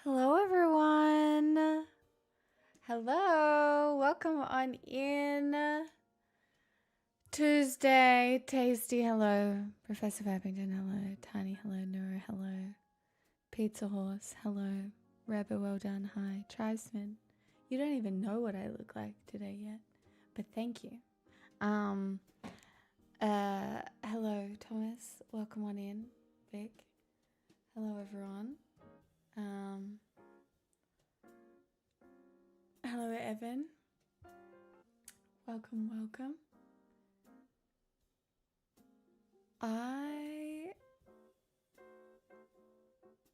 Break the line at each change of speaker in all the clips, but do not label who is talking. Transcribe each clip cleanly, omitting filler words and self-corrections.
Hello, everyone. Hello. Welcome on in. Tuesday. Tasty. Hello. Professor Abington. Hello. Tiny. Hello. Nora. Hello. Pizza Horse. Hello. Rebel. Well done. Hi. Tribesman. You don't even know what I look like today yet, but thank you. Hello, Thomas. Welcome on in. Vic. Hello, everyone. Hello, Evan. Welcome.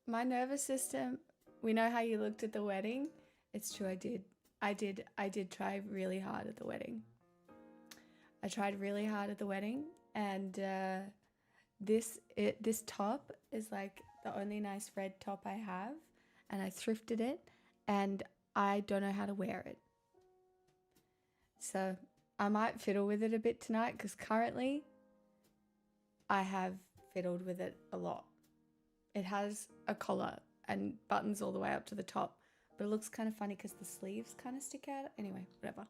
My nervous system, we know how you looked at the wedding. It's true, I did try really hard at the wedding. I tried really hard at the wedding, and this top is like the only nice red top I have, and I thrifted it, and I don't know how to wear it. So I might fiddle with it a bit tonight because currently I have fiddled with it a lot. It has a collar and buttons all the way up to the top, but it looks kind of funny because the sleeves kind of stick out. Anyway, whatever.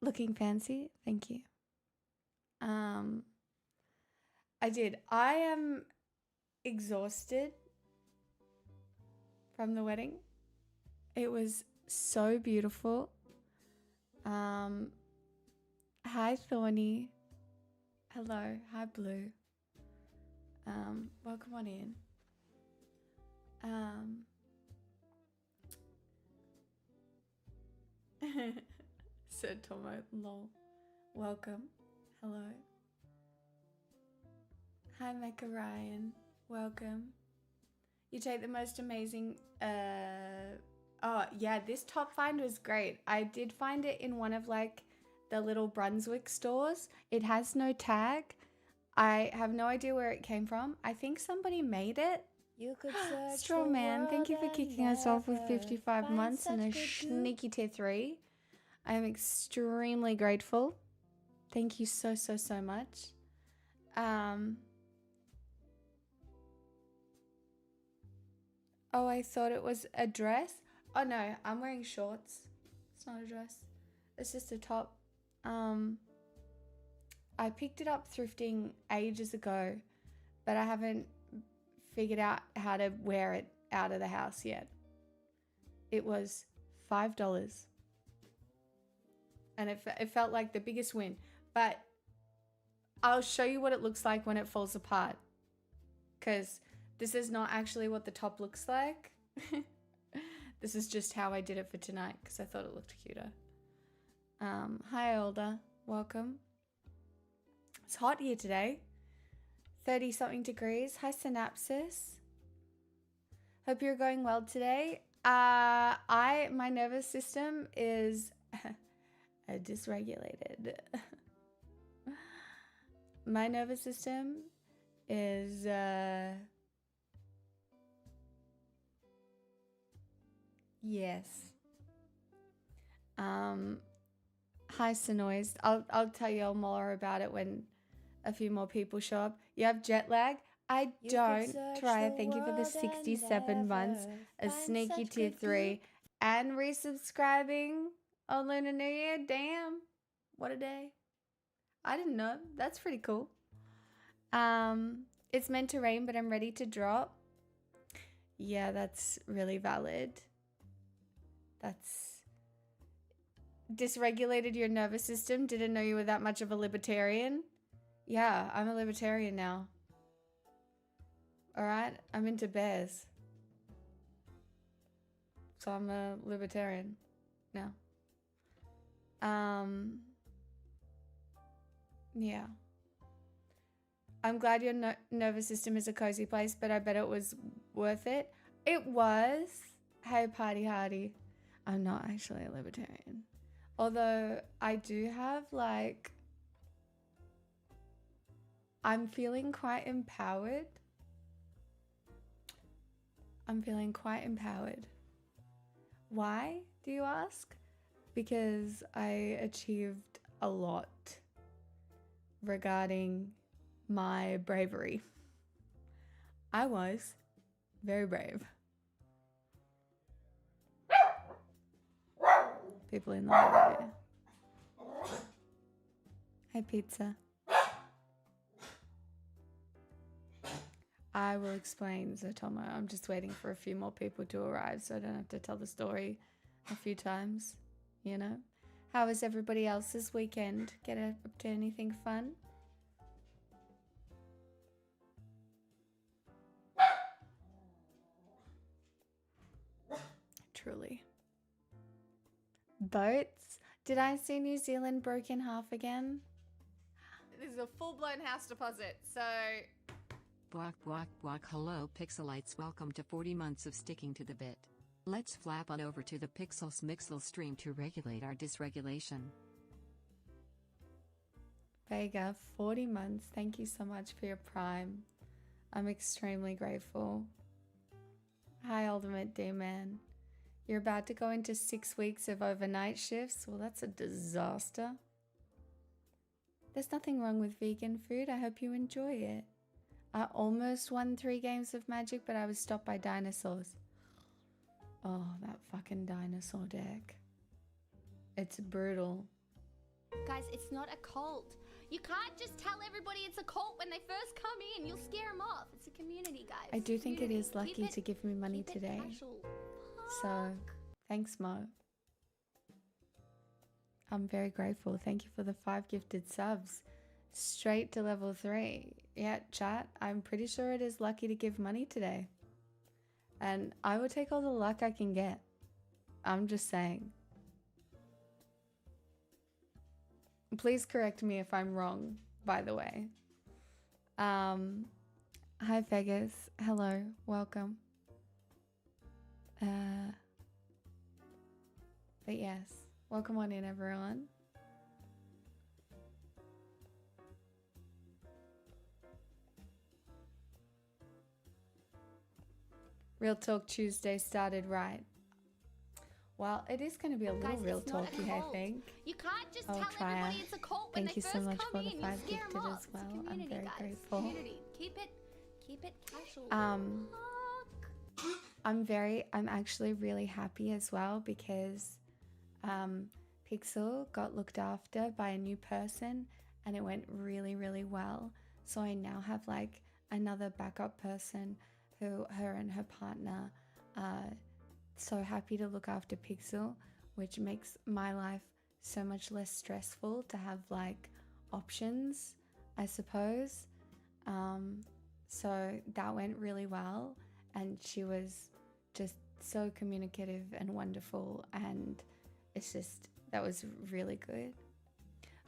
Looking fancy. Thank you. I did. I am exhausted from the wedding. It was so beautiful. Hi, Thorny. Hello. Hi, Blue. Welcome on in. Sir Tomo, lol. Welcome. Hello. Hi, Mecca Ryan. Welcome. You take the most amazing, oh yeah, this top find was great. I did find it in one of like the little Brunswick stores. It has no tag. I have no idea where it came from. I think somebody made it.
You could search
Straw Man, thank you for kicking us off with 55 months and a sneaky tier 3. I am extremely grateful. Thank you so much. Oh, I thought it was a dress. Oh no, I'm wearing shorts. It's not a dress. It's just a top. I picked it up thrifting ages ago, but I haven't figured out how to wear it out of the house yet. It was $5. And it felt like the biggest win. But I'll show you what it looks like when it falls apart. Because this is not actually what the top looks like. This is just how I did it for tonight because I thought it looked cuter. Hi, Older. Welcome. It's hot here today. 30-something degrees. Hi, Synapsis. Hope you're going well today. My nervous system is dysregulated. My nervous system is yes. Hi, Sonoise. I'll tell you all more about it when a few more people show up. You have jet lag? I don't. Try. Thank you for the 67 months. A sneaky tier 3 and resubscribing on Lunar New Year. Damn, what a day! I didn't know. That's pretty cool. It's meant to rain, but I'm ready to drop. Yeah, that's really valid. That's dysregulated your nervous system. Didn't know you were that much of a libertarian. Yeah, I'm a libertarian now. Alright, I'm into bears. So I'm a libertarian now. Yeah. I'm glad your nervous system is a cozy place, but I bet it was worth it. It was. Hey, party hardy. I'm not actually a libertarian. Although I do have like... I'm feeling quite empowered. Why, do you ask? Because I achieved a lot regarding my bravery. I was Very brave. People in the hallway. Hi, pizza. I will explain, Zatomo. I'm just waiting for a few more people to arrive so I don't have to tell the story a few times, you know? How was everybody else's weekend? Get up to anything fun? Truly. Boats? Did I see New Zealand broke in half again? This is a full-blown house deposit, so...
Bwak. Hello Pixelites, welcome to 40 months of sticking to the bit. Let's flap on over to the Pixels Mixel stream to regulate our dysregulation.
Vega, 40 months. Thank you so much for your prime. I'm extremely grateful. Hi, Ultimate D-Man. You're about to go into 6 weeks of overnight shifts? Well, that's a disaster. There's nothing wrong with vegan food. I hope you enjoy it. I almost won 3 games of Magic, but I was stopped by dinosaurs. Oh, that fucking dinosaur deck. It's brutal.
Guys, it's not a cult. You can't just tell everybody it's a cult when they first come in. You'll scare them off. It's a community, guys.
I do think it is lucky to give me money today. So, thanks, Mo. I'm very grateful. Thank you for the 5 gifted subs. Straight to level 3. Yeah, chat, I'm pretty sure it is lucky to give money today. And I will take all the luck I can get. I'm just saying. Please correct me if I'm wrong, by the way. Hi, Vegas. Hello. Welcome. But yes, welcome on in, everyone. Real Talk Tuesday started right. Well, it is going to be a little real talky, I think.
You can't just
tell
everybody it's a cult when
Thank you so much for the 5 gifted as well. I'm very grateful.
Keep it casual.
I'm actually really happy as well because Pixel got looked after by a new person and it went really, really well. So I now have like another backup person who her and her partner so happy to look after Pixel, which makes my life so much less stressful to have like options, I suppose. So that went really well and she was just so communicative and wonderful, and it's just, that was really good.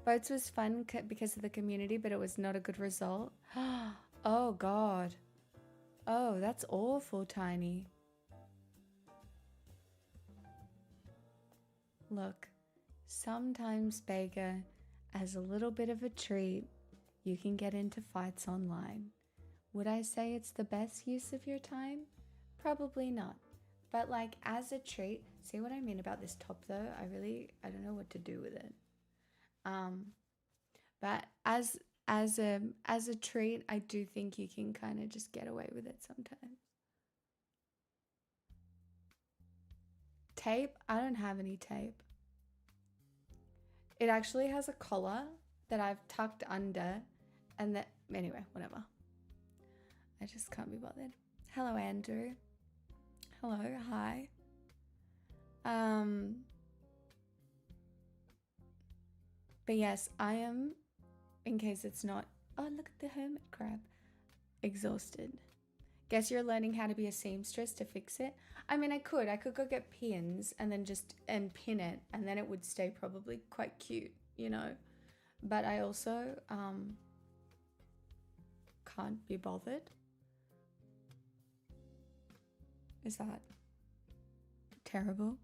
Boats was fun because of the community, but it was not a good result. Oh God. Oh, that's awful, Tiny. Look, sometimes, Bega, as a little bit of a treat, you can get into fights online. Would I say it's the best use of your time? Probably not. But like as a treat, see what I mean about this top though? I don't know what to do with it. But as a treat, I do think you can kind of just get away with it sometimes. Tape? I don't have any tape. It actually has a collar that I've tucked under, and that, anyway, whatever. I just can't be bothered. Hello, Andrew. Hello, hi. But yes, I am, in case it's not, oh, look at the hermit crab, exhausted. Guess you're learning how to be a seamstress to fix it. I mean, I could go get pins and then and pin it, and then it would stay probably quite cute, you know. But I also can't be bothered. Is that terrible?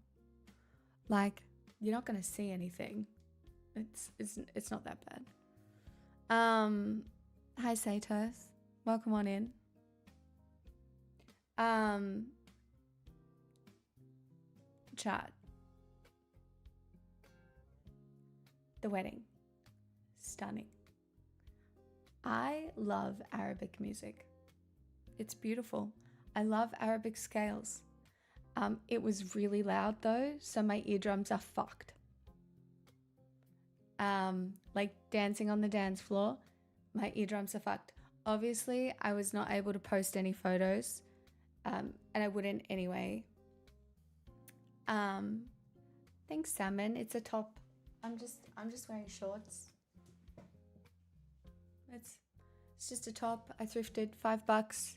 Like, you're not gonna see anything. It's not that bad. Hi Satos, welcome on in. Chat. The wedding. Stunning. I love Arabic music. It's beautiful. I love Arabic scales. It was really loud though, so my eardrums are fucked. Like dancing on the dance floor, my eardrums are fucked. Obviously, I was not able to post any photos, and I wouldn't anyway. Thanks, Salmon. It's a top. I'm just wearing shorts. It's just a top. I thrifted $5,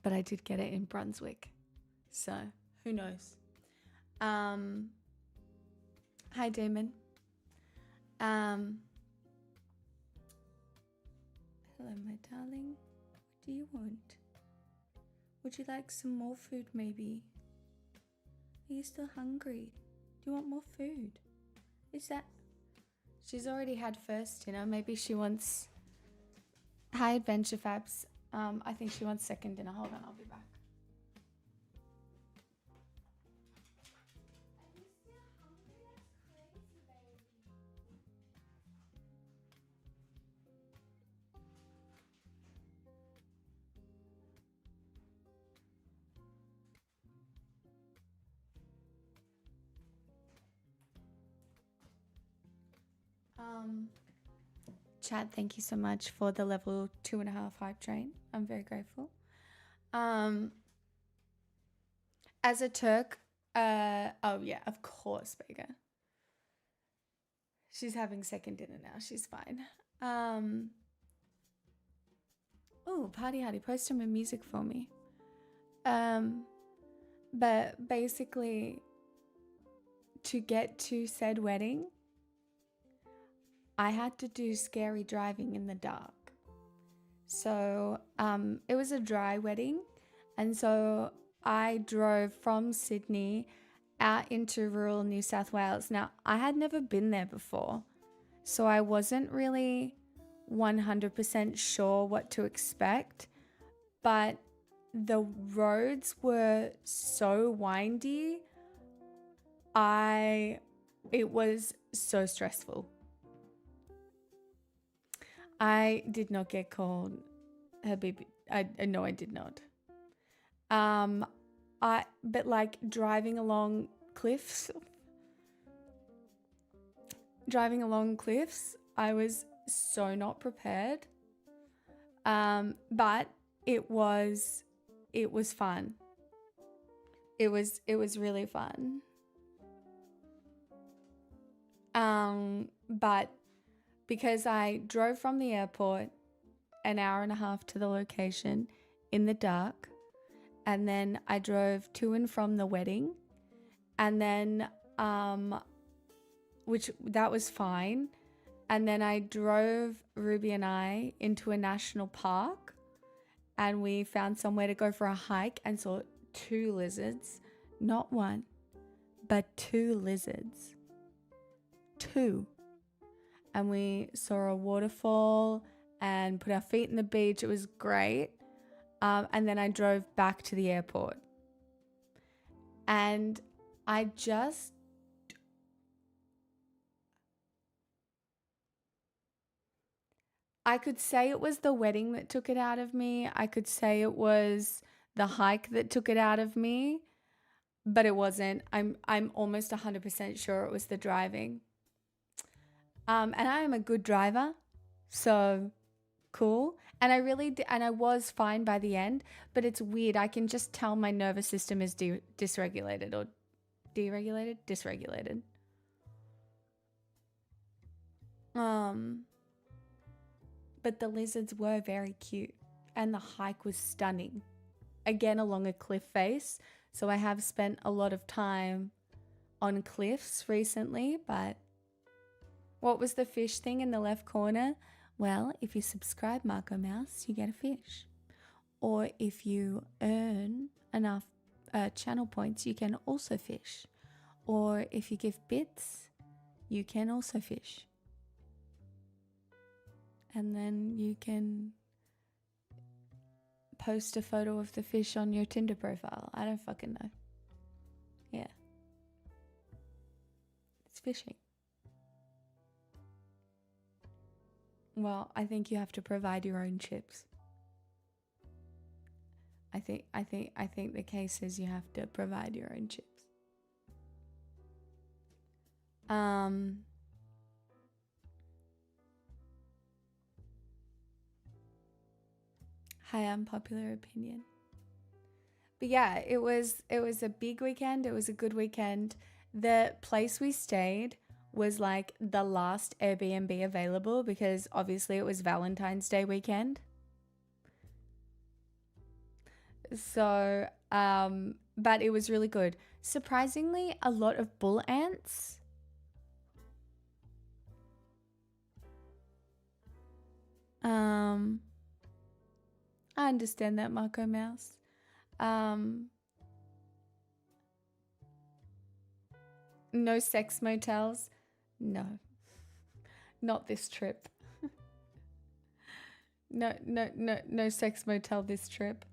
but I did get it in Brunswick, so who knows? Hi, Damon. Hello, my darling. What do you want? Would you like some more food, maybe? Are you still hungry? Do you want more food? Is that... She's already had first dinner. Maybe she wants... Hi, Adventure Fabs. I think she wants second dinner. Hold on, I'll be back. Chat, thank you so much for the level 2.5 hype train. I'm very grateful. As a Turk, oh yeah, of course, Vega. She's having second dinner now. She's fine. Oh, Party Hardy, post some music for me. But basically, to get to said wedding, I had to do scary driving in the dark. So it was a dry wedding, and so I drove from Sydney out into rural New South Wales. Now, I had never been there before, so I wasn't really 100% sure what to expect, but the roads were so windy. It was so stressful. I did not get called Habibi. No, I did not. But like driving along cliffs, I was so not prepared. But it was fun. It was really fun. But because I drove from the airport an hour and a half to the location in the dark, and then I drove to and from the wedding, and then which that was fine, and then I drove Ruby and I into a national park, and we found somewhere to go for a hike and saw 2 lizards, not one, but 2 lizards. 2. And we saw a waterfall and put our feet in the beach. It was great. And then I drove back to the airport. And I could say it was the wedding that took it out of me. I could say it was the hike that took it out of me, but it wasn't. I'm almost 100% sure it was the driving. And I am a good driver, so cool. And I was fine by the end, but it's weird. I can just tell my nervous system is dysregulated or deregulated, dysregulated. But the lizards were very cute, and the hike was stunning. Again, along a cliff face, so I have spent a lot of time on cliffs recently, but what was the fish thing in the left corner? Well, if you subscribe, Marco Mouse, you get a fish. Or if you earn enough channel points, you can also fish. Or if you give bits, you can also fish. And then you can post a photo of the fish on your Tinder profile. I don't fucking know. Yeah. It's fishing. Well, I think you have to provide your own chips. I think the case is you have to provide your own chips. High unpopular opinion. But yeah, it was a big weekend. It was a good weekend. The place we stayed was like the last Airbnb available because obviously it was Valentine's Day weekend. So, but it was really good. Surprisingly, a lot of bull ants. I understand that, Marco Mouse. No sex motels. No. Not this trip. No sex motel this trip.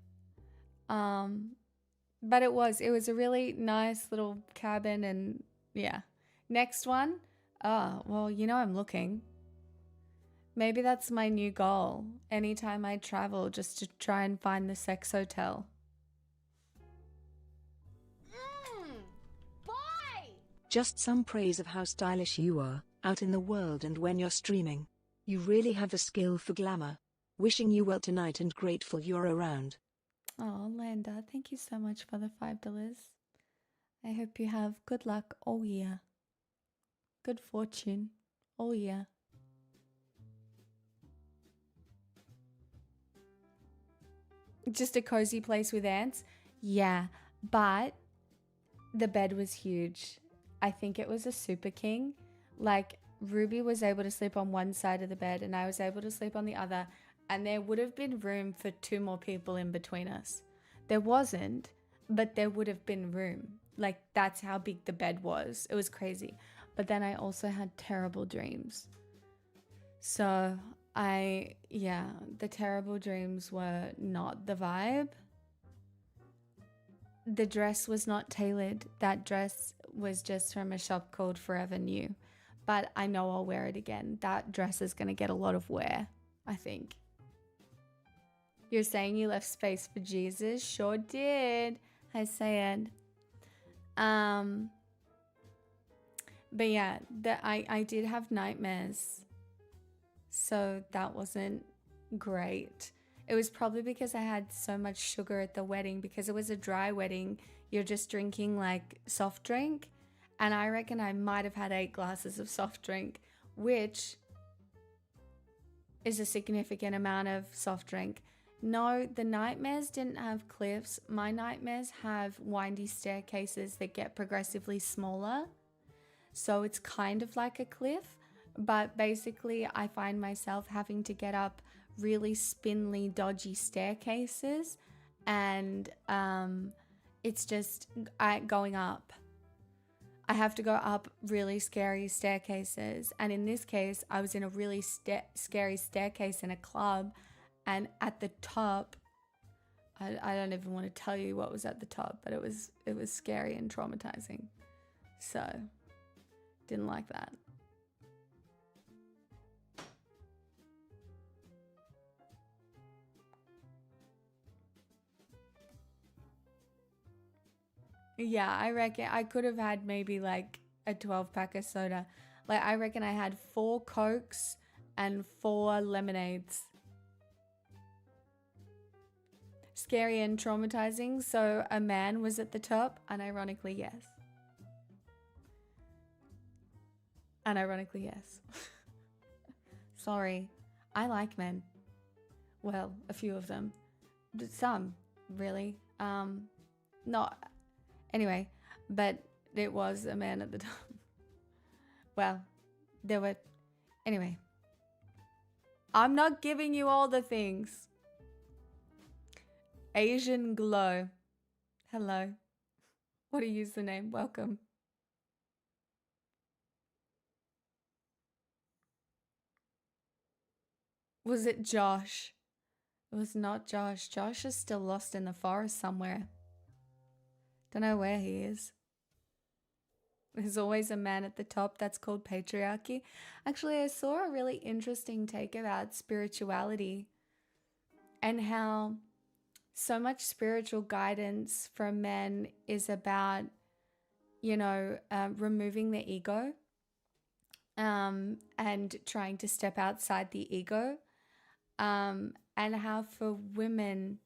But it was a really nice little cabin, and yeah. Next one. Oh, well, you know I'm looking. Maybe that's my new goal. Anytime I travel, just to try and find the sex hotel.
Boy!
Just some praise of how stylish you are, out in the world and when you're streaming. You really have a skill for glamour. Wishing you well tonight and grateful you're around.
Oh, Landa, thank you so much for the $5. I hope you have good luck all year. Good fortune all year. Just a cozy place with ants? Yeah, but the bed was huge. I think it was a super king. Like, Ruby was able to sleep on one side of the bed and I was able to sleep on the other, and there would have been room for 2 more people in between us. There wasn't, but there would have been room. Like, that's how big the bed was. It was crazy. But then I also had terrible dreams. So the terrible dreams were not the vibe. The dress was not tailored. That dress was just from a shop called Forever New. But I know I'll wear it again. That dress is going to get a lot of wear, I think. You're saying you left space for Jesus? Sure did. I said. But yeah, I did have nightmares. So that wasn't great. It was probably because I had so much sugar at the wedding, because it was a dry wedding. You're just drinking like soft drink. And I reckon I might have had 8 glasses of soft drink, which is a significant amount of soft drink. No, the nightmares didn't have cliffs. My nightmares have windy staircases that get progressively smaller. So it's kind of like a cliff. But basically, I find myself having to get up really spindly, dodgy staircases. And it's just going up. I have to go up really scary staircases. And in this case, I was in a really scary staircase in a club. And at the top, I don't even want to tell you what was at the top, but it was scary and traumatizing. So, didn't like that. Yeah, I reckon I could have had maybe like a 12-pack of soda. Like, I reckon I had 4 Cokes and 4 lemonades. Scary and traumatizing. So a man was at the top, unironically, yes. Unironically, yes. Sorry. I like men. Well, a few of them. Some, really. Not... Anyway, but it was a man at the top. Well, there were... Anyway. I'm not giving you all the things. Asian Glow. Hello. What a username. Welcome. Was it Josh? It was not Josh. Josh is still lost in the forest somewhere. Don't know where he is. There's always a man at the top. That's called patriarchy. Actually, I saw a really interesting take about spirituality and how so much spiritual guidance from men is about, removing the ego, and trying to step outside the ego, and how for women,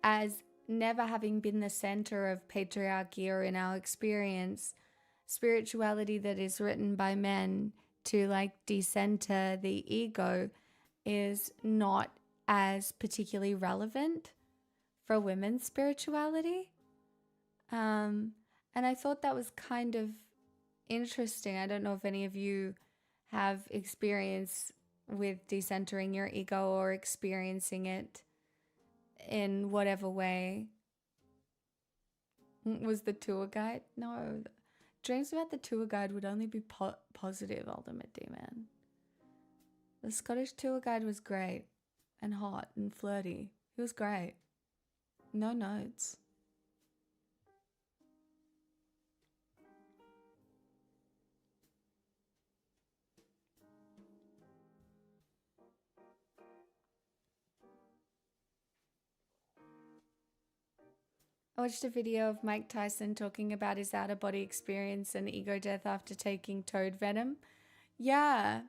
as never having been the center of patriarchy or in our experience, spirituality that is written by men to like decenter the ego is not as particularly relevant for women's spirituality. And I thought that was kind of interesting. I don't know if any of you have experience with decentering your ego or experiencing it in whatever way. Was the tour guide? No. Dreams about the tour guide would only be positive, Ultimate D-Man. The Scottish tour guide was great and hot and flirty. He was great. No notes. I watched a video of Mike Tyson talking about his out-of-body experience and ego death after taking toad venom. Yeah.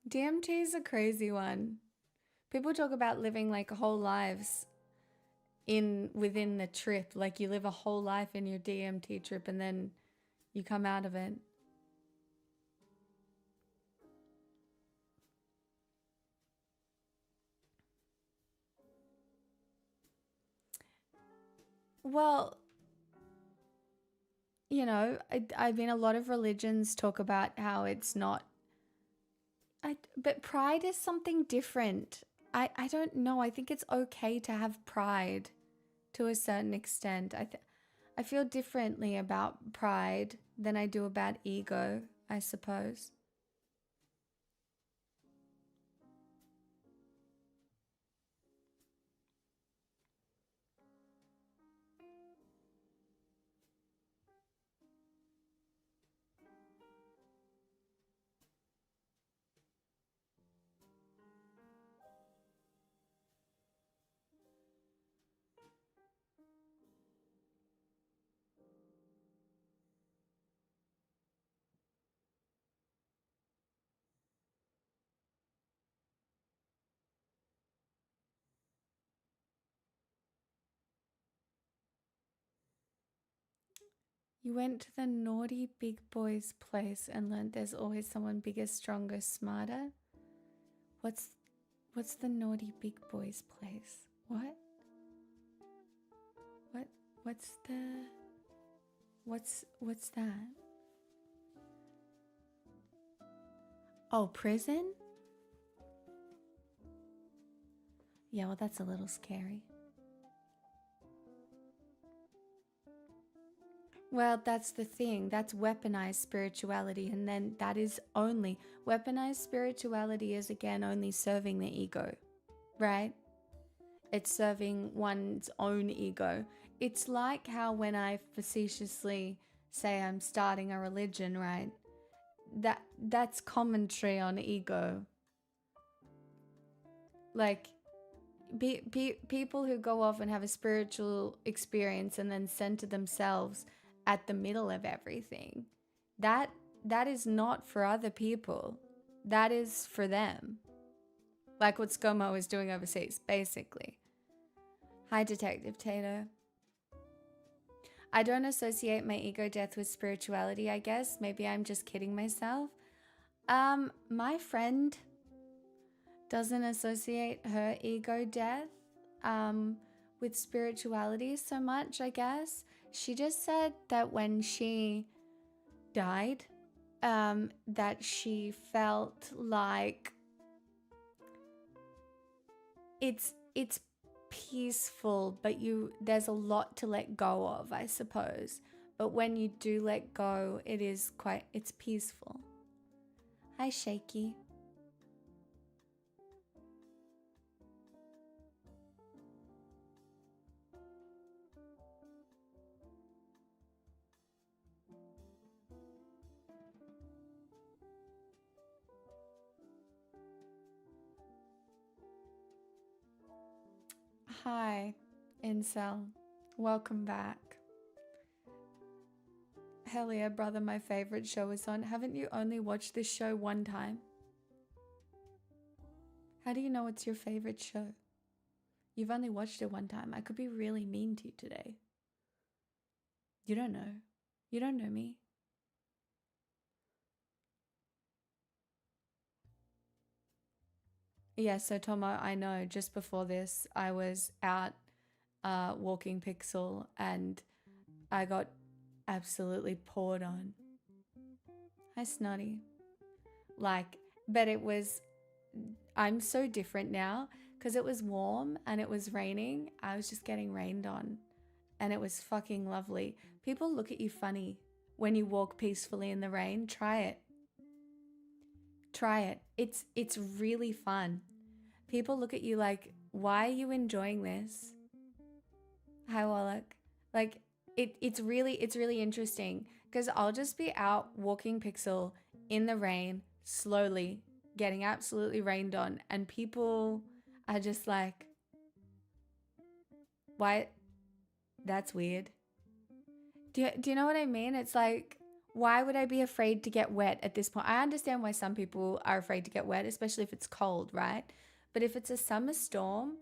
DMT is a crazy one. People talk about living like whole lives within the trip. Like you live a whole life in your DMT trip and then you come out of it. Well, I mean, a lot of religions talk about how it's not. But pride is something different. I don't know. I think it's okay to have pride to a certain extent. I feel differently about pride than I do about ego, I suppose. You went to the naughty big boy's place and learned there's always someone bigger, stronger, smarter. What's the naughty big boy's place? What? What's that? Oh, prison? Yeah, well, that's a little scary. Well, that's the thing. That's weaponized spirituality. And then that is only weaponized spirituality is again only serving the ego, right? It's serving one's own ego. It's like how when I facetiously say I'm starting a religion, right? That's commentary on ego. Like people who go off and have a spiritual experience and then center themselves at the middle of everything, that is not for other people. That is for them. Like what ScoMo is doing overseas, basically. Hi, Detective Tato. I don't associate my ego death with spirituality, I guess. Maybe I'm just kidding myself. My friend doesn't associate her ego death with spirituality so much, I guess. She just said that when she died, that she felt like it's peaceful, but there's a lot to let go of, I suppose. But when you do let go, it's peaceful. Hi, Shaky. Hi, Incel. Welcome back. Hell yeah, brother, my favorite show is on. Haven't you only watched this show one time? How do you know it's your favorite show? You've only watched it one time. I could be really mean to you today. You don't know. You don't know me. Yeah, so Tomo, I know just before this, I was out walking Pixel and I got absolutely poured on. Hi, Snotty. But I'm so different now because it was warm and it was raining. I was just getting rained on and it was fucking lovely. People look at you funny when you walk peacefully in the rain. Try it. Try it. It's really fun. People look at you like, why are you enjoying this? Hi, Wallach. Like, it's really interesting because I'll just be out walking Pixel in the rain, slowly, getting absolutely rained on, and people are just like, why? That's weird. Do you know what I mean? It's like, why would I be afraid to get wet at this point? I understand why some people are afraid to get wet, especially if it's cold, right? But if it's a summer storm,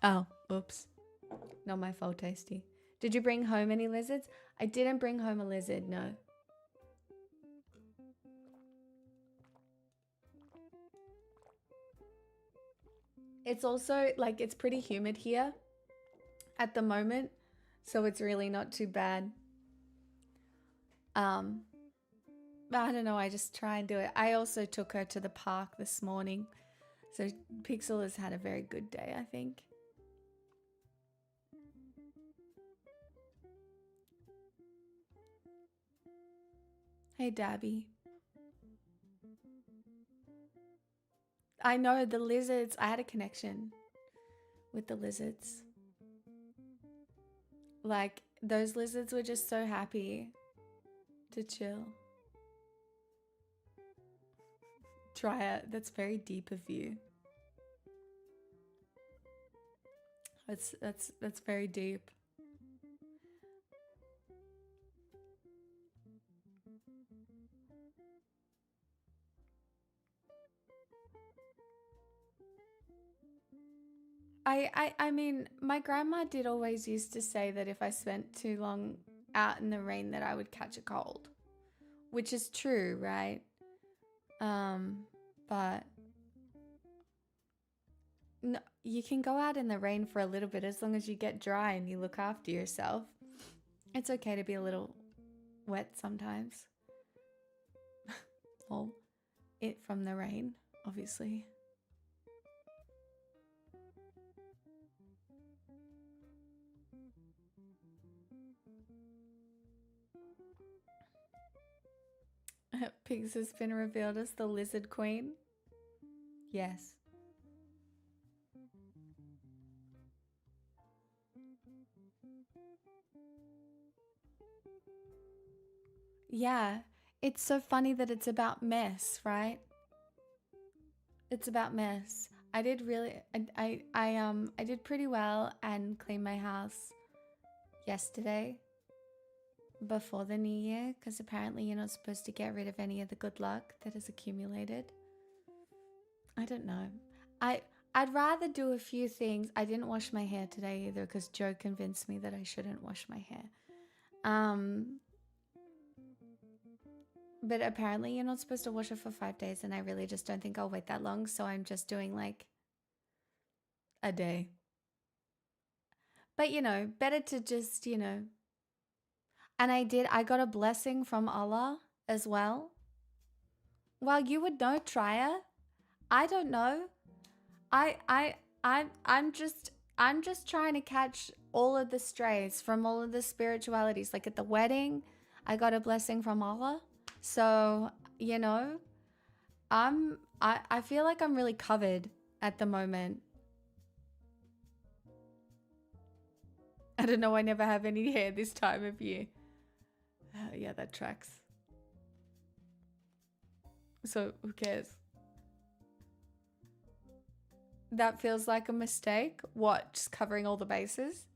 oh, oops. Not my fault, Tasty. Did you bring home any lizards? I didn't bring home a lizard, no. It's also, like, it's pretty humid here at the moment, so it's really not too bad. But I don't know, I just try and do it. I also took her to the park this morning, so Pixel has had a very good day, I think. Hey, Dabby. I know, the lizards, I had a connection with the lizards. Like, those lizards were just so happy to chill. Try it. That's very deep of you. That's very deep. I mean, my grandma did always used to say that if I spent too long out in the rain that I would catch a cold, which is true, right? But no, you can go out in the rain for a little bit as long as you get dry and you look after yourself. It's okay to be a little wet sometimes. Well, it from the rain, obviously. Pigs has been revealed as the lizard queen. Yes. Yeah, it's so funny that it's about mess, right? It's about mess. I did really, I did pretty well and cleaned my house yesterday before the new year because apparently you're not supposed to get rid of any of the good luck that has accumulated. I don't know. I'd rather do a few things. I didn't wash my hair today either because Joe convinced me that I shouldn't wash my hair. But apparently you're not supposed to wash it for 5 days and I really just don't think I'll wait that long, so I'm just doing like a day. But you know, better to just, you know. And I got a blessing from Allah as well. Well, you would know, Trya. I don't know. I'm just trying to catch all of the strays from all of the spiritualities. Like at the wedding, I got a blessing from Allah. So, you know, I feel like I'm really covered at the moment. I don't know, I never have any hair this time of year. Yeah, that tracks. So who cares? That feels like a mistake. What? Just covering all the bases?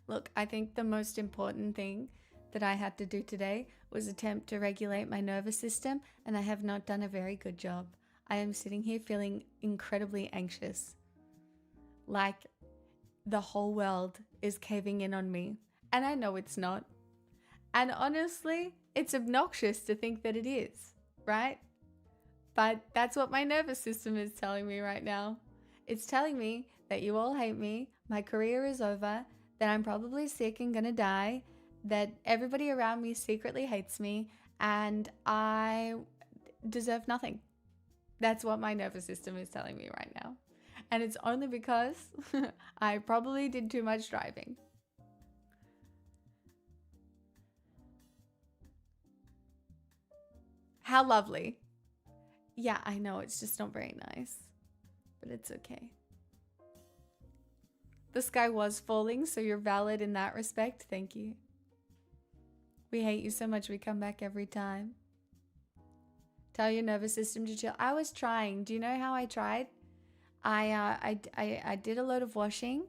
Look, I think the most important thing that I had to do today was attempt to regulate my nervous system, and I have not done a very good job. I am sitting here feeling incredibly anxious. Like the whole world is caving in on me. And I know it's not. And honestly, it's obnoxious to think that it is, right? But that's what my nervous system is telling me right now. It's telling me that you all hate me, my career is over, that I'm probably sick and gonna die, that everybody around me secretly hates me, and I deserve nothing. That's what my nervous system is telling me right now. And it's only because I probably did too much driving. How lovely. Yeah, I know, it's just not very nice, but it's okay. The sky was falling, so you're valid in that respect. Thank you. We hate you so much, we come back every time. Tell your nervous system to chill. I was trying. Do you know how I tried? I did a load of washing.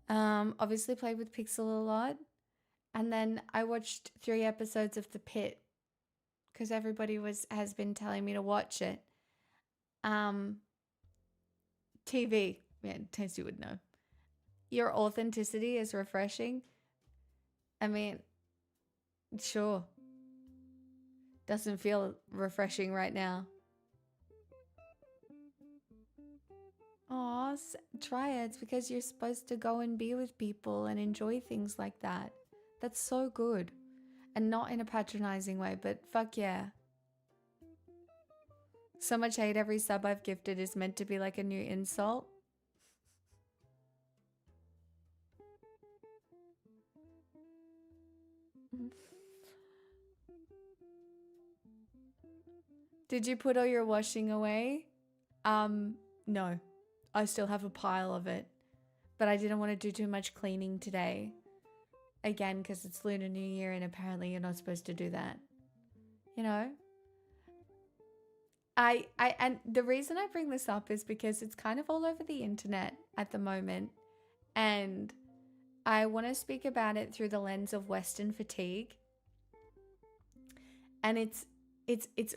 Obviously played with Pixel a lot. And then I watched 3 episodes of The Pit because everybody has been telling me to watch it. TV. Yeah, Tasty would know. Your authenticity is refreshing. I mean, sure. Doesn't feel refreshing right now. Aw, try it. It's because you're supposed to go and be with people and enjoy things like that. That's so good. And not in a patronizing way, but fuck yeah. So much hate every sub I've gifted is meant to be like a new insult. Did you put all your washing away? No. I still have a pile of it. But I didn't want to do too much cleaning today. Again, because it's Lunar New Year and apparently you're not supposed to do that. You know? And the reason I bring this up is because it's kind of all over the internet at the moment. And I want to speak about it through the lens of Western fatigue. And it's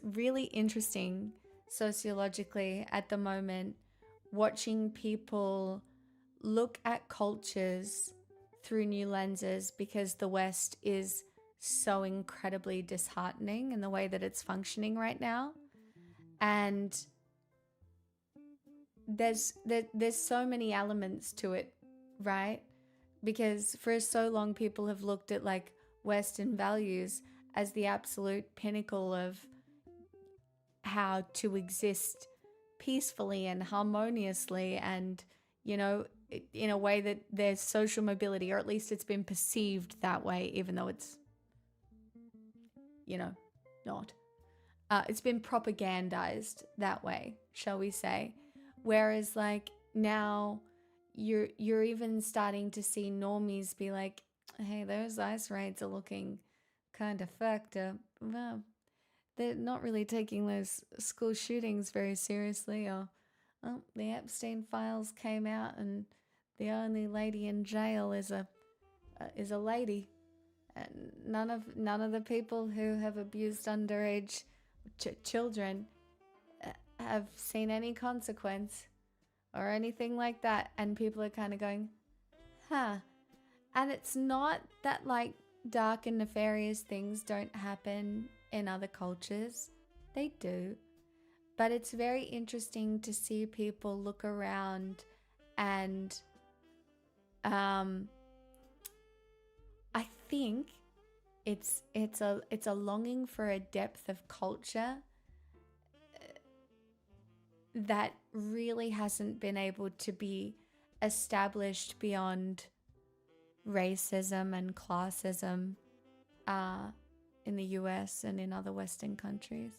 really interesting sociologically at the moment, watching people look at cultures through new lenses because the West is so incredibly disheartening in the way that it's functioning right now. And there's so many elements to it, right? Because for so long people have looked at like Western values as the absolute pinnacle of how to exist peacefully and harmoniously and, you know, in a way that there's social mobility, or at least it's been perceived that way, even though it's, you know, not. It's been propagandized that way, shall we say. Whereas like now you're even starting to see normies be like, hey, those ICE raids are looking kind of fucked up. Well, they're not really taking those school shootings very seriously, or the Epstein files came out and the only lady in jail is a lady. And none of the people who have abused underage children have seen any consequence or anything like that. And people are kind of going, huh. And it's not that like dark and nefarious things don't happen in other cultures. They do. But it's very interesting to see people look around and I think it's a longing for a depth of culture that really hasn't been able to be established beyond racism and classism in the US and in other Western countries.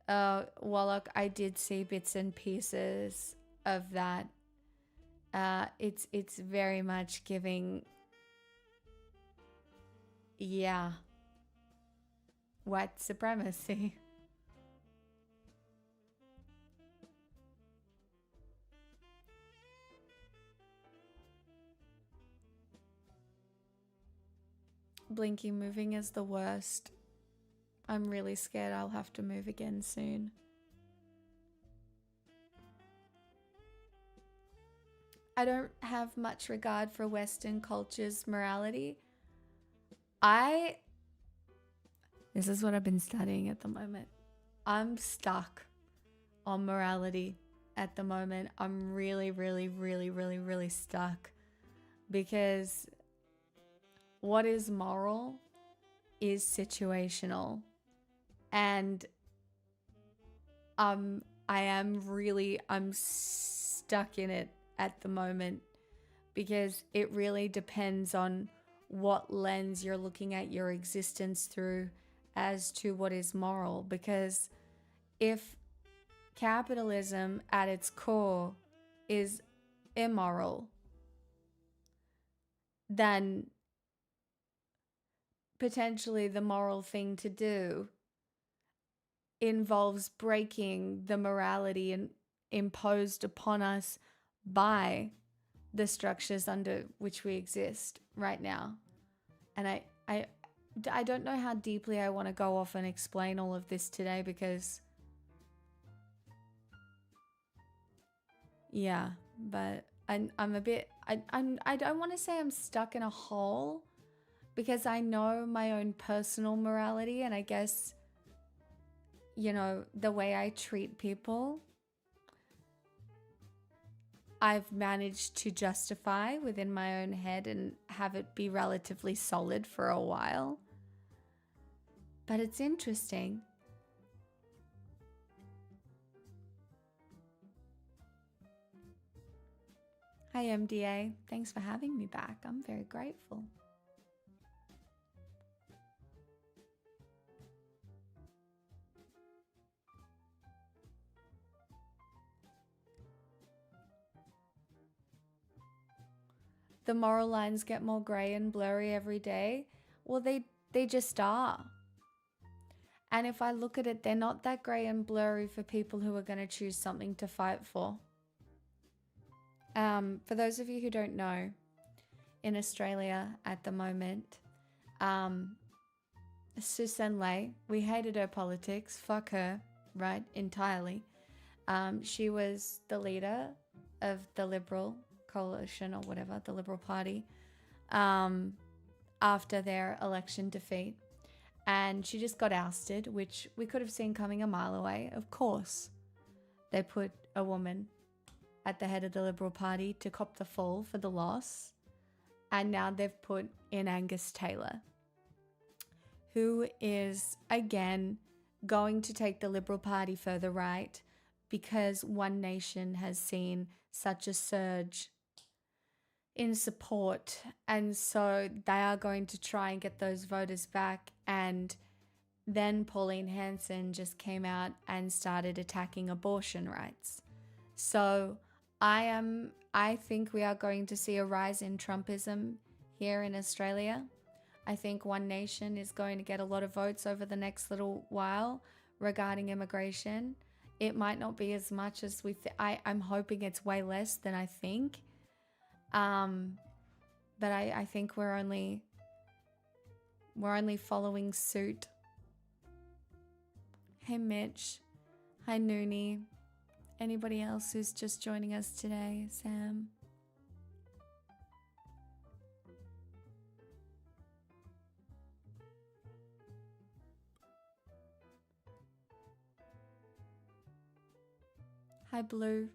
Wallach, I did see bits and pieces of that. It's very much giving, yeah, white supremacy. Blinky, moving is the worst. I'm really scared I'll have to move again soon. I don't have much regard for Western culture's morality. This is what I've been studying at the moment. I'm stuck on morality at the moment. I'm really, really, really, really, really stuck. Because what is moral is situational. And I'm stuck in it at the moment because it really depends on what lens you're looking at your existence through as to what is moral. Because if capitalism at its core is immoral, then potentially the moral thing to do involves breaking the morality imposed upon us by the structures under which we exist right now. And I don't know how deeply I want to go off and explain all of this today because yeah, but I'm a bit I don't want to say I'm stuck in a hole because I know my own personal morality, and I guess, you know, the way I treat people, I've managed to justify within my own head and have it be relatively solid for a while. But it's interesting. Hi, MDA. Thanks for having me back. I'm very grateful. The moral lines get more grey and blurry every day. Well, they just are. And if I look at it, they're not that grey and blurry for people who are going to choose something to fight for. For those of you who don't know, in Australia at the moment, Susan Ley, we hated her politics. Fuck her, right? Entirely. She was the leader of the Liberal coalition or whatever, the Liberal Party, after their election defeat. And she just got ousted, which we could have seen coming a mile away. Of course, they put a woman at the head of the Liberal Party to cop the fall for the loss. And now they've put in Angus Taylor, who is, again, going to take the Liberal Party further right because One Nation has seen such a surge in support, and so they are going to try and get those voters back. And then Pauline Hanson just came out and started attacking abortion rights. So I think we are going to see a rise in Trumpism here in Australia. I think One Nation is going to get a lot of votes over the next little while regarding immigration. It might not be as much as I'm hoping it's way less than I think. But I think we're only following suit. Hey Mitch. Hi Noonie. Anybody else who's just joining us today? Sam. Hi Blue.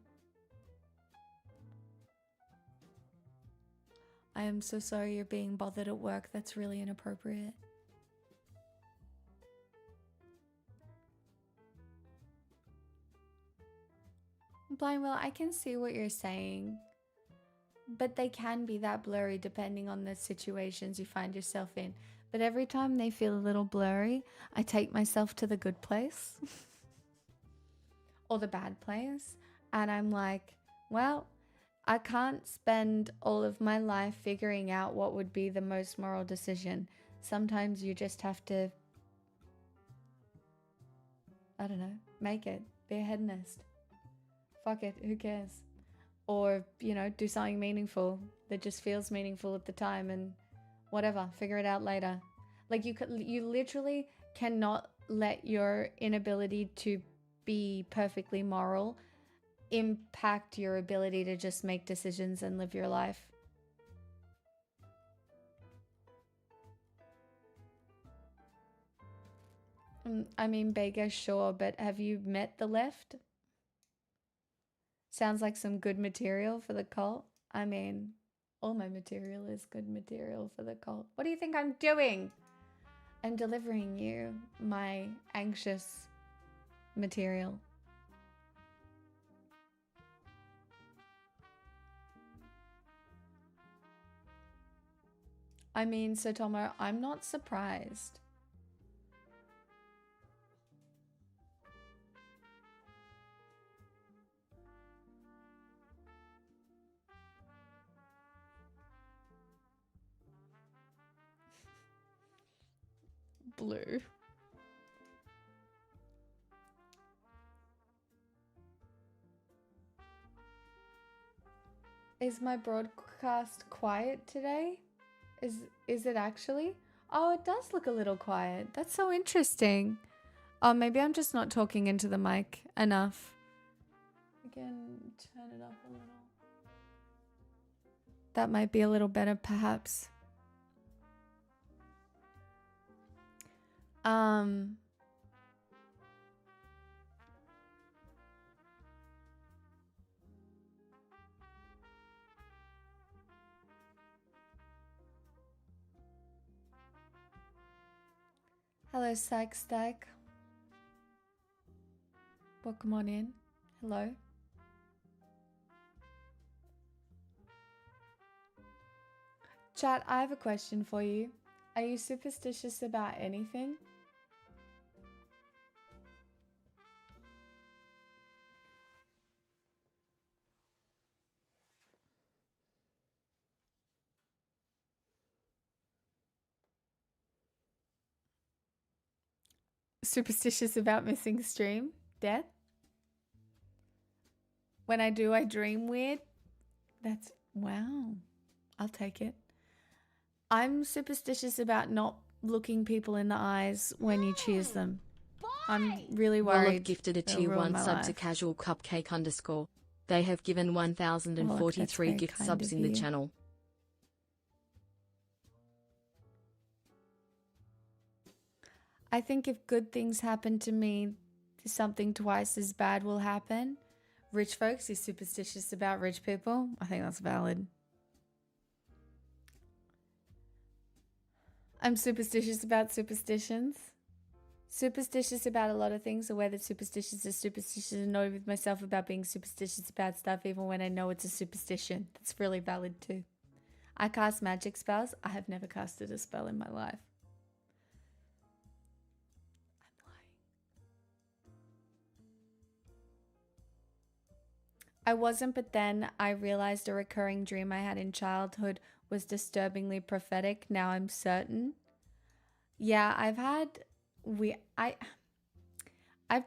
I am so sorry you're being bothered at work. That's really inappropriate. Blind Will, I can see what you're saying, but they can be that blurry depending on the situations you find yourself in. But every time they feel a little blurry, I take myself to the good place or the bad place, and I'm like, well, I can't spend all of my life figuring out what would be the most moral decision. Sometimes you just have to I don't know, make it. Be a hedonist. Fuck it, who cares? Or, you know, do something meaningful that just feels meaningful at the time and whatever, figure it out later. Like you literally cannot let your inability to be perfectly moral impact your ability to just make decisions and live your life. I mean, Bega, sure, but have you met the left? Sounds like some good material for the cult. I mean, all my material is good material for the cult. What do you think I'm doing? I'm delivering you my anxious material. I mean, Sotomo, I'm not surprised. Blue. Is my broadcast quiet today? Is it actually? Oh, it does look a little quiet. That's so interesting. Oh, maybe I'm just not talking into the mic enough. I can turn it up a little. That might be a little better, perhaps. Hello, Psych Stack. Welcome on in. Hello. Chat, I have a question for you. Are you superstitious about anything? Superstitious about missing stream? Death? When I do, I dream weird? That's, wow. I'll take it. I'm superstitious about not looking people in the eyes when you cheers them. I'm really worried.
Wallet gifted a tier 1 sub to casual cupcake _ They have given 1,043 gift subs in the channel.
I think if good things happen to me, something twice as bad will happen. Rich folks is superstitious about rich people. I think that's valid. I'm superstitious about superstitions. Superstitious about a lot of things. Aware that superstitious is superstitious, and know with myself about being superstitious about stuff even when I know it's a superstition. That's really valid too. I cast magic spells. I have never casted a spell in my life. I'm lying. I wasn't, but then I realized a recurring dream I had in childhood was disturbingly prophetic. Now I'm certain. Yeah, I've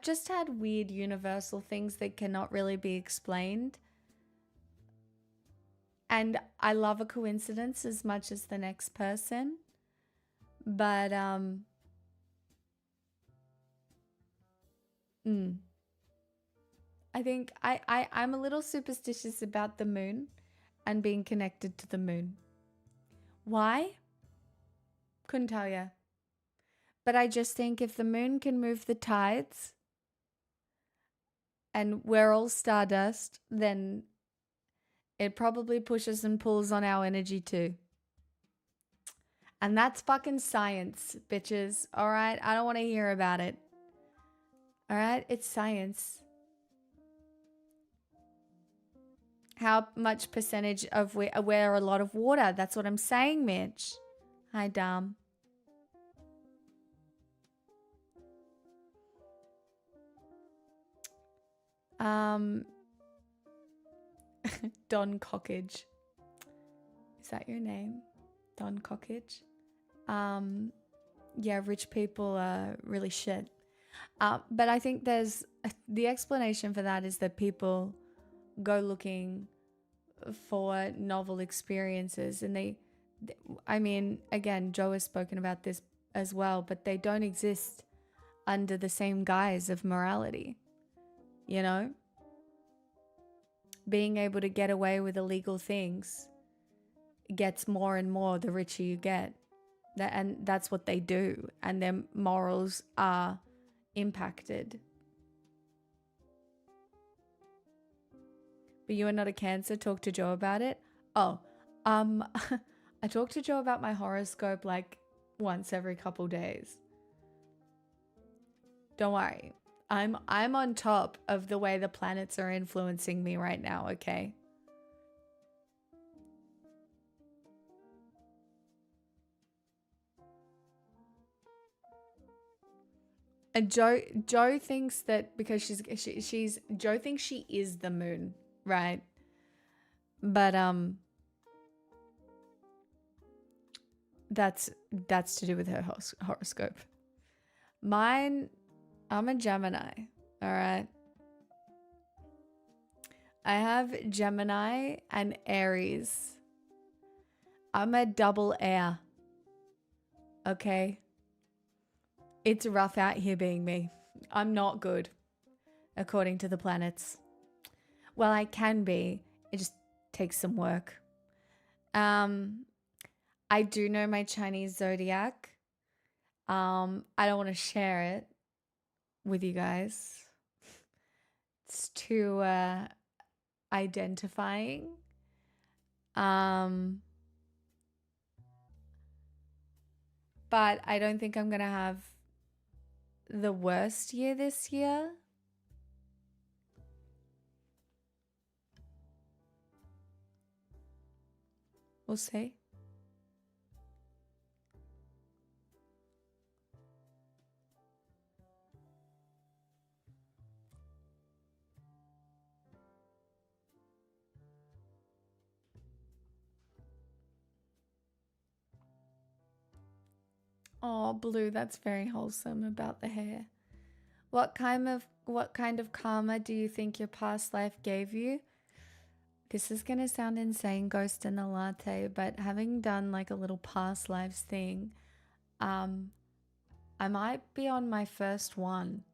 just had weird universal things that cannot really be explained. And I love a coincidence as much as the next person. But I think I'm a little superstitious about the moon and being connected to the moon. Why? Couldn't tell you. But I just think if the moon can move the tides and we're all stardust, then it probably pushes and pulls on our energy too. And that's fucking science, bitches. All right? I don't want to hear about it. All right? It's science. How much percentage of we're a lot of water? That's what I'm saying, Mitch. Hi, Dom. Don Cockage. Is that your name? Don Cockage? Yeah, rich people are really shit. But I think there's the explanation for that is that people go looking for novel experiences, and I mean, again, Joe has spoken about this as well, but they don't exist under the same guise of morality, you know? Being able to get away with illegal things gets more and more the richer you get. And that's what they do, and their morals are impacted. But you are not a Cancer. Talk to Joe about it. Oh, I talk to Joe about my horoscope like once every couple days. Don't worry. I'm on top of the way the planets are influencing me right now, okay? And Joe thinks that because she's Joe thinks she is the moon, right? But that's to do with her horoscope. Mine, I'm a Gemini, all right? I have Gemini and Aries. I'm a double air, okay? It's rough out here being me. I'm not good, according to the planets. Well, I can be. It just takes some work. I do know my Chinese zodiac. I don't want to share it with you guys. It's too identifying. But I don't think I'm gonna have the worst year this year. We'll see. Oh, Blue, that's very wholesome about the hair. What kind of karma do you think your past life gave you? This is gonna sound insane, Ghost in the Latte, but having done like a little past lives thing, I might be on my first one.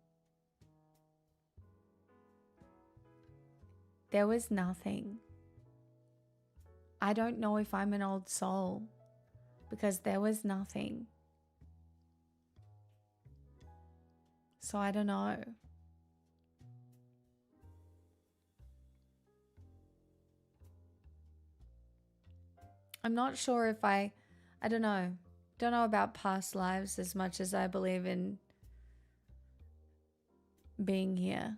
There was nothing. I don't know if I'm an old soul because there was nothing. So I don't know. I'm not sure if I don't know. Don't know about past lives as much as I believe in being here.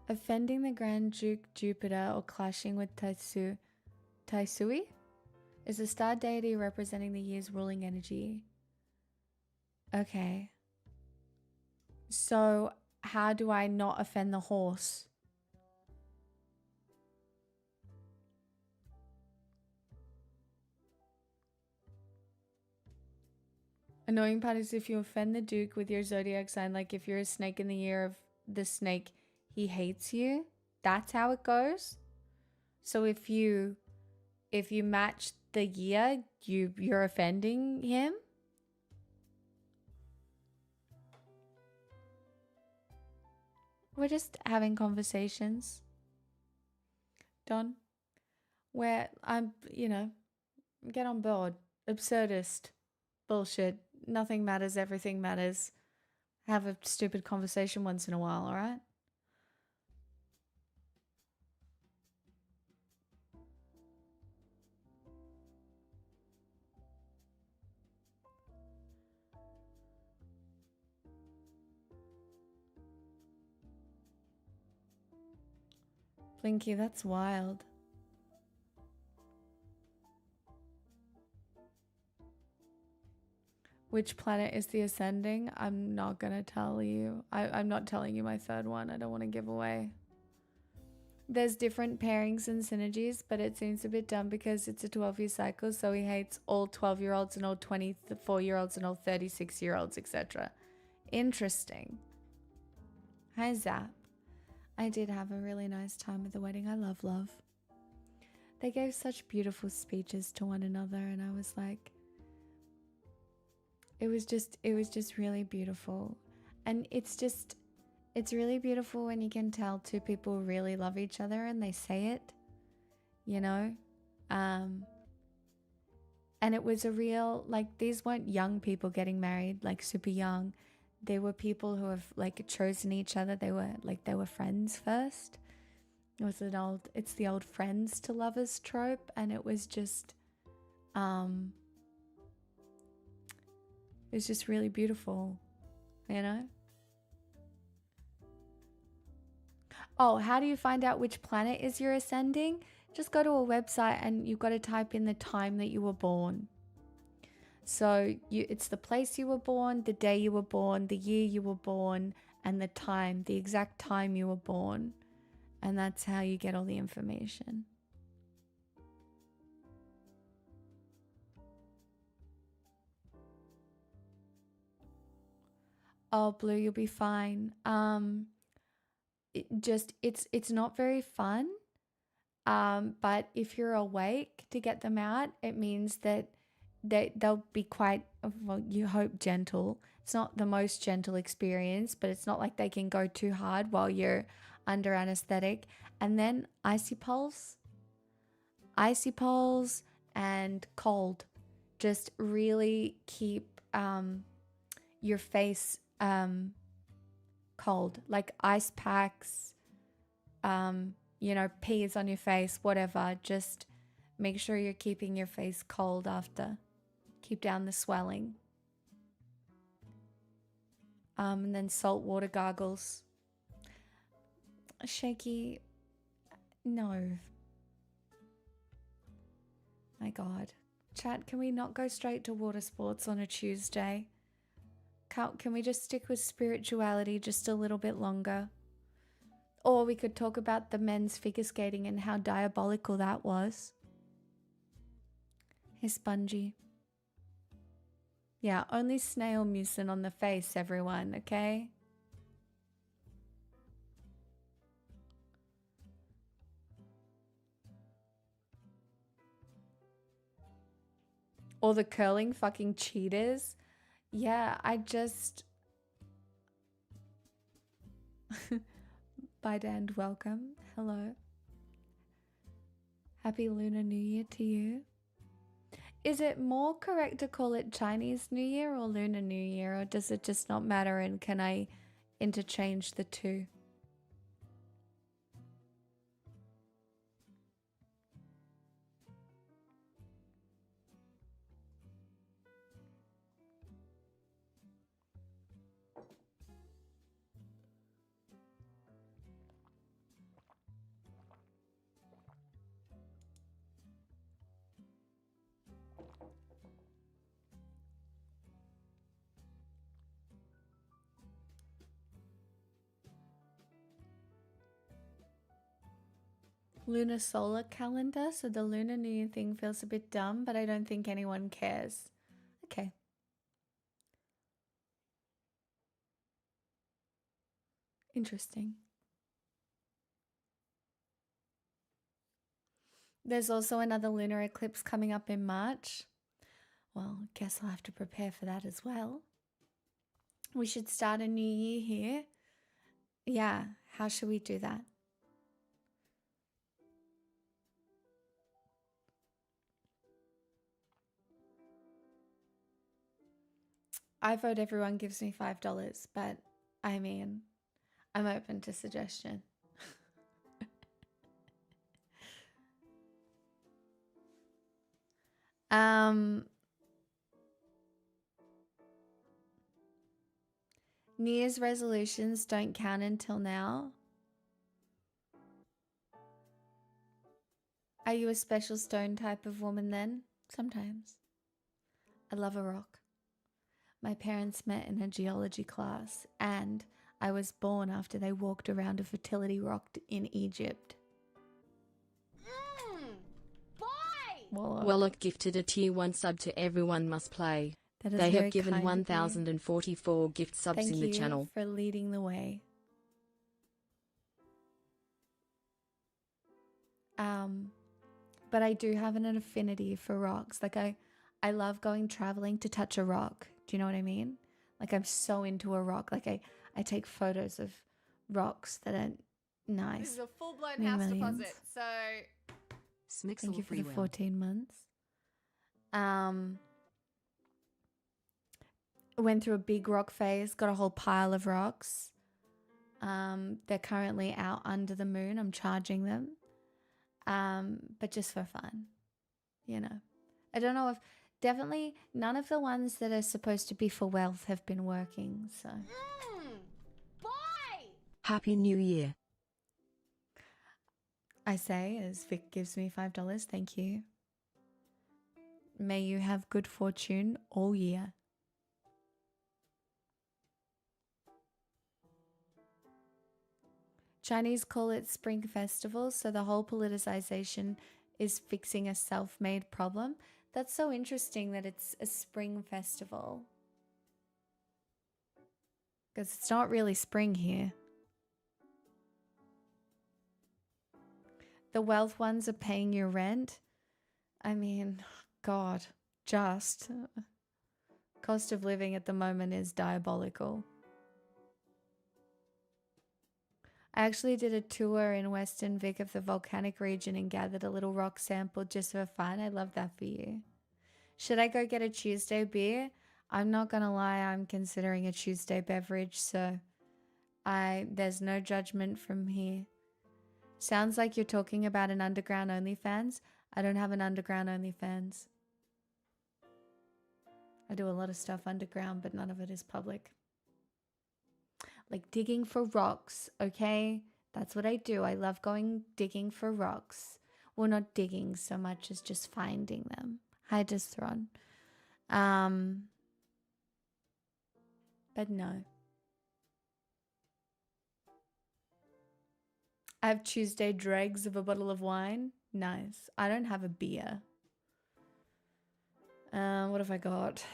Offending the Grand Duke Jupiter or clashing with Taisui is a star deity representing the year's ruling energy. Okay. So how do I not offend the horse? Annoying part is if you offend the Duke with your zodiac sign, like if you're a snake in the year of the snake, he hates you. That's how it goes. So if you match the year, you're offending him. We're just having conversations. Don, where I'm, get on board. Absurdist bullshit. Nothing matters, everything matters. Have a stupid conversation once in a while, all right? Blinky, that's wild. Which planet is the ascending? I'm not gonna tell you. I'm not telling you my third one. I don't want to give away. There's different pairings and synergies, but it seems a bit dumb because it's a 12-year cycle, so he hates all 12-year-olds and all 24-year-olds and all 36-year-olds, etc. Interesting. Hi, Zap. I did have a really nice time at the wedding. I love love. They gave such beautiful speeches to one another, and I was like, it was just really beautiful. And it's really beautiful when you can tell two people really love each other and they say it, you know? And it was a real, like, these weren't young people getting married, like super young. They were people who have like chosen each other. They were friends first. It's the old friends to lovers trope, and it was just really beautiful, you know? Oh, how do you find out which planet is you're ascending? Just go to a website and you've got to type in the time that you were born. So it's the place you were born, the day you were born, the year you were born, and the time, the exact time you were born. And that's how you get all the information. Oh, Blue, you'll be fine. It's not very fun. But if you're awake to get them out, it means that they'll be quite, well, you hope, gentle. It's not the most gentle experience, but it's not like they can go too hard while you're under anesthetic. And then icy pulse and cold. Just really keep your face cold, like ice packs, peas on your face, whatever. Just make sure you're keeping your face cold after. Keep down the swelling. And then salt water gargles. Shaky, no. My God. Chat, can we not go straight to water sports on a Tuesday? Can we just stick with spirituality just a little bit longer? Or we could talk about the men's figure skating and how diabolical that was. Hey, Spongy. Yeah, only snail mucin on the face, everyone, okay? Or the curling fucking cheaters. Yeah, Bye, Dan, welcome. Hello. Happy Lunar New Year to you. Is it more correct to call it Chinese New Year or Lunar New Year, or does it just not matter and can I interchange the two? Lunar solar calendar, so the Lunar New Year thing feels a bit dumb, but I don't think anyone cares. Okay. Interesting. There's also another lunar eclipse coming up in March. Well, I guess I'll have to prepare for that as well. We should start a new year here. Yeah, how should we do that? I vote everyone gives me $5, but I mean, I'm open to suggestion. New Year's resolutions don't count until now. Are you a special stone type of woman then? Sometimes. I love a rock. My parents met in a geology class, and I was born after they walked around a fertility rock in Egypt.
Warlock gifted a tier 1 sub to Everyone Must Play.
That is
They
very
have given
kind of you.
1,044 gift subs
Thank
in the
you
channel.
for leading the way. But I do have an affinity for rocks. Like I love going traveling to touch a rock. Do you know what I mean? Like I'm so into a rock. Like I take photos of rocks that are nice.
This is a full-blown
Me
house
millions.
deposit. So
Thank you for the
Freewheel.
14 months. Went through a big rock phase, got a whole pile of rocks. They're currently out under the moon. I'm charging them. But just for fun, you know. I don't know if, definitely none of the ones that are supposed to be for wealth have been working, so.
Bye!
Happy New Year.
I say, as Vic gives me $5, thank you. May you have good fortune all year. Chinese call it Spring Festival, so the whole politicization is fixing a self-made problem. That's so interesting that it's a spring festival. Because it's not really spring here. The wealth ones are paying your rent. I mean, God, just. Cost of living at the moment is diabolical. I actually did a tour in Western Vic of the volcanic region and gathered a little rock sample just for fun. I love that for you. Should I go get a Tuesday beer? I'm not gonna lie, I'm considering a Tuesday beverage, so there's no judgment from here. Sounds like you're talking about an underground OnlyFans. I don't have an underground OnlyFans. I do a lot of stuff underground, but none of it is public. Like digging for rocks, okay? That's what I do. I love going digging for rocks. Well, not digging so much as just finding them. Hi, Distron. But no. I have Tuesday dregs of a bottle of wine. Nice. I don't have a beer. What have I got?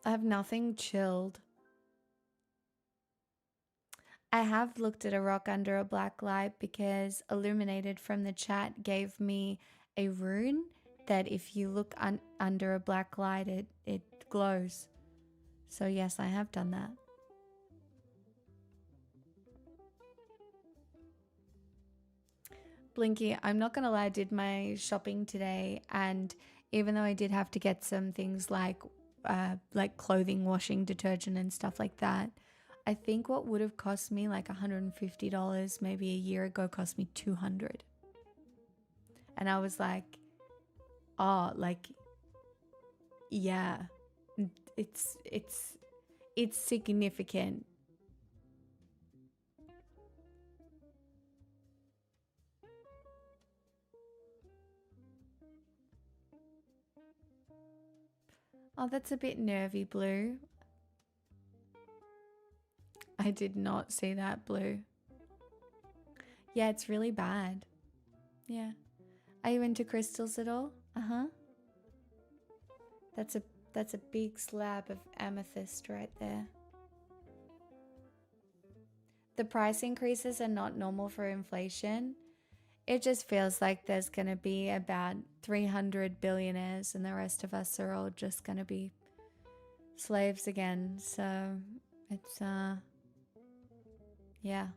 I have nothing chilled. I have looked at a rock under a black light because Illuminated from the chat gave me a rune that if you look under a black light, it glows. So yes, I have done that. Blinky, I'm not gonna lie, I did my shopping today, and even though I did have to get some things like clothing washing detergent and stuff like that, I think what would have cost me like $150 maybe a year ago cost me $200. And I was like, oh, like, yeah, it's significant. Oh, that's a bit nervy, Blue. I did not see that, Blue. Yeah, it's really bad. Yeah. Are you into crystals at all? Uh-huh. That's a big slab of amethyst right there. The price increases are not normal for inflation. It just feels like there's going to be about 300 billionaires and the rest of us are all just going to be slaves again. So it's, yeah.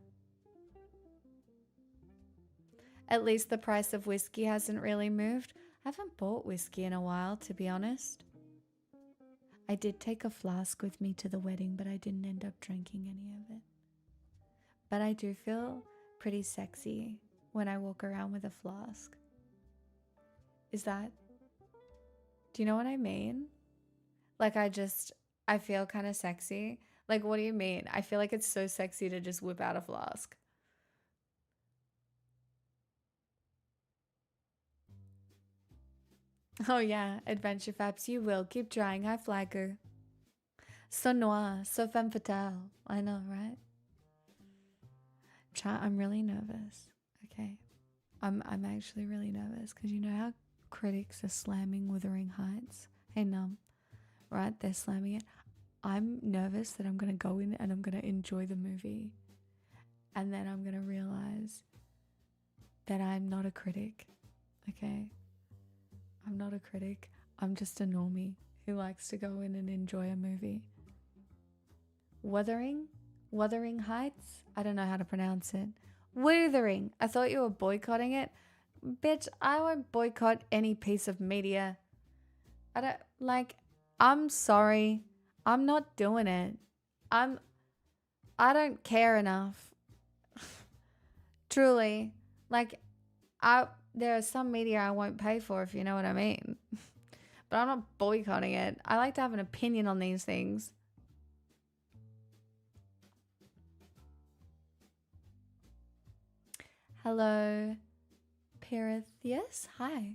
At least the price of whiskey hasn't really moved. I haven't bought whiskey in a while, to be honest. I did take a flask with me to the wedding, but I didn't end up drinking any of it. But I do feel pretty sexy when I walk around with a flask. Is that... Do you know what I mean? Like I feel kind of sexy. Like, what do you mean? I feel like it's so sexy to just whip out a flask. Oh yeah, Adventure Faps, you will. Keep trying. Hi, Flagger. So noir, so femme fatale. I know, right? I'm really nervous. Okay. I'm actually really nervous because you know how critics are slamming Wuthering Heights. Hey, Num, right? They're slamming it. I'm nervous that I'm going to go in and I'm going to enjoy the movie. And then I'm going to realize that I'm not a critic, okay? I'm not a critic. I'm just a normie who likes to go in and enjoy a movie. Wuthering Heights? I don't know how to pronounce it. Wuthering. I thought you were boycotting it. Bitch, I won't boycott any piece of media. I'm sorry. I'm not doing it. I don't care enough. Truly. There are some media I won't pay for, if you know what I mean. But I'm not boycotting it. I like to have an opinion on these things. Hello, Pirithus. Hi.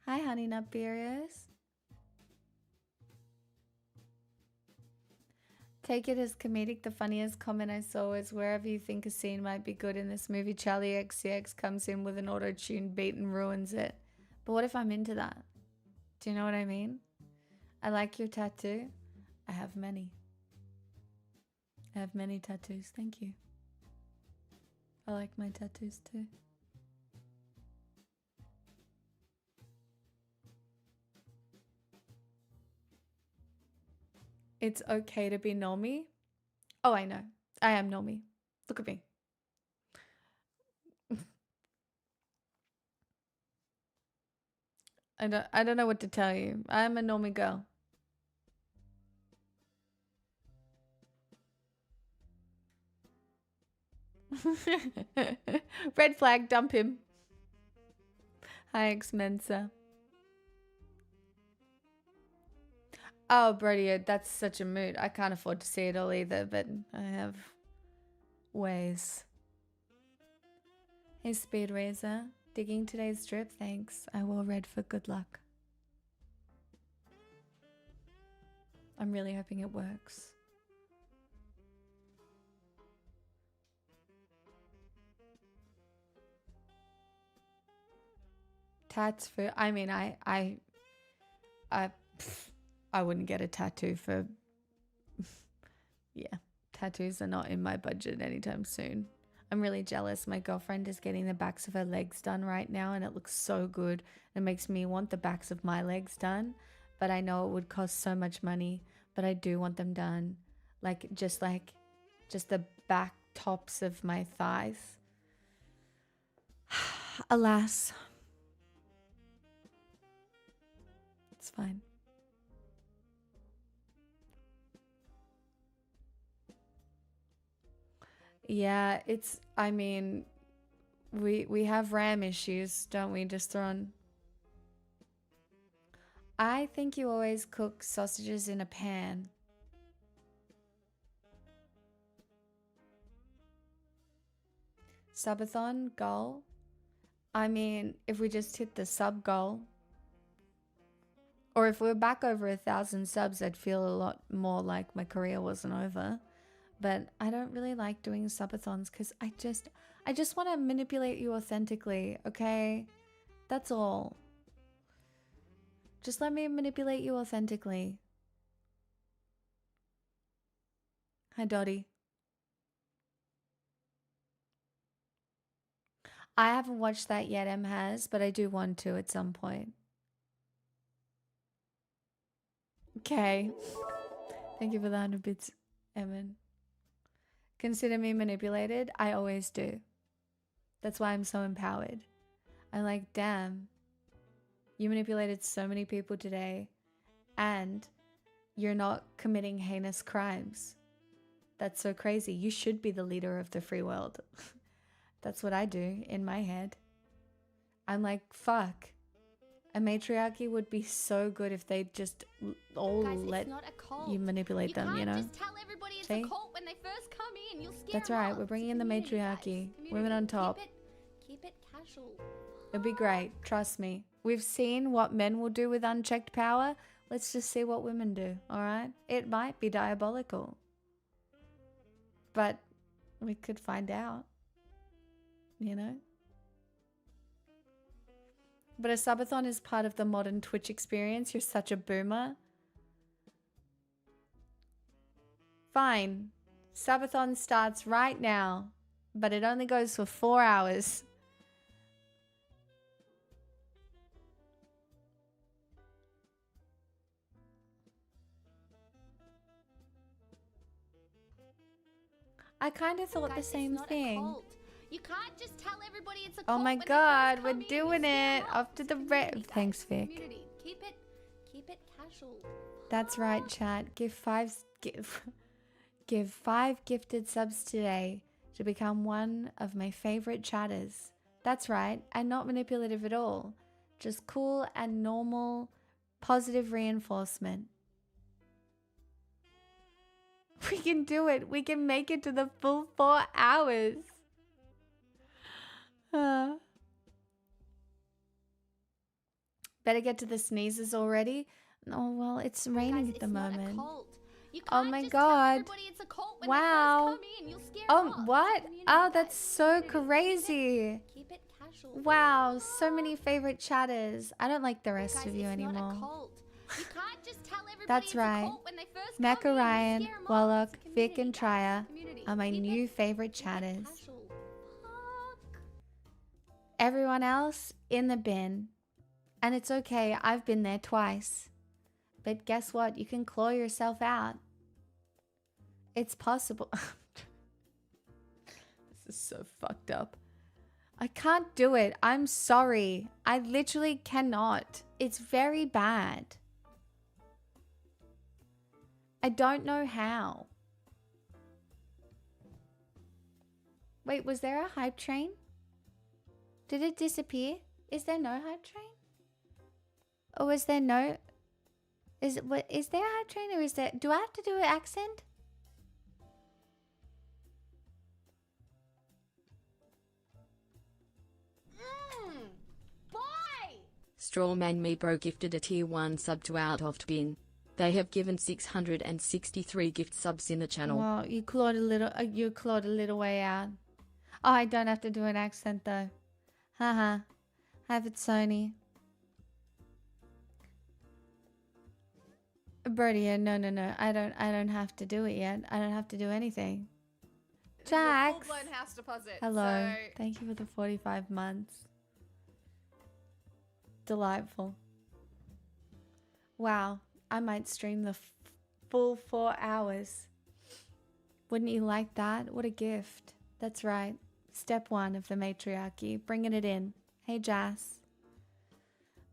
Hi, Honey Nut Beerius. Take it as comedic. The funniest comment I saw is wherever you think a scene might be good in this movie, Charlie XCX comes in with an auto-tuned beat and ruins it. But what if I'm into that? Do you know what I mean? I like your tattoo. I have many. I have many tattoos. Thank you. I like my tattoos too. It's okay to be normie. Oh, I know. I am normie. Look at me. I don't know what to tell you. I'm a normie girl. Red flag, dump him. Hi, X-Mensa. Oh, Brody, that's such a mood. I can't afford to see it all either, but I have ways. Hey, Speed Razor. Digging today's strip, thanks. I wore red for good luck. I'm really hoping it works. Tats for, I mean, I wouldn't get a tattoo for, yeah, tattoos are not in my budget anytime soon. I'm really jealous. My girlfriend is getting the backs of her legs done right now and it looks so good. It makes me want the backs of my legs done, but I know it would cost so much money, but I do want them done. Just the back tops of my thighs. Alas. It's fine. Yeah, I mean, we have RAM issues, don't we, just thrown? I think you always cook sausages in a pan. Subathon goal? I mean, if we just hit the sub goal, or if we're back over 1,000 subs, I'd feel a lot more like my career wasn't over. But I don't really like doing subathons because I just want to manipulate you authentically, okay? That's all. Just let me manipulate you authentically. Hi, Dottie. I haven't watched that yet, Em has, but I do want to at some point. Okay. Thank you for the 100 bits, Evan. Consider me manipulated? I always do. That's why I'm so empowered. I'm like, damn, you manipulated so many people today and you're not committing heinous crimes. That's so crazy. You should be the leader of the free world. That's what I do in my head. I'm like, fuck. A matriarchy would be so good if they just all
Guys,
let
it's not a cult.
you manipulate them, you know?
You can't just tell everybody it's
See?
a cult when they first come in. You'll scare
That's
them
right.
off.
We're bringing
It's
in
a
the
community, guys.
matriarchy.
Community.
Women on top.
Keep it casual.
It'll be great. Trust me. We've seen what men will do with unchecked power. Let's just see what women do, all right? It might be diabolical. But we could find out, you know? But a subathon is part of the modern Twitch experience. You're such a boomer. Fine. Subathon starts right now, but it only goes for 4 hours. I kind of thought the same thing.
You can't just tell everybody it's a
Oh
cult
my
when they
god,
first
we're
come in.
doing
You'll
it
scare 'em off.
up to
It's
the
a
red.
community, guys.
Thanks,
It's a
Vic.
community. Keep it casual.
That's right, chat. Give 5 gifted subs today to become one of my favorite chatters. That's right, and not manipulative at all. Just cool and normal, positive reinforcement. We can do it. We can make it to the full 4 hours. Better get to the sneezes already. Oh, well, it's raining
Guys,
at the
it's not a
moment.
cult. You
Oh
can't
my
just
god.
tell everybody it's a cult when
Wow.
they first come in. You'll scare 'em off. It's a
What?
community,
Oh,
guys.
that's
It's a
so
community.
crazy.
Keep it casual.
Wow, so many favorite chatters. I don't like the rest
Guys,
of you
it's
anymore.
not a cult. You can't just tell everybody
That's
it's
right.
a cult when they first
Mecca
come in. You'll
Ryan,
scare 'em off.
Warlock,
It's a
Vic,
community,
and
guys.
Trya
It's a community.
are my
Keep
new
it
favorite chatters.
casual. Fuck.
Everyone else in the bin. And it's okay, I've been there twice. But guess what? You can claw yourself out. It's possible. This is so fucked up. I can't do it. I'm sorry. I literally cannot. It's very bad. I don't know how. Wait, was there a hype train? Did it disappear? Is there no hype train? Or was there no... Is there a hype train or is there... Do I have to do an accent?
Bye!
Strawman Meebro gifted a tier 1 sub to Out of Bin. They have given 663 gift subs in the channel.
Well, you clawed a little way out. Oh, I don't have to do an accent though. Haha. Have it, Sony. Birdie, no. I don't have to do it yet. I don't have to do anything. Jax.
Full-blown house deposit.
Hello.
So,
Thank you for the 45 months. Delightful. Wow. I might stream the full 4 hours. Wouldn't you like that? What a gift. That's right. Step 1 of the matriarchy. Bringing it in. Hey, Jas.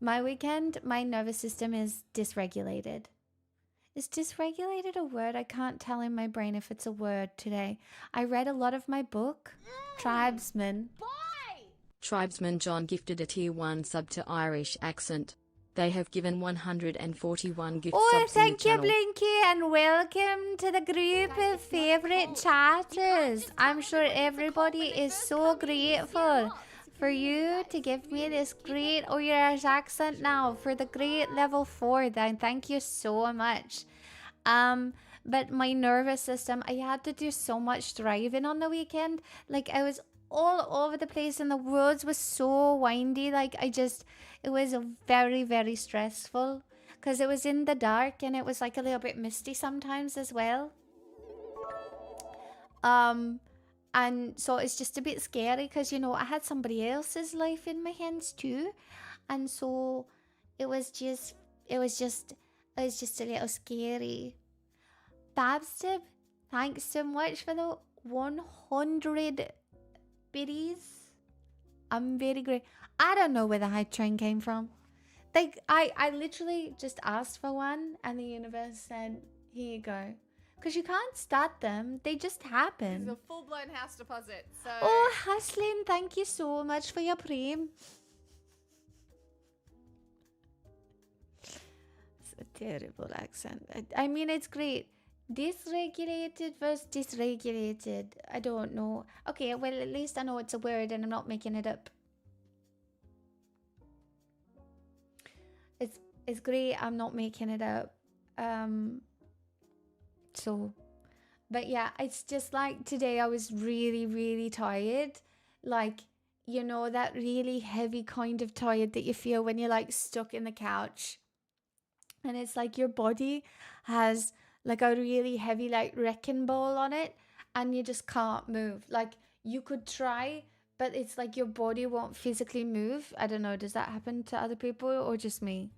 My weekend, my nervous system is dysregulated. Is dysregulated a word? I can't tell in my brain if it's a word today. I read a lot of my book, Tribesman.
Bye!
Tribesman John gifted a tier 1 sub to Irish Accent. They have given 141 gift
Oh,
subs in the
thank you,
channel.
Blinky, and welcome to the group
Guys,
of
it's not a
favorite
cult.
chatters.
just
I'm
tell
sure
everybody it's a
everybody
cult when they
is
first
so
come in. You'll scare 'em
grateful
off. It's a
for
community,
you
guys.
to
It's a
give me
community.
this
Keep
great
it
Irish accent now for the great level 4. Then thank you so much. But my nervous system, I had to do so much driving on the weekend. Like I was all over the place and the roads was so windy. Like it was very, very stressful because it was in the dark and it was like a little bit misty sometimes as well. And so it's just a bit scary because, you know, I had somebody else's life in my hands too. And so it was just a little scary. Babstib, thanks so much for the 100 biddies. I'm very great. I don't know where the hype train came from. Like, I literally just asked for one and the universe said, here you go. Because you can't start them. They just happen.
it's a full-blown house deposit. So,
Oh, Haslin, thank you so much for your prem. It's a terrible accent. I mean, it's great. Dysregulated versus dysregulated. I don't know. Okay, well, at least I know it's a word and I'm not making it up. It's great. I'm not making it up. So, but yeah, it's just like today I was really, really tired. Like, you know, that really heavy kind of tired that you feel when you're like stuck in the couch. And it's like your body has like a really heavy like wrecking ball on it and you just can't move. Like you could try, but it's like your body won't physically move. I don't know, does that happen to other people or just me?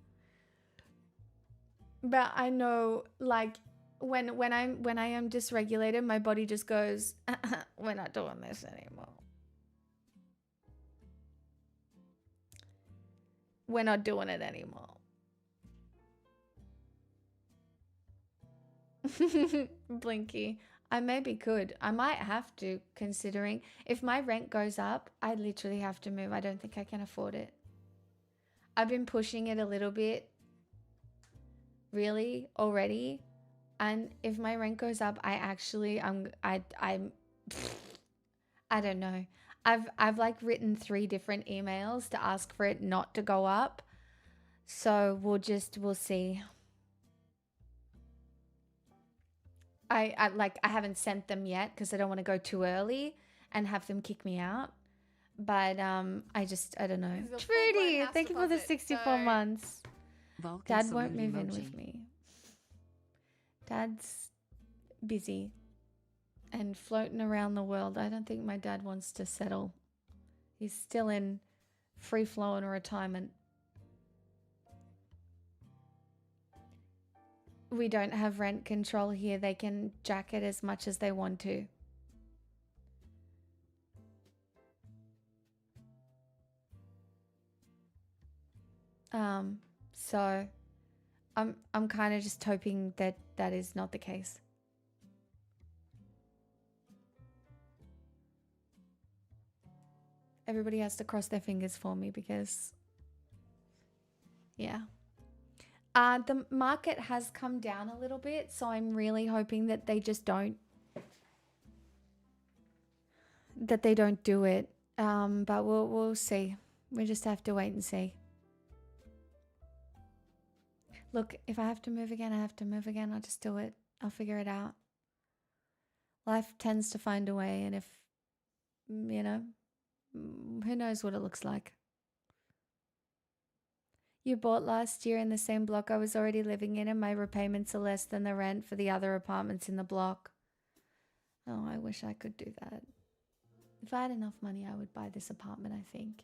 But I know like when I am dysregulated, my body just goes, we're not doing this anymore. We're not doing it anymore. Blinky. I maybe could. I might have to, considering if my rent goes up, I literally have to move. I don't think I can afford it. I've been pushing it a little bit, really, already. And if my rent goes up, I'm I don't know. I've like written 3 different emails to ask for it not to go up. So we'll see. I haven't sent them yet because I don't want to go too early and have them kick me out. But I don't know.
It's a full-blown
Trudy,
house
thank you for the
deposit,
64
so-
months.
Vulcan
Dad won't
salute
move in
emoji.
with me. Dad's busy and floating around the world. I don't think my dad wants to settle. He's still in free flowing retirement. We don't have rent control here. They can jack it as much as they want to. So I'm kind of just hoping that that is not the case. Everybody has to cross their fingers for me because, yeah. The market has come down a little bit, so I'm really hoping that they just don't do it. But we'll see. We just have to wait and see. Look, if I have to move again, I have to move again. I'll just do it. I'll figure it out. Life tends to find a way, and if, you know, who knows what it looks like. You bought last year in the same block I was already living in, and my repayments are less than the rent for the other apartments in the block. Oh, I wish I could do that. If I had enough money, I would buy this apartment, I think.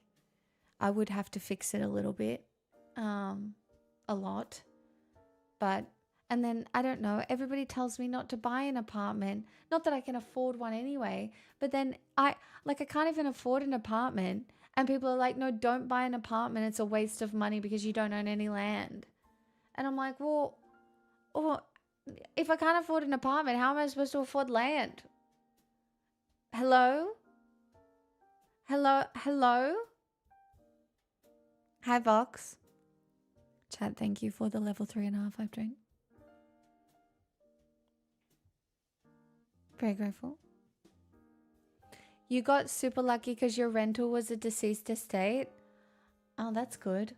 I would have to fix it a little bit. A lot. But, and then, I don't know, everybody tells me not to buy an apartment. Not that I can afford one anyway, but then I can't even afford an apartment. And people are like, no, don't buy an apartment. It's a waste of money because you don't own any land. And I'm like, well, if I can't afford an apartment, how am I supposed to afford land? Hello? Hello? Hello? Hi, Vox. Chat, thank you for the level 3.5 drink. Very grateful. You got super lucky because your rental was a deceased estate. Oh, that's good.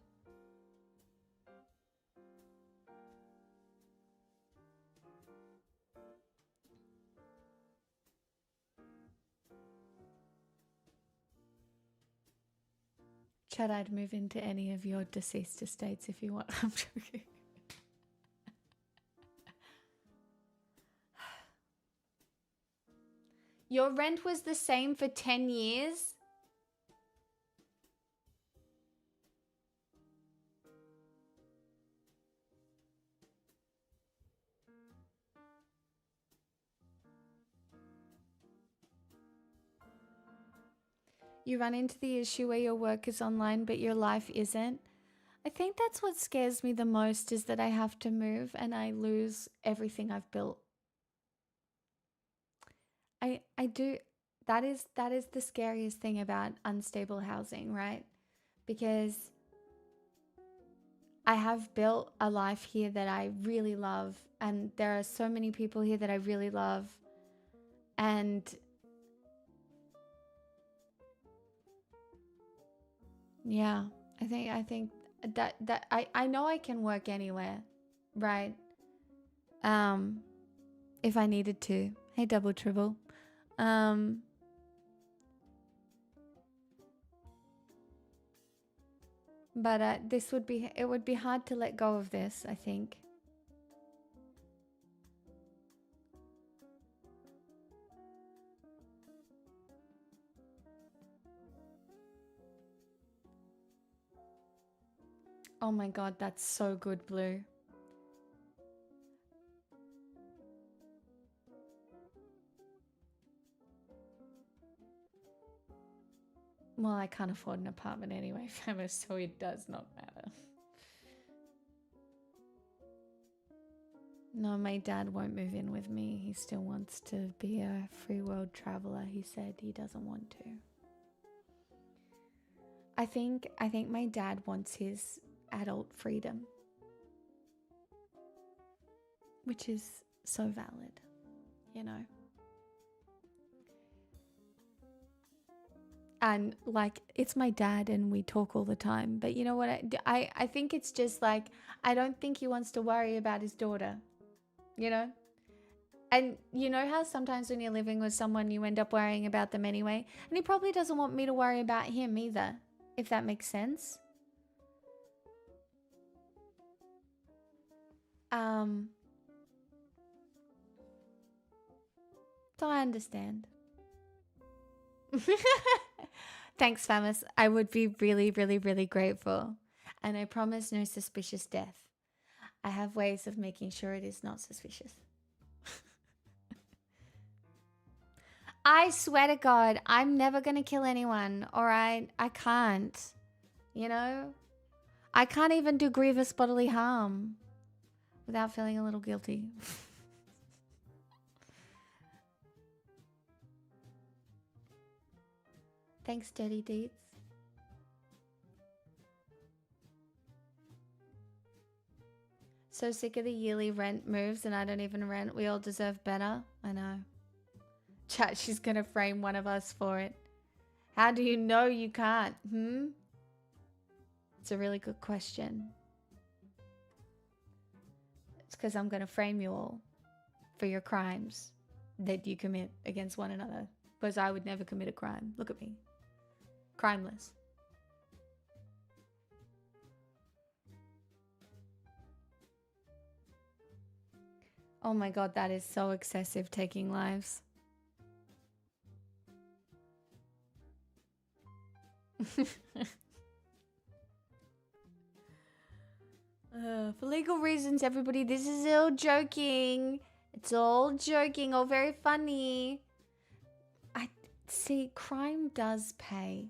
Chad, I'd move into any of your deceased estates if you want. I'm joking. Your rent was the same for 10 years? You run into the issue where your work is online but your life isn't. I think that's what scares me the most, is that I have to move and I lose everything I've built. I do. That is the scariest thing about unstable housing, right? Because I have built a life here that I really love, and there are so many people here that I really love, and yeah, I think that I know I can work anywhere, right? If I needed to. Hey, Double Triple. But it would be hard to let go of this, I think. Oh my god, that's so good, Blue. Well, I can't afford an apartment anyway, famous, so it does not matter. No, my dad won't move in with me. He still wants to be a free world traveler. He said he doesn't want to. I think my dad wants his adult freedom, which is so valid, you know. And like, it's my dad and we talk all the time, but you know what, I think it's just like, I don't think he wants to worry about his daughter, you know. And you know how sometimes when you're living with someone you end up worrying about them anyway, and he probably doesn't want me to worry about him either, if that makes sense. So I understand. Thanks, Famous. I would be really, really, really grateful. And I promise no suspicious death. I have ways of making sure it is not suspicious. I swear to God, I'm never going to kill anyone. Or I can't. You know? I can't even do grievous bodily harm without feeling a little guilty. Thanks, Dirty Deeds. So sick of the yearly rent moves and I don't even rent. We all deserve better. I know. Chat, she's gonna frame one of us for it. How do you know you can't? It's a really good question. It's because I'm gonna frame you all for your crimes that you commit against one another. Because I would never commit a crime. Look at me. Crimeless. Oh my god, that is so excessive, taking lives. For legal reasons, everybody, this is all joking. It's all joking, all very funny. I see, crime does pay,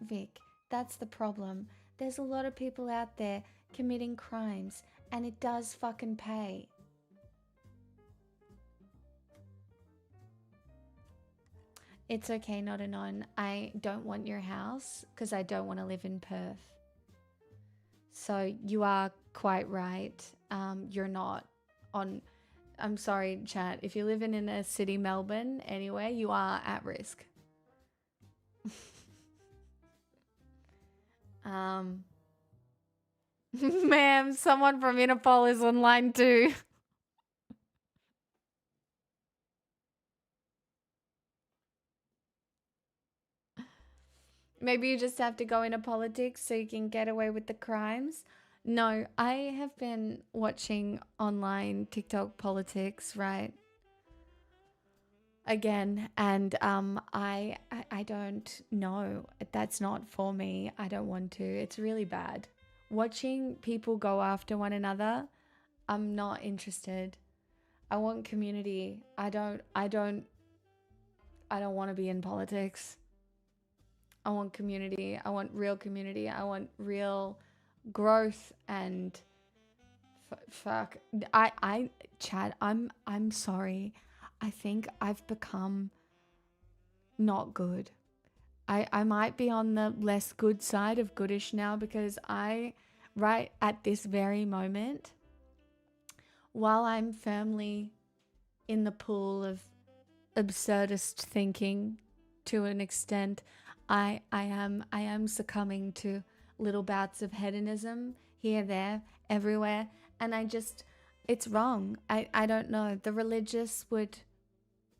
Vic. That's the problem. There's a lot of people out there committing crimes, and it does fucking pay. It's okay, not a non. I don't want your house because I don't want to live in Perth. So you are quite right. You're not on... I'm sorry, chat. If you're living in a city, Melbourne, anyway, you are at risk. Ma'am, someone from Interpol is online too. Maybe you just have to go into politics so you can get away with the crimes. No, I have been watching online TikTok politics, right? Again, and I don't know. That's not for me. I don't want to. It's really bad. Watching people go after one another, I'm not interested. I want community. I don't want to be in politics. I want community. I want real community. I want real growth and fuck. Chad, I'm sorry. I think I've become not good. I might be on the less good side of goodish now because right at this very moment, while I'm firmly in the pool of absurdist thinking to an extent, I am succumbing to little bouts of hedonism here, there, everywhere, and it's wrong. I don't know. The religious would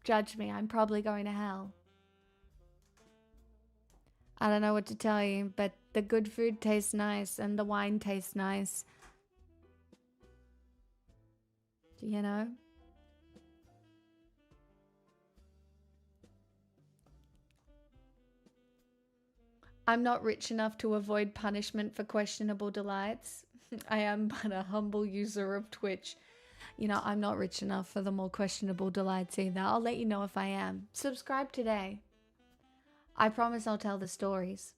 judge me. I'm probably going to hell. I don't know what to tell you, but the good food tastes nice and the wine tastes nice. You know? I'm not rich enough to avoid punishment for questionable delights. I am but a humble user of Twitch. You know, I'm not rich enough for the more questionable delights either. I'll let you know if I am. Subscribe today. I promise I'll tell the stories.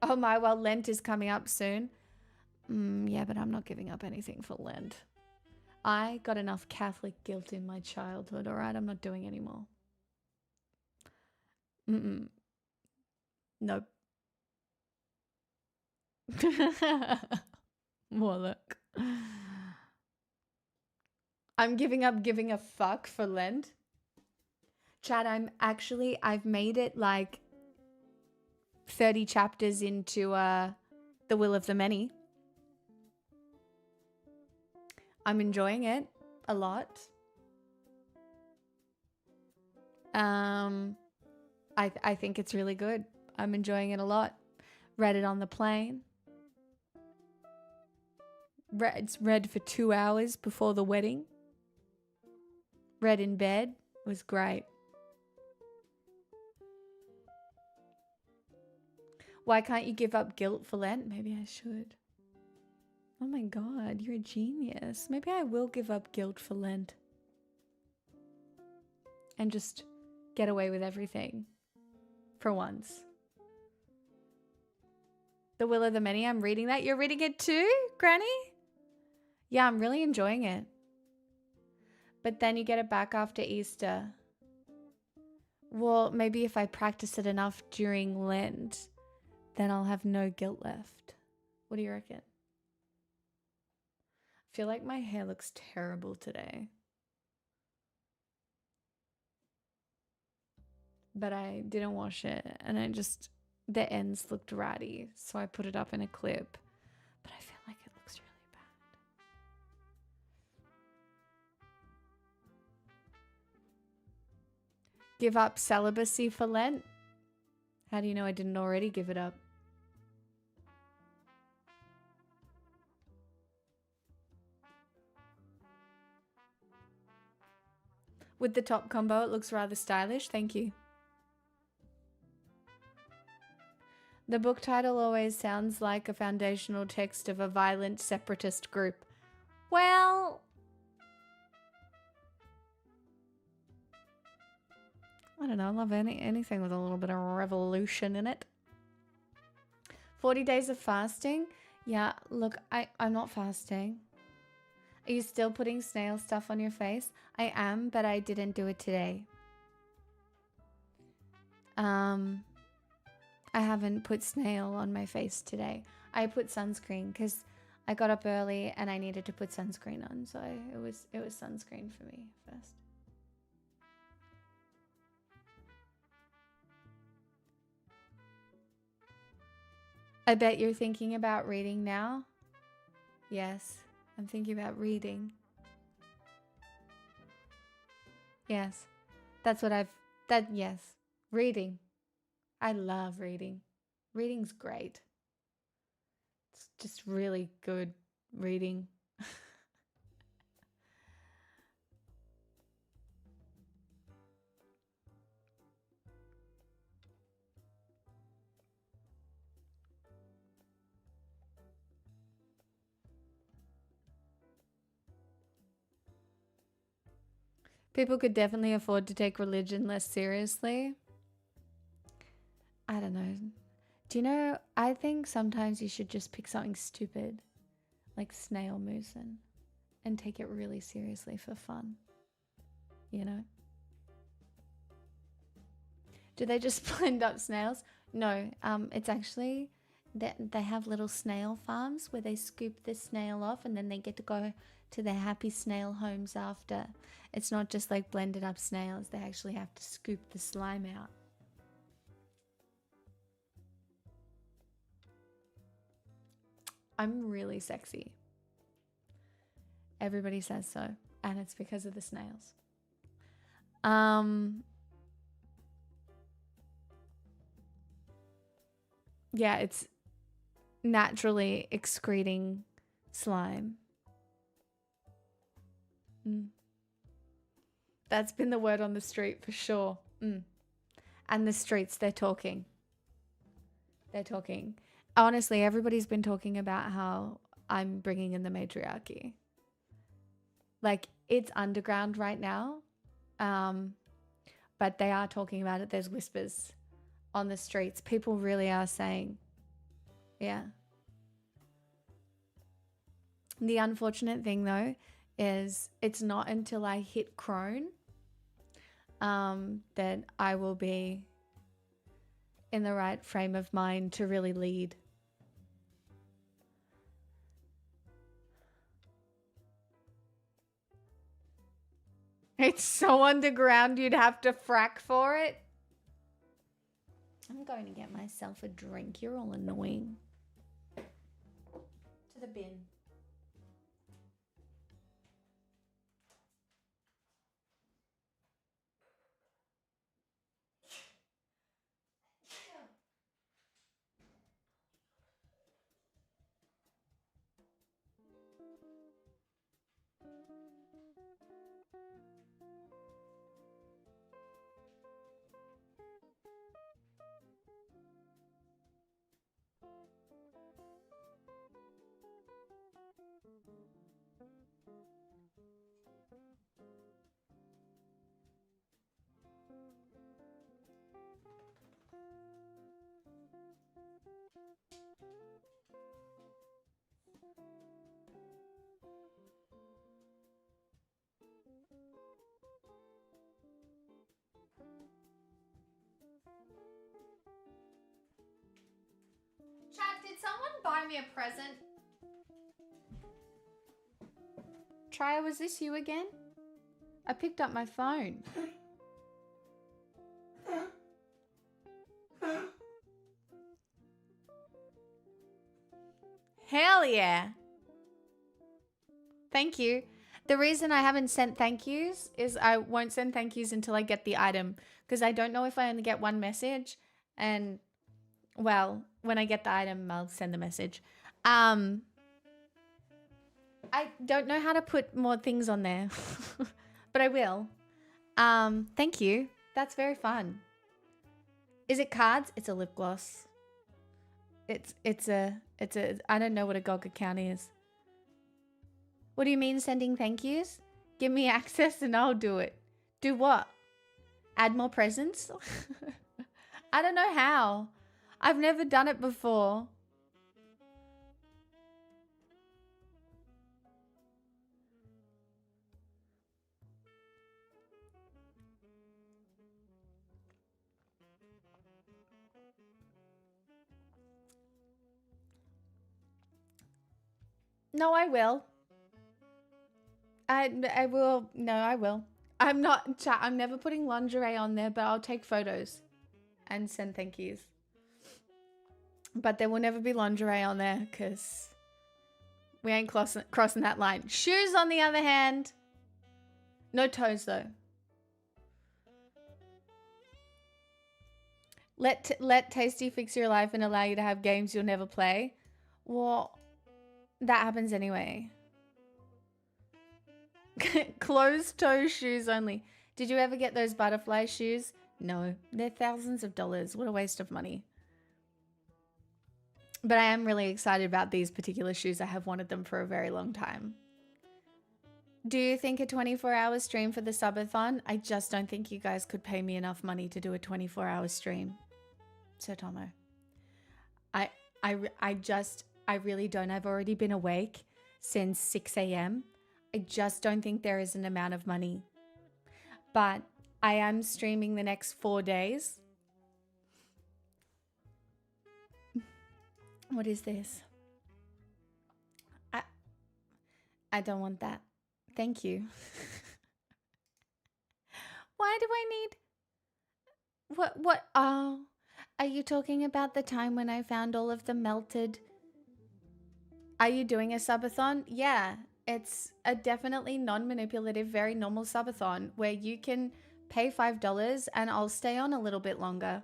Oh my, well, Lent is coming up soon. Yeah, but I'm not giving up anything for Lent. I got enough Catholic guilt in my childhood, alright? I'm not doing anymore. Nope. More look. I'm giving up giving a fuck for Lent. Chad, I've made it like 30 chapters into The Will of the Many. I'm enjoying it a lot. I think it's really good. I'm enjoying it a lot. Read it on the plane. It's read for 2 hours before the wedding. Read in bed. It was great. Why can't you give up guilt for Lent? Maybe I should. Oh my god, you're a genius. Maybe I will give up guilt for Lent. And just get away with everything. For once. The Will of the Many, I'm reading that. You're reading it too, Granny? Yeah, I'm really enjoying it. But then you get it back after Easter. Well, maybe if I practice it enough during Lent, then I'll have no guilt left. What do you reckon? I feel like my hair looks terrible today. But I didn't wash it, and the ends looked ratty, so I put it up in a clip. But I feel like it looks really bad. Give up celibacy for Lent? How do you know I didn't already give it up? With the top combo, it looks rather stylish. Thank you. The book title always sounds like a foundational text of a violent separatist group. Well, I don't know. I love anything with a little bit of revolution in it. 40 days of fasting? Yeah, look, I'm not fasting. Are you still putting snail stuff on your face? I am, but I didn't do it today. I haven't put snail on my face today. I put sunscreen because I got up early and I needed to put sunscreen on, so it was sunscreen for me first. I bet you're thinking about reading now. Yes, I'm thinking about reading. Yes, yes, reading. I love reading. Reading's great. It's just really good reading. People could definitely afford to take religion less seriously. I don't know. Do you know, I think sometimes you should just pick something stupid, like snail moosin, and take it really seriously for fun. You know? Do they just blend up snails? No, it's actually, they have little snail farms where they scoop the snail off and then they get to go to their happy snail homes after. It's not just like blended up snails, they actually have to scoop the slime out. I'm really sexy. Everybody says so, and it's because of the snails. Yeah, it's naturally excreting slime. That's been the word on the street for sure. And the streets, they're talking. They're talking. Honestly, everybody's been talking about how I'm bringing in the matriarchy. Like, it's underground right now. But they are talking about it. There's whispers on the streets. People really are saying, yeah. The unfortunate thing, though, is it's not until I hit crone that I will be in the right frame of mind to really lead. It's so underground you'd have to frack for it. I'm going to get myself a drink. You're all annoying. To the bin. Chat, did someone buy me a present? Trya, was this you again? I picked up my phone. Hell yeah. Thank you. The reason I haven't sent thank yous is I won't send thank yous until I get the item, because I don't know if I only get one message, and well, when I get the item, I'll send the message. I don't know how to put more things on there, but I will. Thank you. That's very fun. Is it cards? It's a lip gloss. It's a I don't know what a Gog account is. What do you mean sending thank yous? Give me access and I'll do it. Do what? Add more presents? I don't know how. I've never done it before. No, I will. I will. No, I will. I'm not, chat, I'm never putting lingerie on there, but I'll take photos and send thank yous. But there will never be lingerie on there because we ain't crossing that line. Shoes, on the other hand, no toes though. Let Tasty fix your life and allow you to have games you'll never play. Well, that happens anyway. Closed toe shoes only. Did you ever get those butterfly shoes? No, they're thousands of dollars. What a waste of money. But I am really excited about these particular shoes. I have wanted them for a very long time. Do you think a 24-hour stream for the subathon? I just don't think you guys could pay me enough money to do a 24-hour stream. So Tomo, I really don't. I've already been awake since 6 a.m. I just don't think there is an amount of money. But I am streaming the next 4 days. What is this? I don't want that. Thank you. Why do I need... What? Oh, are you talking about the time when I found all of the melted... Are you doing a subathon? Yeah, it's a definitely non-manipulative, very normal subathon where you can pay $5 and I'll stay on a little bit longer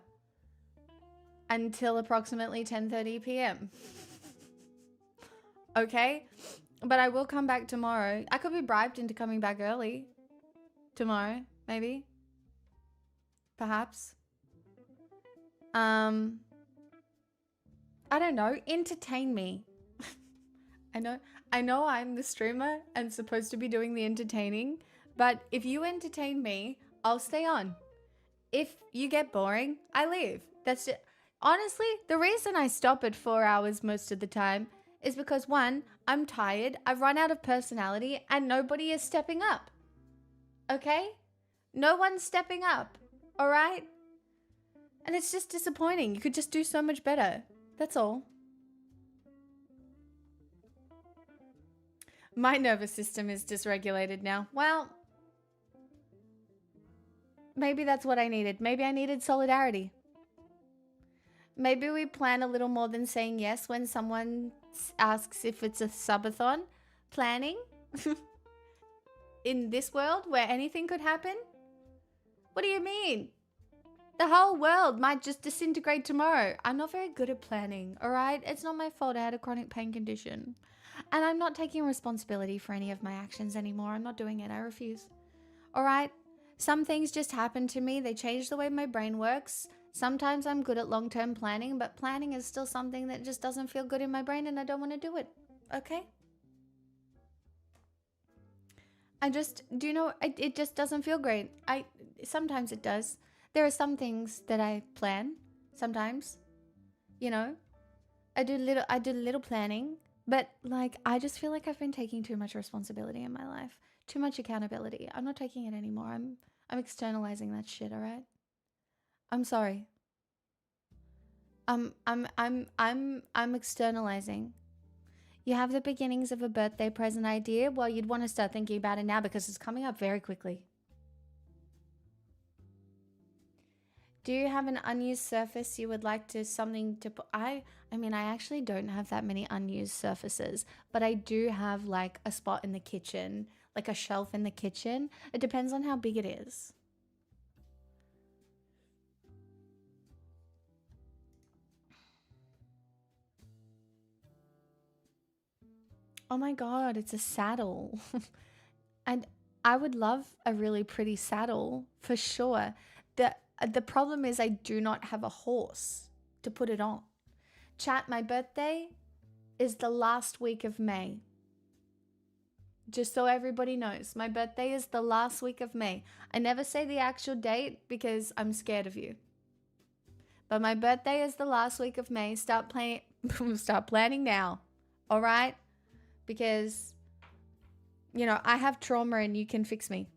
until approximately 10:30 p.m. Okay? But I will come back tomorrow. I could be bribed into coming back early. Tomorrow, maybe. Perhaps. I don't know. Entertain me. I know I'm the streamer and supposed to be doing the entertaining, but if you entertain me, I'll stay on. If you get boring, I leave. That's it. Honestly, the reason I stop at 4 hours most of the time is because, one, I'm tired, I've run out of personality, and nobody is stepping up. Okay? No one's stepping up. All right? And it's just disappointing. You could just do so much better. That's all. My nervous system is dysregulated now. Well, maybe that's what I needed. Maybe I needed solidarity. Maybe we plan a little more than saying yes when someone asks if it's a subathon. Planning? In this world where anything could happen? What do you mean? The whole world might just disintegrate tomorrow. I'm not very good at planning, all right? It's not my fault I had a chronic pain condition. And I'm not taking responsibility for any of my actions anymore. I'm not doing it. I refuse. All right? Some things just happen to me. They change the way my brain works. Sometimes I'm good at long-term planning, but planning is still something that just doesn't feel good in my brain and I don't want to do it. Okay? It just doesn't feel great. Sometimes it does. There are some things that I plan sometimes. You know? I do little planning. But, I just feel like I've been taking too much responsibility in my life. Too much accountability. I'm not taking it anymore. I'm externalizing that shit, all right? I'm sorry. I'm externalizing. You have the beginnings of a birthday present idea? Well, you'd want to start thinking about it now because it's coming up very quickly. Do you have an unused surface you would like something to put? I actually don't have that many unused surfaces, but I do have a spot in the kitchen, like a shelf in the kitchen. It depends on how big it is. Oh my God, it's a saddle. And I would love a really pretty saddle for sure. The problem is I do not have a horse to put it on. Chat, my birthday is the last week of May. Just so everybody knows, my birthday is the last week of May. I never say the actual date because I'm scared of you. But my birthday is the last week of May. Start planning now. All right? Because, I have trauma and you can fix me.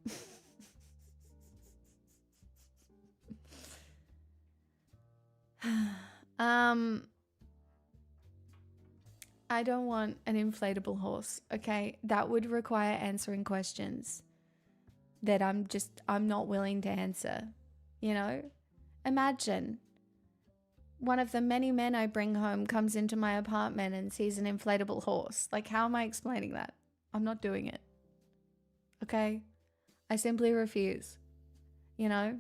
I don't want an inflatable horse, okay? That would require answering questions that I'm not willing to answer, Imagine one of the many men I bring home comes into my apartment and sees an inflatable horse. How am I explaining that? I'm not doing it, okay? I simply refuse, No.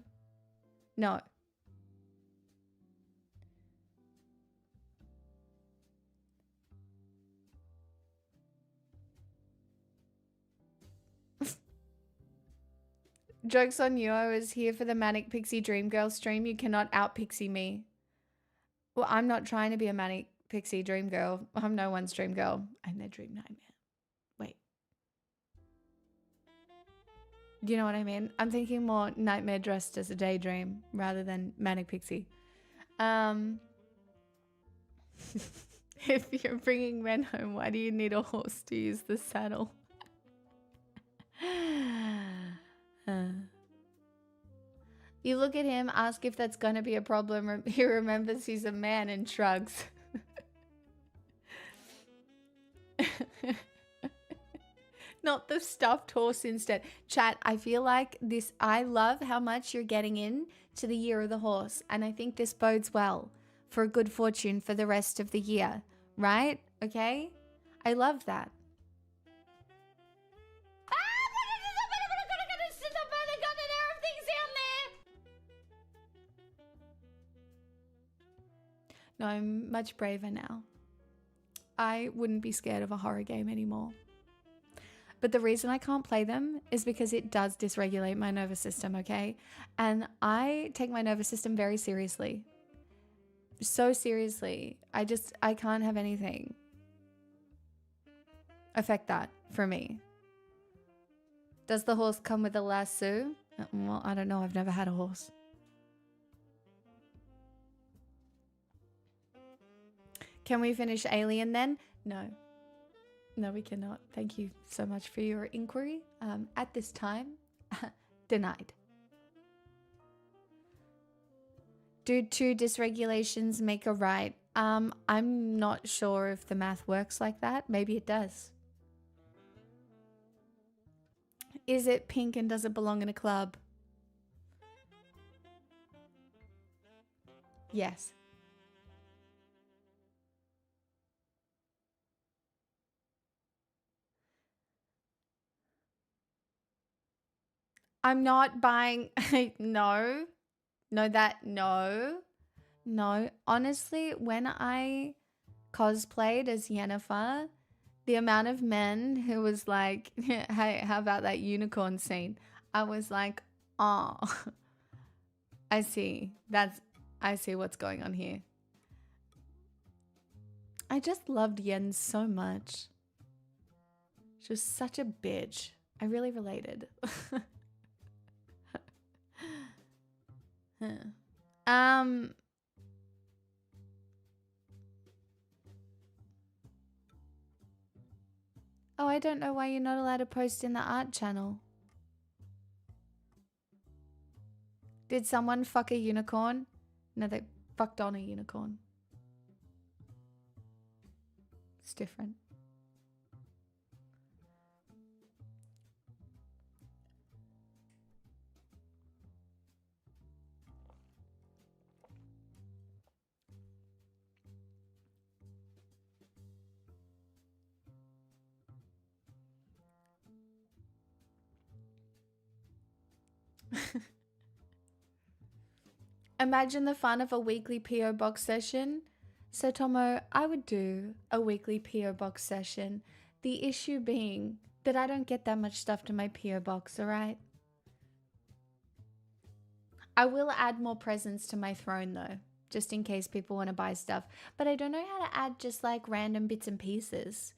Joke's on you, I was here for the Manic Pixie Dream Girl stream. You cannot out-pixie me. Well, I'm not trying to be a Manic Pixie Dream Girl. I'm no one's dream girl. I'm their dream nightmare. Wait. Do you know what I mean? I'm thinking more nightmare dressed as a daydream rather than Manic Pixie. If you're bringing men home, why do you need a horse to use the saddle? You look at him, ask if that's going to be a problem. He remembers he's a man and shrugs. Not the stuffed horse instead. Chat, I feel like this, I love how much you're getting in to the year of the horse. And I think this bodes well for good fortune for the rest of the year. Right? Okay? I love that. No, I'm much braver now. I wouldn't be scared of a horror game anymore. But the reason I can't play them is because it does dysregulate my nervous system, okay? And I take my nervous system very seriously. So seriously. I can't have anything affect that for me. Does the horse come with a lasso? Well, I don't know. I've never had a horse. Can we finish Alien then? No. No, we cannot. Thank you so much for your inquiry. At this time, denied. Do 2 dysregulations make a right? I'm not sure if the math works like that. Maybe it does. Is it pink and does it belong in a club? Yes. I'm not buying. No. No. Honestly, when I cosplayed as Yennefer, the amount of men who was like, hey, how about that unicorn scene? I was like, oh, I see. I see what's going on here. I just loved Yen so much. She was such a bitch. I really related. Oh, I don't know why you're not allowed to post in the art channel. Did someone fuck a unicorn? No, they fucked on a unicorn. It's different. Imagine the fun of a weekly PO box session. So Tomo, I would do a weekly PO box session. The issue being that I don't get that much stuff to my PO box, alright? I will add more presents to my throne though, just in case people want to buy stuff. But I don't know how to add just like random bits and pieces.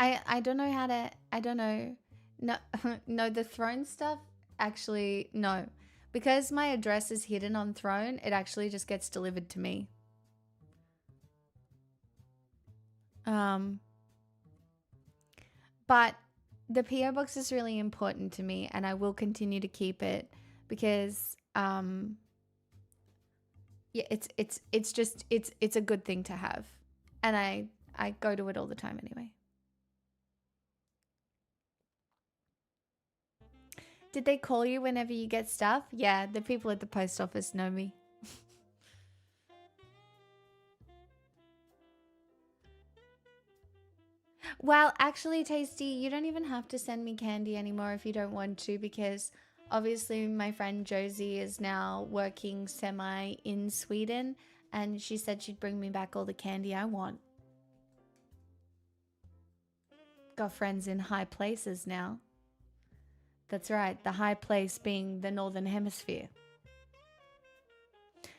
I don't know how to, I don't know. No, no, the throne stuff, actually, no. Because my address is hidden on throne, it actually just gets delivered to me. But the PO box is really important to me, and I will continue to keep it because, yeah, it's a good thing to have, and I go to it all the time anyway. Did they call you whenever you get stuff? Yeah, the people at the post office know me. Well, actually, Tasty, you don't even have to send me candy anymore if you don't want to, because obviously my friend Josie is now working semi in Sweden, and she said she'd bring me back all the candy I want. Got friends in high places now. That's right, the high place being the Northern Hemisphere.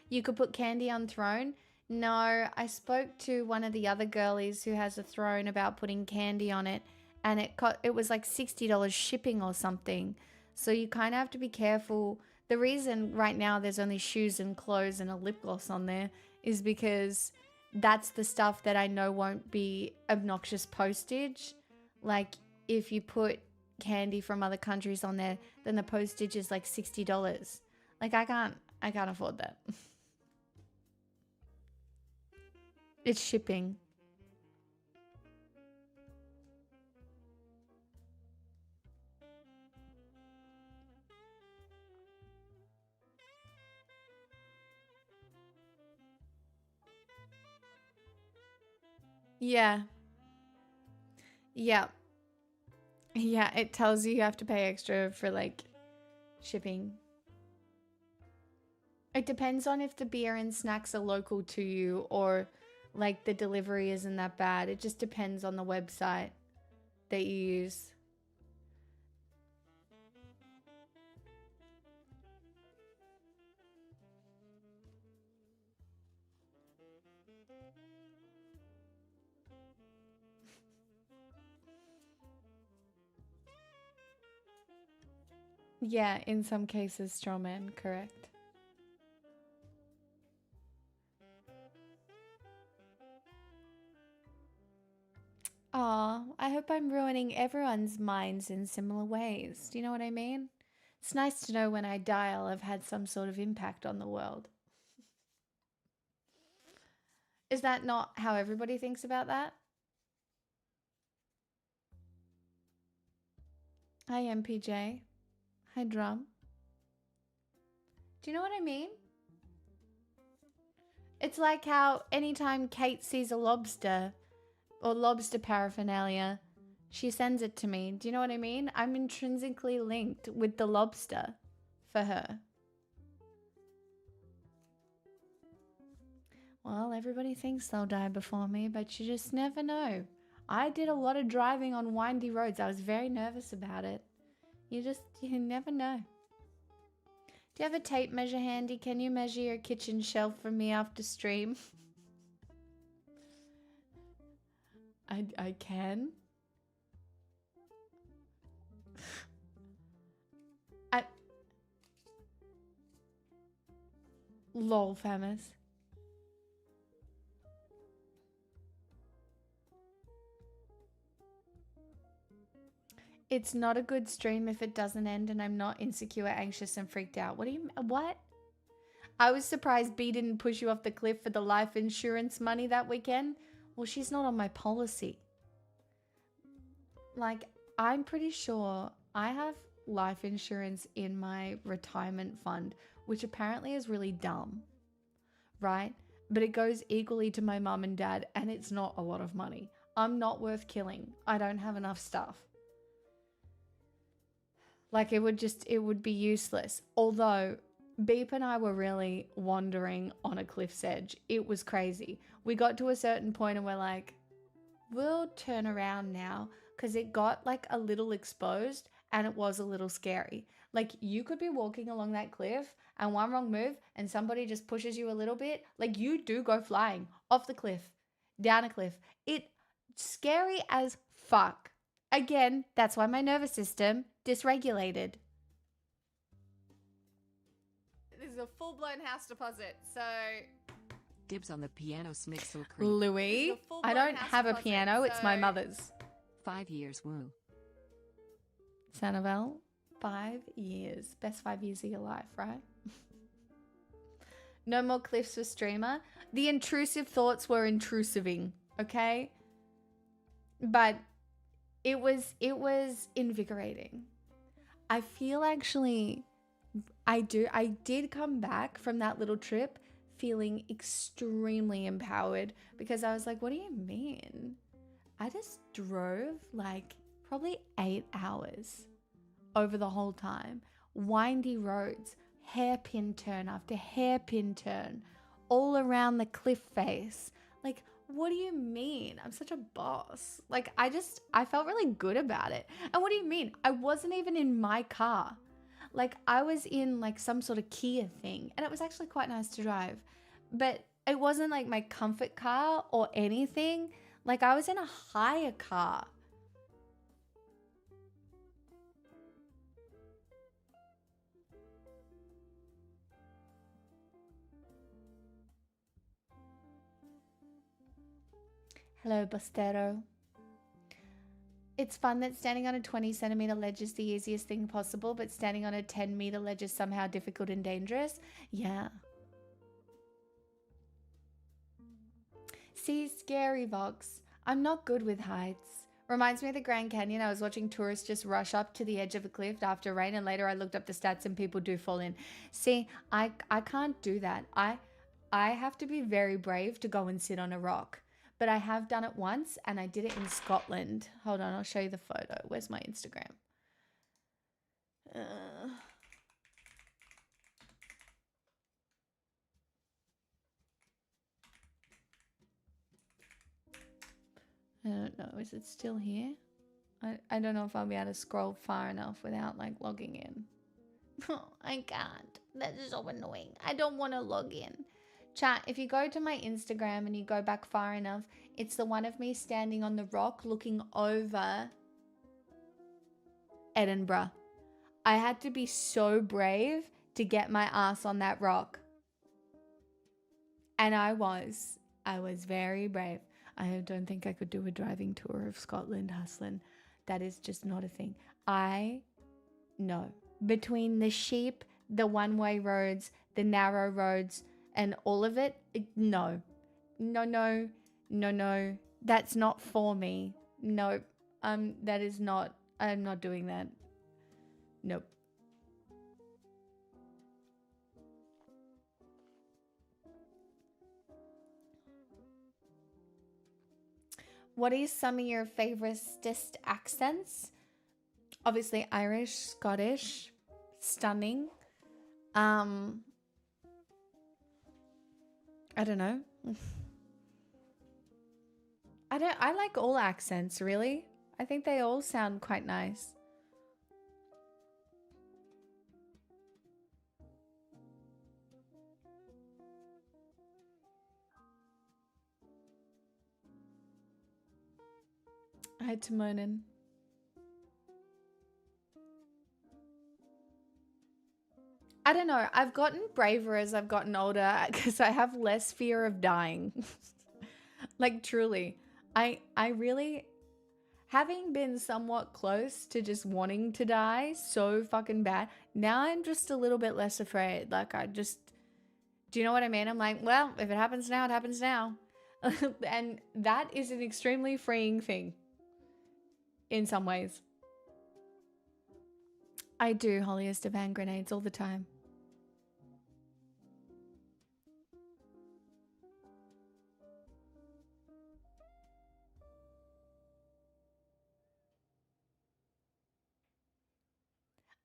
You could put candy on throne. No, I spoke to one of the other girlies who has a throne about putting candy on it, and it was like $60 shipping or something. So you kind of have to be careful. The reason right now there's only shoes and clothes and a lip gloss on there is because that's the stuff that I know won't be obnoxious postage. Like if you put candy from other countries on there, then the postage is like $60. Like I can't afford that. It's shipping. Yeah. Yeah. Yeah, it tells you have to pay extra for like shipping. It depends on if the beer and snacks are local to you or like the delivery isn't that bad. It just depends on the website that you use. Yeah, in some cases, strawman, correct. Aw, I hope I'm ruining everyone's minds in similar ways. Do you know what I mean? It's nice to know when I die I'll have had some sort of impact on the world. Is that not how everybody thinks about that? Hi, MPJ. Hi, Drum. Do you know what I mean? It's like how anytime Kate sees a lobster or lobster paraphernalia, she sends it to me. Do you know what I mean? I'm intrinsically linked with the lobster for her. Well, everybody thinks they'll die before me, but you just never know. I did a lot of driving on windy roads. I was very nervous about it. You never know. Do you have a tape measure handy? Can you measure your kitchen shelf for me after stream? I can. Lol, famous. It's not a good stream if it doesn't end and I'm not insecure, anxious, and freaked out. What? I was surprised B didn't push you off the cliff for the life insurance money that weekend. Well, she's not on my policy. Like, I'm pretty sure I have life insurance in my retirement fund, which apparently is really dumb, right? But it goes equally to my mum and dad, and it's not a lot of money. I'm not worth killing. I don't have enough stuff. Like, it would be useless. Although, Beep and I were really wandering on a cliff's edge. It was crazy. We got to a certain point and we're like, we'll turn around now, because it got like a little exposed and it was a little scary. Like, you could be walking along that cliff and one wrong move and somebody just pushes you a little bit. Like, you do go flying off the cliff, down a cliff. It's scary as fuck. Again, that's why my nervous system dysregulated.
This is a full-blown house deposit, so...
Dibs on the piano Smixel Creek.
Louis, I don't have a piano. It's my mother's.
5 years, woo.
Sanibel, 5 years. Best 5 years of your life, right? No more cliffs for streamer. The intrusive thoughts were intrusiving, okay? But it was invigorating. I feel actually, I did come back from that little trip feeling extremely empowered, because I was like, what do you mean? I just drove like probably 8 hours over the whole time. Windy roads, hairpin turn after hairpin turn, all around the cliff face. Like, what do you mean? I'm such a boss. Like, I felt really good about it. And what do you mean? I wasn't even in my car. Like, I was in like some sort of Kia thing, and it was actually quite nice to drive. But it wasn't like my comfort car or anything. Like, I was in a hire car. Hello, Bostero. It's fun that standing on a 20-centimeter ledge is the easiest thing possible, but standing on a 10-meter ledge is somehow difficult and dangerous. Yeah. See, scary Vox. I'm not good with heights. Reminds me of the Grand Canyon. I was watching tourists just rush up to the edge of a cliff after rain, and later I looked up the stats and people do fall in. See, I can't do that. I have to be very brave to go and sit on a rock. But I have done it once, and I did it in Scotland. Hold on, I'll show you the photo. Where's my Instagram? I don't know. Is it still here? I don't know if I'll be able to scroll far enough without like logging in. I can't. That is so annoying. I don't want to log in. Chat, if you go to my Instagram and you go back far enough, it's the one of me standing on the rock looking over Edinburgh. I had to be so brave to get my ass on that rock. And I was very brave. I don't think I could do a driving tour of Scotland hustling. That is just not a thing. No. Between the sheep, the one-way roads, the narrow roads, and all of it, no. No. That's not for me. No. That is not, I'm not doing that. Nope. What is some of your favoriteest accents? Obviously Irish, Scottish, stunning. I don't know. I like all accents, really. I think they all sound quite nice. Hi, Timonin. I don't know. I've gotten braver as I've gotten older because I have less fear of dying. Like, truly. I really, having been somewhat close to just wanting to die so fucking bad, now I'm just a little bit less afraid. Like, do you know what I mean? I'm like, well, if it happens now, it happens now. And that is an extremely freeing thing. In some ways. I do holiest of hand grenades all the time.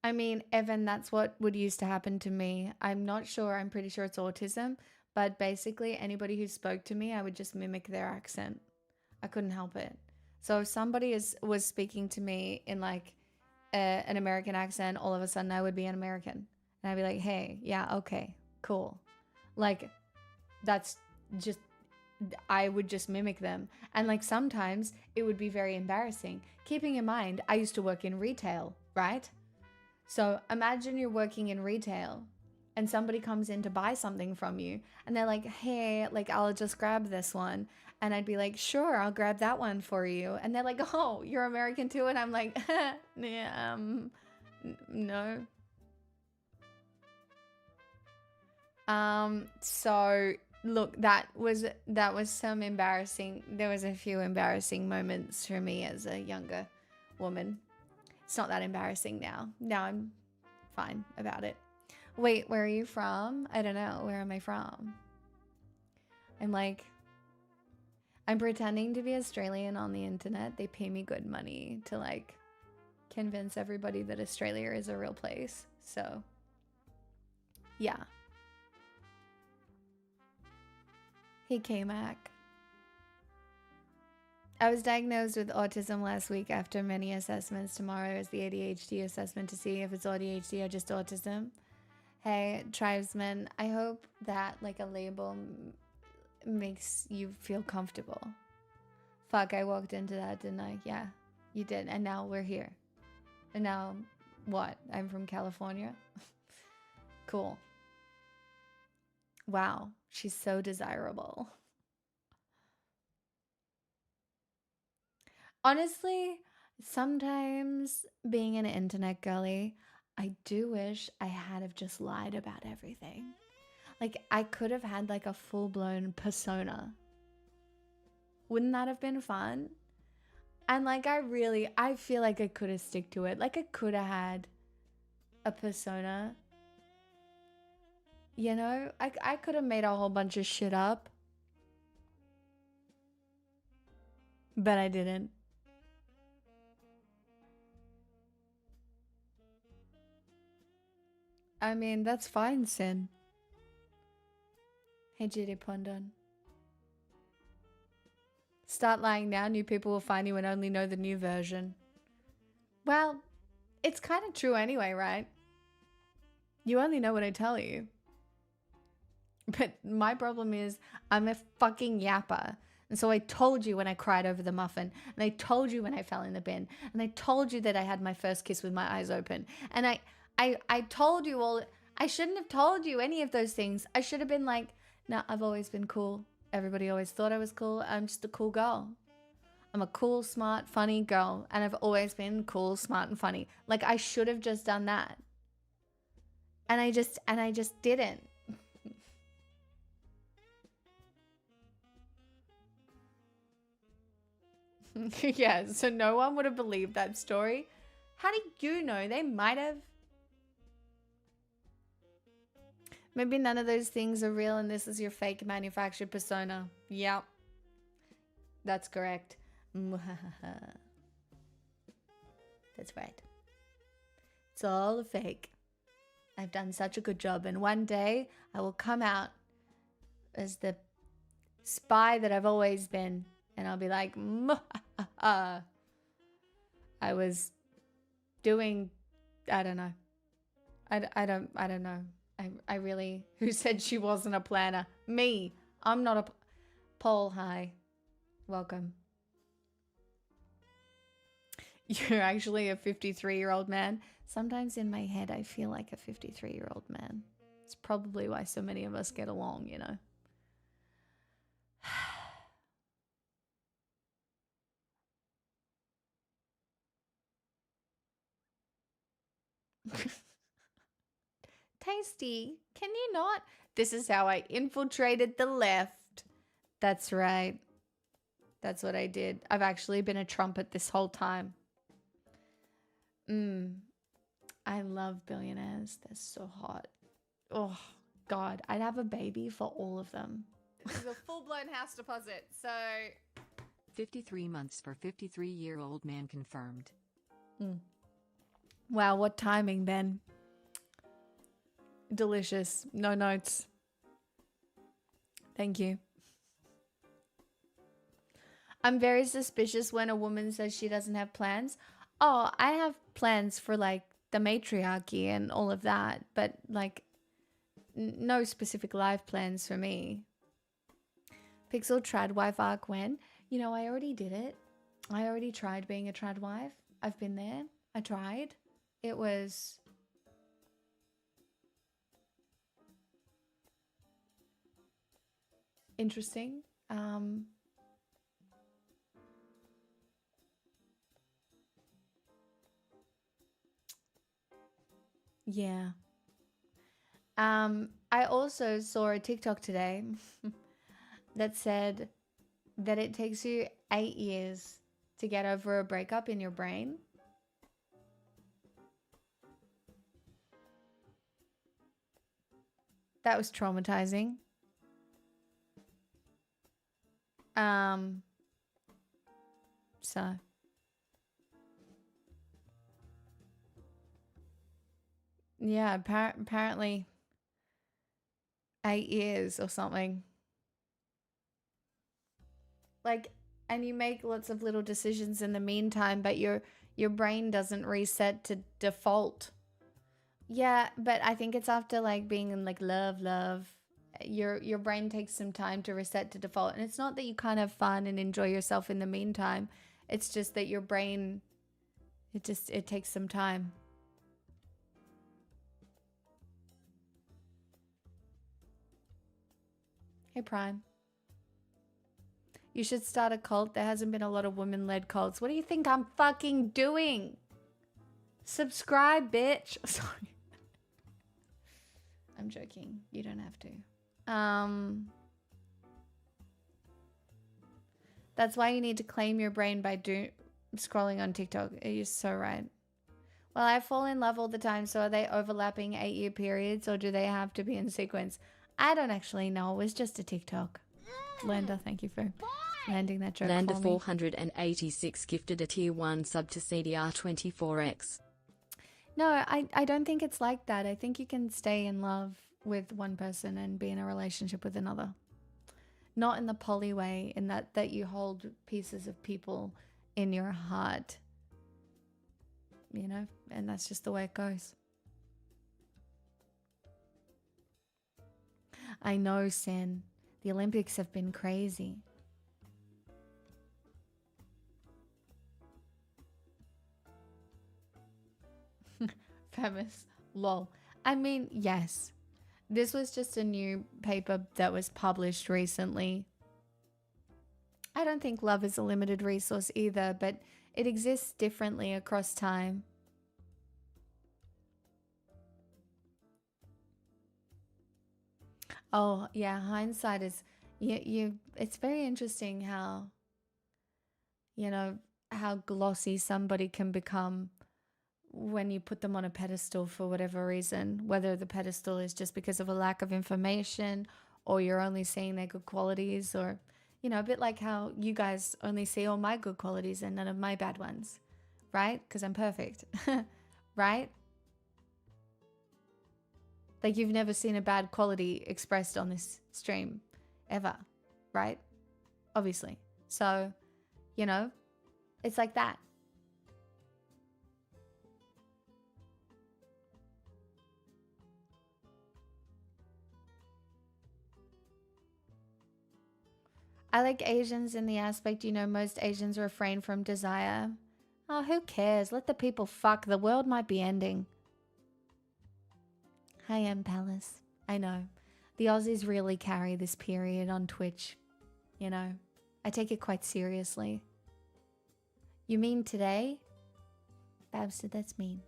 I mean, Evan, that's what would used to happen to me. I'm not sure. I'm pretty sure it's autism. But basically, anybody who spoke to me, I would just mimic their accent. I couldn't help it. So if somebody was speaking to me in like an American accent, all of a sudden I would be an American. And I'd be like, hey, yeah, okay, cool. Like, that's just, I would just mimic them. And like sometimes it would be very embarrassing. Keeping in mind, I used to work in retail, right? So imagine you're working in retail and somebody comes in to buy something from you and they're like, hey, like, I'll just grab this one. And I'd be like, sure, I'll grab that one for you. And they're like, oh, you're American too? And I'm like, yeah, no. So look, that was some embarrassing, there was a few embarrassing moments for me as a younger woman. It's not that embarrassing now. Now I'm fine about it. Wait, where are you from? I don't know. Where am I from? I'm pretending to be Australian on the internet. They pay me good money to like convince everybody that Australia is a real place. So, yeah. Hey, K-Mac. I was diagnosed with autism last week after many assessments. Tomorrow is the ADHD assessment to see if it's ADHD or just autism. Hey, tribesmen, I hope that like a label makes you feel comfortable. Fuck, I walked into that, didn't I? Yeah, you did. And now we're here. And now what? I'm from California? Cool. Wow, she's so desirable. Honestly, sometimes being an internet girly, I do wish I had have just lied about everything. Like, I could have had like a full-blown persona. Wouldn't that have been fun? And like, I feel like I could have stick to it. Like, I could have had a persona. You know, I could have made a whole bunch of shit up. But I didn't. I mean, that's fine, Sin. Hey, JD Pondon. Start lying now, new people will find you and only know the new version. Well, it's kind of true anyway, right? You only know what I tell you. But my problem is I'm a fucking yapper. And so I told you when I cried over the muffin, and I told you when I fell in the bin, and I told you that I had my first kiss with my eyes open. And I told you all, I shouldn't have told you any of those things. I should have been like, no, I've always been cool. Everybody always thought I was cool. I'm just a cool girl. I'm a cool, smart, funny girl. And I've always been cool, smart, and funny. Like, I should have just done that. And I just didn't. Yeah, so no one would have believed that story. How do you know? They might have. Maybe none of those things are real and this is your fake manufactured persona. Yep. That's correct. That's right. It's all a fake. I've done such a good job, and one day I will come out as the spy that I've always been, and I'll be like, I was doing, I don't know. I don't know. I really, who said she wasn't a planner? Me. I'm not a, Paul, hi. Welcome. You're actually a 53-year-old man. Sometimes in my head, I feel like a 53-year-old man. It's probably why so many of us get along, you know. Tasty, can you not? This is how I infiltrated the left. That's right. That's what I did. I've actually been a trumpet this whole time. I love billionaires. They're so hot. Oh, God. I'd have a baby for all of them.
This is a full-blown house deposit, so...
53 months for 53-year-old man confirmed.
Wow, what timing, Ben. Delicious. No notes. Thank you. I'm very suspicious when a woman says she doesn't have plans. Oh, I have plans for like the matriarchy and all of that, but like no specific life plans for me. Pixel trad wife arc when? You know, I already did it. I already tried being a trad wife. I've been there. I tried. It was... interesting. Yeah. I also saw a TikTok today that said that it takes you 8 years to get over a breakup in your brain. That was traumatizing. So yeah, apparently 8 years or something. Like, and you make lots of little decisions in the meantime, but your brain doesn't reset to default. Yeah, but I think it's after like being in like love. Your brain takes some time to reset to default. And it's not that you can't have fun and enjoy yourself in the meantime. It's just that your brain, it takes some time. Hey, Prime. You should start a cult. There hasn't been a lot of women-led cults. What do you think I'm fucking doing? Subscribe, bitch. Sorry. I'm joking. You don't have to. That's why you need to claim your brain by scrolling on TikTok. You're so right. Well, I fall in love all the time, so are they overlapping 8-year periods or do they have to be in sequence? I don't actually know. It was just a TikTok. Landa, thank you for landing that joke
Landa
for me.
486 gifted a tier 1 sub to CDR24X.
No, I don't think it's like that. I think you can stay in love with one person and be in a relationship with another. Not in the poly way, in that you hold pieces of people in your heart. You know, and that's just the way it goes. I know, Sin. The Olympics have been crazy. Famous. Lol. I mean, yes. This was just a new paper that was published recently. I don't think love is a limited resource either, but it exists differently across time. Oh, yeah, hindsight is it's very interesting how how glossy somebody can become when you put them on a pedestal for whatever reason, whether the pedestal is just because of a lack of information or you're only seeing their good qualities, or a bit like how you guys only see all my good qualities and none of my bad ones, right? Because I'm perfect. Right? Like, you've never seen a bad quality expressed on this stream ever, right? Obviously. So, it's like that. I like Asians in the aspect, most Asians refrain from desire. Oh, who cares? Let the people fuck. The world might be ending. Hi, M Palace. I know. The Aussies really carry this period on Twitch. I take it quite seriously. You mean today? Babs said that's mean.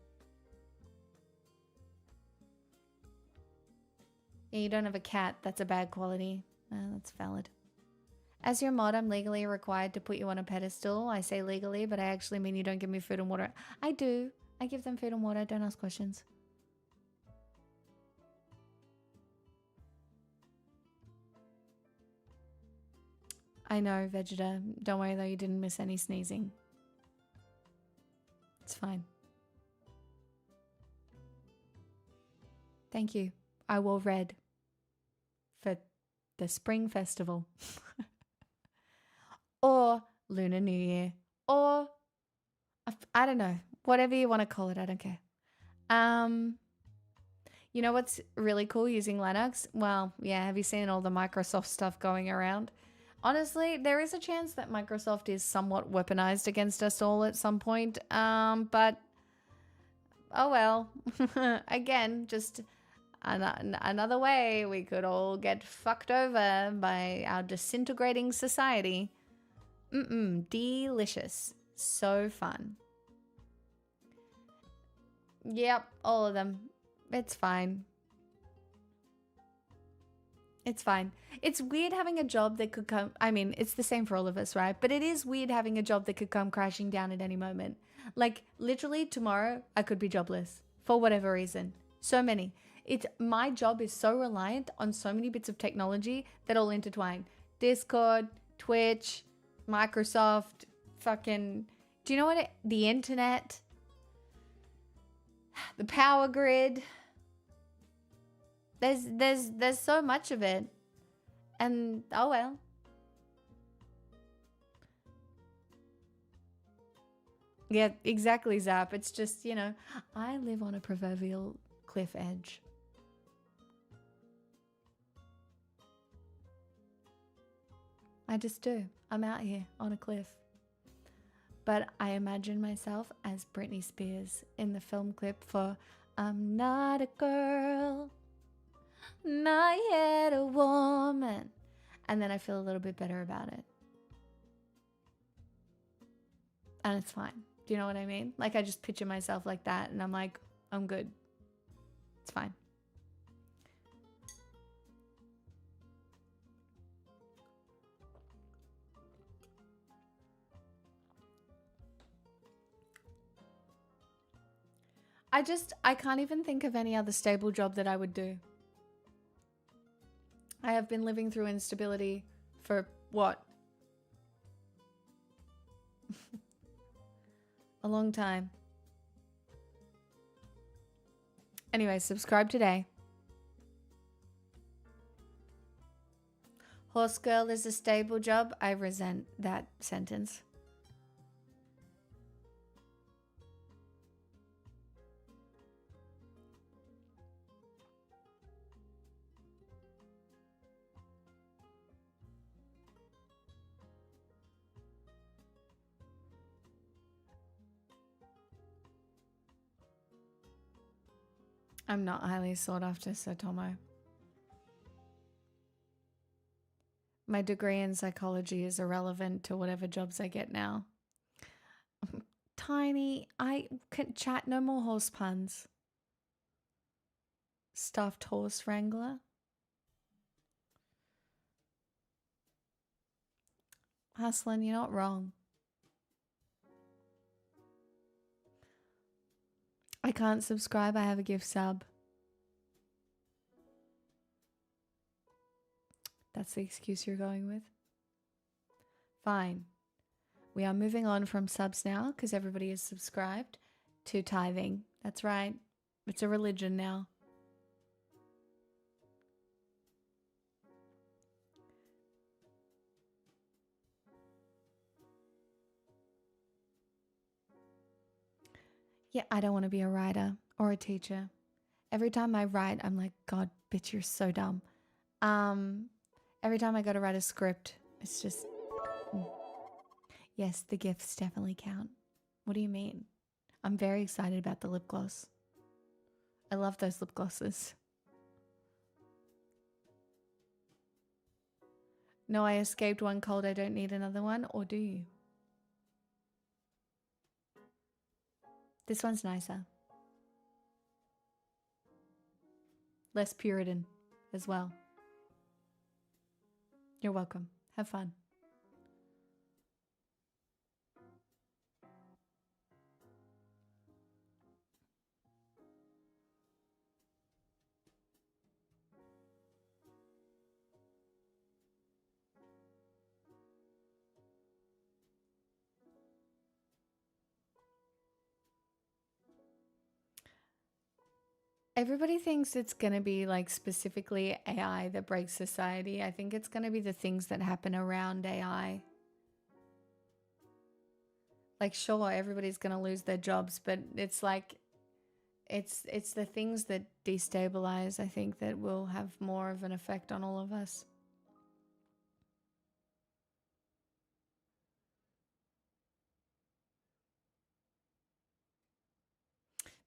Yeah, you don't have a cat. That's a bad quality. That's valid. As your mod, I'm legally required to put you on a pedestal. I say legally, but I actually mean you don't give me food and water. I do. I give them food and water. Don't ask questions. I know, Vegeta. Don't worry though, you didn't miss any sneezing. It's fine. Thank you. I wore red for the Spring Festival. Or Lunar New Year. Or, I don't know. Whatever you want to call it, I don't care. You know what's really cool using Linux? Well, yeah, have you seen all the Microsoft stuff going around? Honestly, there is a chance that Microsoft is somewhat weaponized against us all at some point. But, oh well. Again, just another way we could all get fucked over by our disintegrating society. Delicious. So fun. Yep, all of them. It's fine. It's fine. It's weird having a job that could come... I mean, it's the same for all of us, right? But it is weird having a job that could come crashing down at any moment. Like, literally tomorrow, I could be jobless. For whatever reason. So many. My job is so reliant on so many bits of technology that all intertwine. Discord, Twitch, Microsoft, fucking... Do you know what the internet? The power grid... There's so much of it. And oh well. Yeah, exactly, Zap. It's just, I live on a proverbial cliff edge. I just do. I'm out here on a cliff. But I imagine myself as Britney Spears in the film clip for I'm Not a Girl. Not yet a woman. And then I feel a little bit better about it. And it's fine. Do you know what I mean? Like, I just picture myself like that and I'm like, I'm good. It's fine. I can't even think of any other stable job that I would do. I have been living through instability for what? A long time. Anyway, subscribe today. Horse girl is a stable job. I resent that sentence. I'm not highly sought after, so Tomo. My degree in psychology is irrelevant to whatever jobs I get now. Tiny, I can chat no more horse puns. Stuffed horse wrangler. Hustlin', you're not wrong. I can't subscribe, I have a gift sub. That's the excuse you're going with? Fine. We are moving on from subs now because everybody is subscribed to tithing. That's right. It's a religion now. Yeah, I don't want to be a writer or a teacher. Every time I write, I'm like, God, bitch, you're so dumb. Every time I go to write a script, it's just... Yes, the gifts definitely count. What do you mean? I'm very excited about the lip gloss. I love those lip glosses. No, I escaped one cold. I don't need another one. Or do you? This one's nicer. Less Puritan as well. You're welcome. Have fun. Everybody thinks it's going to be like specifically AI that breaks society. I think it's going to be the things that happen around AI. Like, sure, everybody's going to lose their jobs, but it's like, it's the things that destabilize, I think, that will have more of an effect on all of us.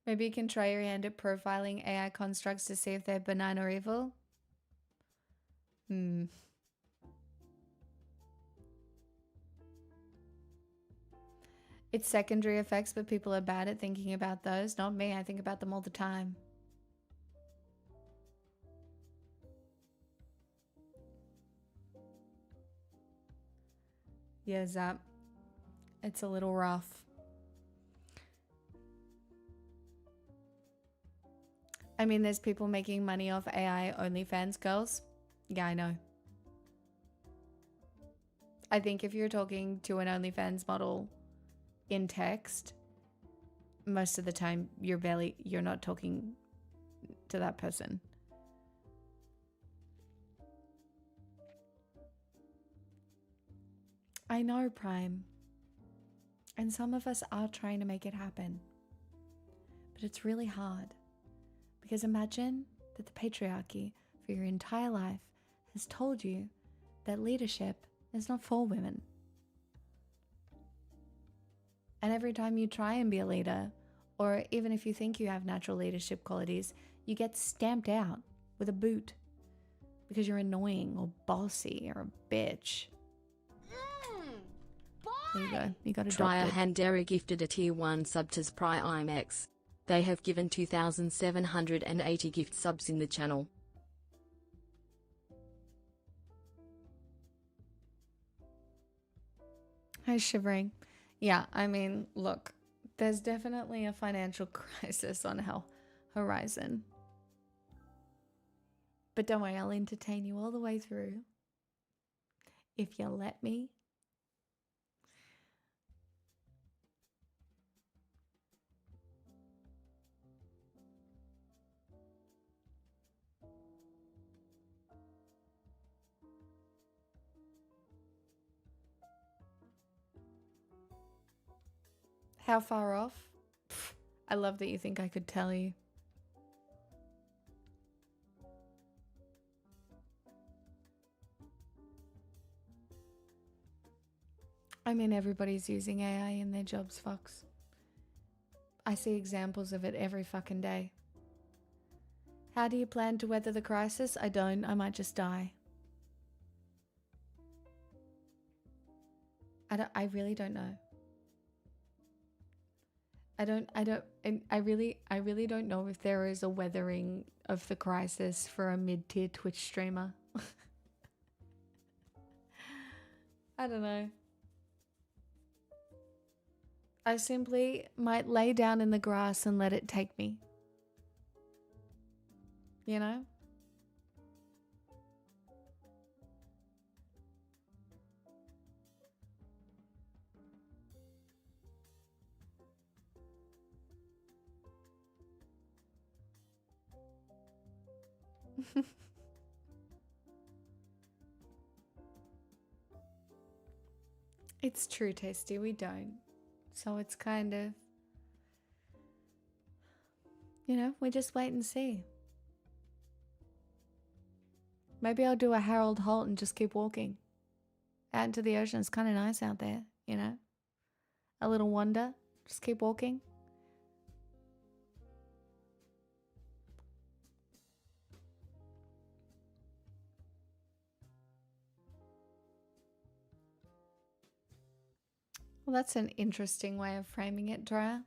Maybe you can try your hand at profiling AI constructs to see if they're benign or evil. It's secondary effects, but people are bad at thinking about those. Not me. I think about them all the time. Yeah, Zap. It's a little rough. I mean, there's people making money off AI OnlyFans girls. Yeah, I know. I think if you're talking to an OnlyFans model in text, most of the time you're not talking to that person. I know, Prime. And some of us are trying to make it happen. But it's really hard. Because imagine that the patriarchy for your entire life has told you that leadership is not for women. And every time you try and be a leader, or even if you think you have natural leadership qualities, you get stamped out with a boot because you're annoying or bossy or a bitch. There you go. You got adopted.
Trier Handera gifted a tier 1 sub to Spry-IMX. They have given 2,780 gift subs in the channel.
Hi, Shivering. Yeah, I mean, look, there's definitely a financial crisis on our horizon. But don't worry, I'll entertain you all the way through. If you let me. How far off? Pff, I love that you think I could tell you. I mean, everybody's using AI in their jobs, Fox. I see examples of it every fucking day. How do you plan to weather the crisis? I don't. I might just die. I really don't know. I really don't know if there is a weathering of the crisis for a mid-tier Twitch streamer. I don't know. I simply might lay down in the grass and let it take me. You know? It's true, Tasty. We don't. So it's kind of, you know, we just wait and see. Maybe I'll do a Harold Holt and just keep walking out into the ocean. It's kind of nice out there, you know? A little wander. Just keep walking. Well, that's an interesting way of framing it, Drea.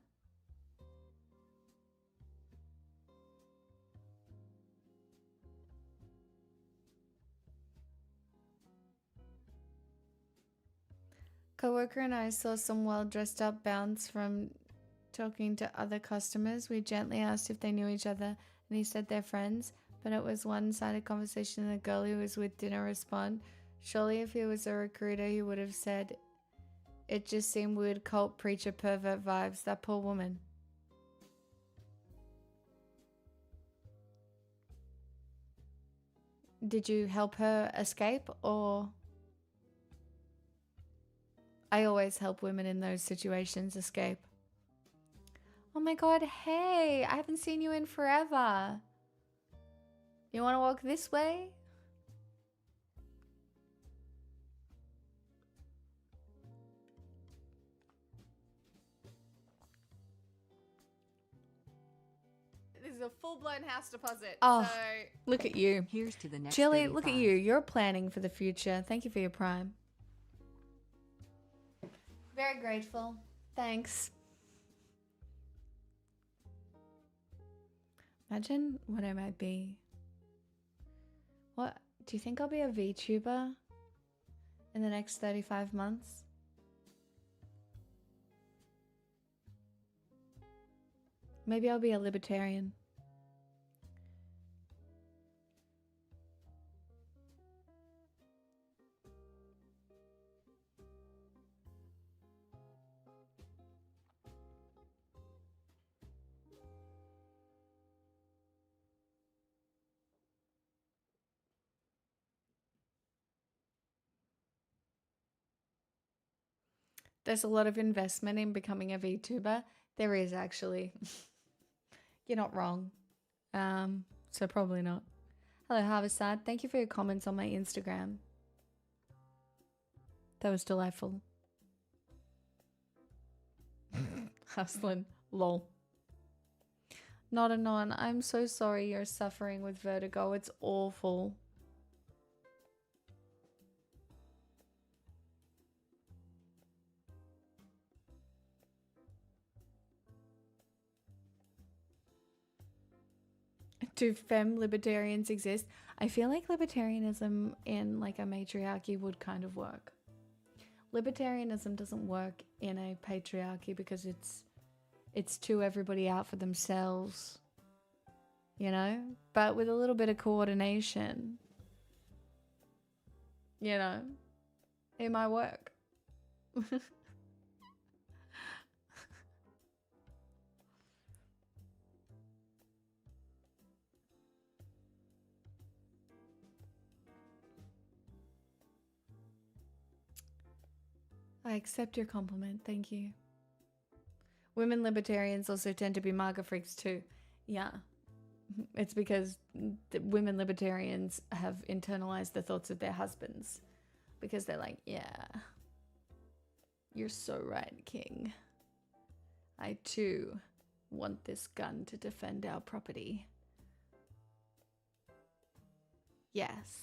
Coworker and I saw some well-dressed up bounce from talking to other customers. We gently asked if they knew each other, and he said they're friends, but it was one-sided conversation, and the girl he was with didn't respond. Surely if he was a recruiter, he would have said, it just seemed weird cult preacher pervert vibes. That poor woman. Did you help her escape, or... I always help women in those situations escape. Oh my god, hey, I haven't seen you in forever. You want to walk this way?
This is a full-blown house deposit.
Oh,
So
look at you.
Here's to the next
Jilly, look at
35.
you. You're planning for the future. Thank you for your prime. Very grateful. Thanks. Imagine what I might be. What? Do you think I'll be a VTuber in the next 35 months? Maybe I'll be a libertarian. There's a lot of investment in becoming a VTuber. There is actually. You're not wrong. So probably not. Hello, Harvestad. Thank you for your comments on my Instagram. That was delightful. Hustlin'. Lol. Not a non. I'm so sorry you're suffering with vertigo. It's awful. Do femme libertarians exist? I feel like libertarianism in like a matriarchy would kind of work. Libertarianism doesn't work in a patriarchy because it's too everybody out for themselves, you know? But with a little bit of coordination, you know, it might work. I accept your compliment. Thank you. Women libertarians also tend to be MAGA freaks too. Yeah. It's because the women libertarians have internalized the thoughts of their husbands. Because they're like, yeah, you're so right, King. I too want this gun to defend our property. Yes.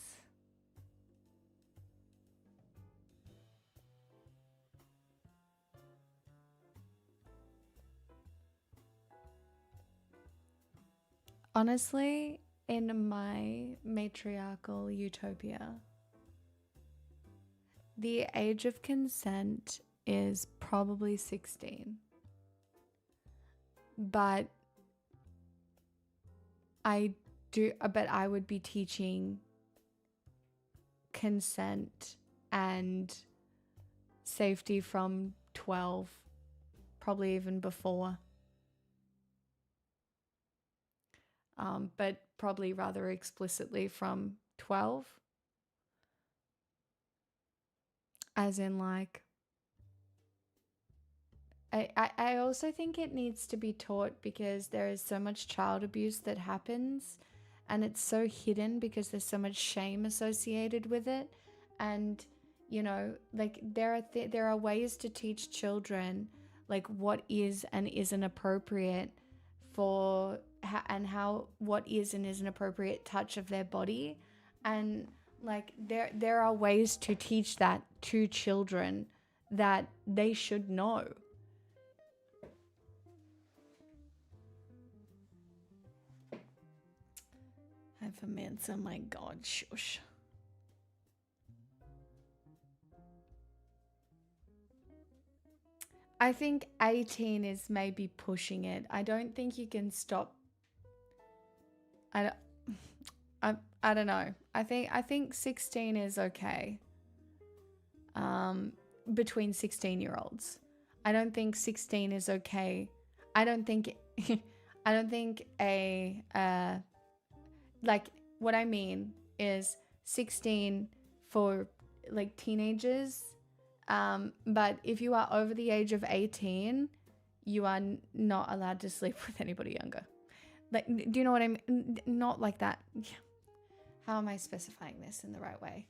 Honestly, in my matriarchal utopia, the age of consent is probably 16. But I would be teaching consent and safety from 12, probably even before. But probably rather explicitly from 12. As in, like, I also think it needs to be taught because there is so much child abuse that happens and it's so hidden because there's so much shame associated with it. And, you know, like there are ways to teach children like what is and isn't appropriate for how what is and isn't appropriate touch of their body. And like there are ways to teach that to children that they should know. Have a Mensa, my god, shush. I think 18 is maybe pushing it. I don't think you can stop. I don't know. I think 16 is okay. Between 16-year-olds. I don't think 16 is okay. I don't think like what I mean is 16 for like teenagers. But if you are over the age of 18, you are not allowed to sleep with anybody younger. Like, do you know what I mean? Not like that. How am I specifying this in the right way?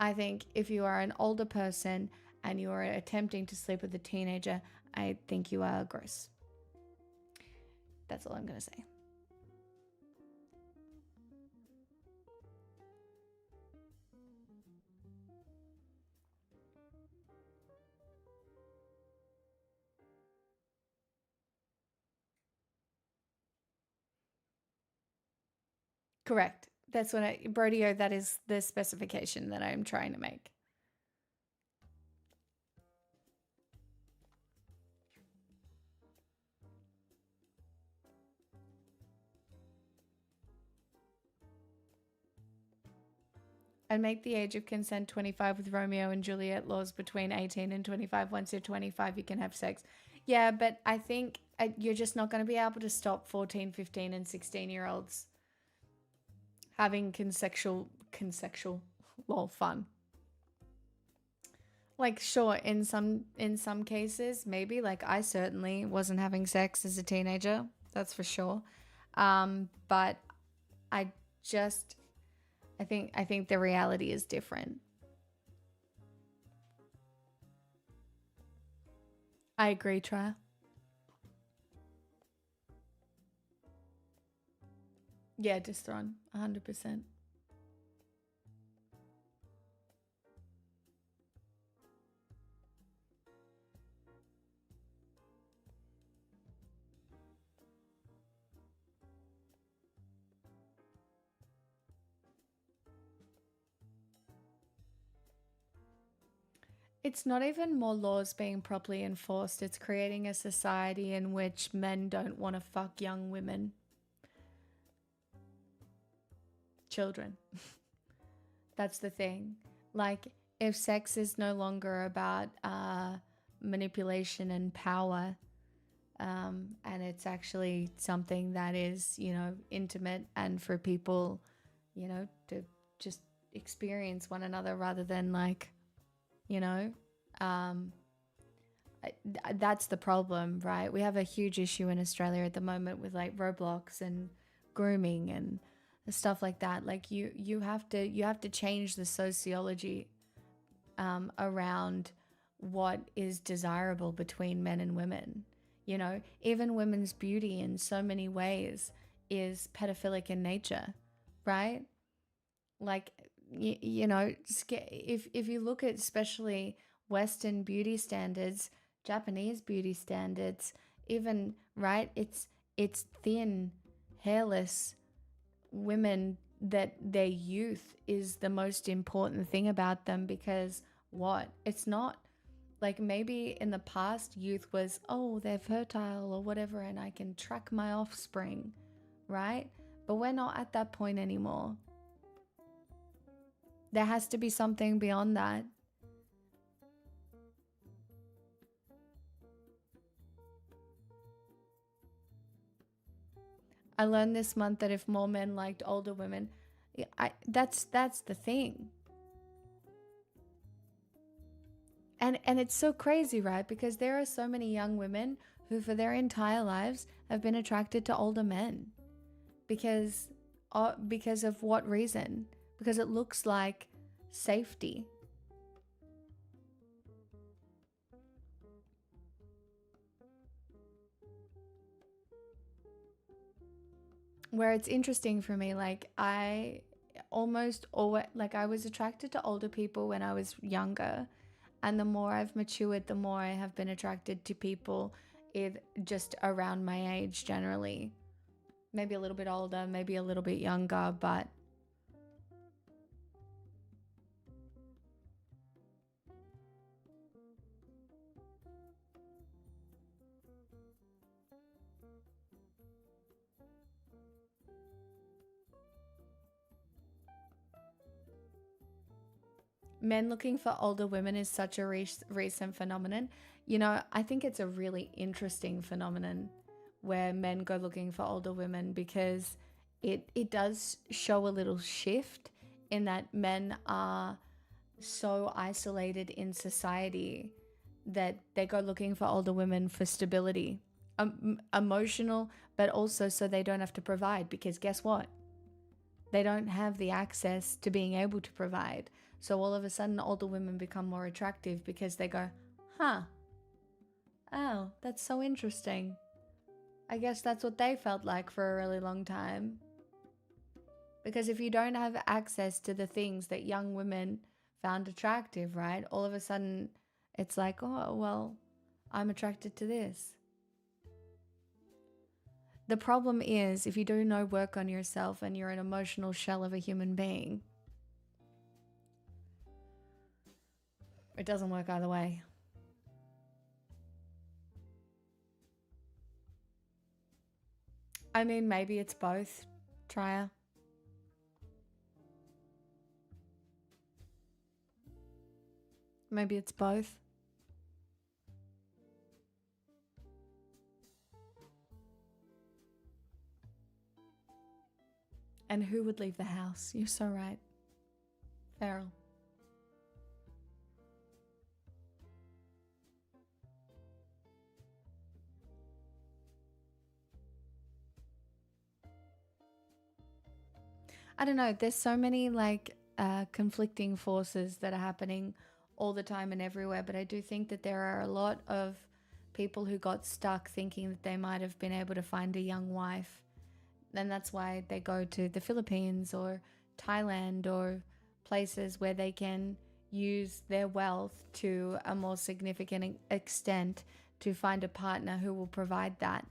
I think if you are an older person and you are attempting to sleep with a teenager, I think you are gross. That's all I'm going to say. Correct. That's what Brodio, that is the specification that I'm trying to make. And make the age of consent 25 with Romeo and Juliet laws between 18 and 25. Once you're 25, you can have sex. Yeah, but I think you're just not going to be able to stop 14, 15, and 16-year-olds having consensual fun. Like, sure, in some cases, maybe. Like, I certainly wasn't having sex as a teenager. That's for sure. But I think the reality is different. I agree, Tra. Yeah, Distron, 100%. It's not even more laws being properly enforced. It's creating a society in which men don't want to fuck young women. Children. That's the thing. Like, if sex is no longer about manipulation and power, and it's actually something that is, you know, intimate and for people, you know, to just experience one another rather than like, you know, That's the problem, right? We have a huge issue in Australia at the moment with like Roblox and grooming and stuff like that. Like you have to change the sociology around what is desirable between men and women. You know, even women's beauty in so many ways is pedophilic in nature, right? Like, if you look at especially Western beauty standards, Japanese beauty standards, even right, it's thin, hairless women that their youth is the most important thing about them because what? It's not like maybe in the past youth was, oh, they're fertile or whatever and I can track my offspring, right? But we're not at that point anymore. There has to be something beyond that. I learned this month that if more men liked older women, that's the thing. And it's so crazy, right? Because there are so many young women who for their entire lives have been attracted to older men. Because of what reason? Because it looks like safety. Where it's interesting for me, like I almost always, like I was attracted to older people when I was younger. And the more I've matured, the more I have been attracted to people just around my age generally. Maybe a little bit older, maybe a little bit younger, but men looking for older women is such a recent phenomenon. You know, I think it's a really interesting phenomenon where men go looking for older women because it does show a little shift in that men are so isolated in society that they go looking for older women for stability, emotional, but also so they don't have to provide because guess what? They don't have the access to being able to provide. So all of a sudden, older women become more attractive because they go, huh, oh, that's so interesting. I guess that's what they felt like for a really long time. Because if you don't have access to the things that young women found attractive, right? All of a sudden, it's like, oh, well, I'm attracted to this. The problem is if you do no work on yourself and you're an emotional shell of a human being, it doesn't work either way. I mean, maybe it's both, Trya. Maybe it's both. And who would leave the house? You're so right. Feral. I don't know. There's so many like conflicting forces that are happening all the time and everywhere. But I do think that there are a lot of people who got stuck thinking that they might have been able to find a young wife. And that's why they go to the Philippines or Thailand or places where they can use their wealth to a more significant extent to find a partner who will provide that.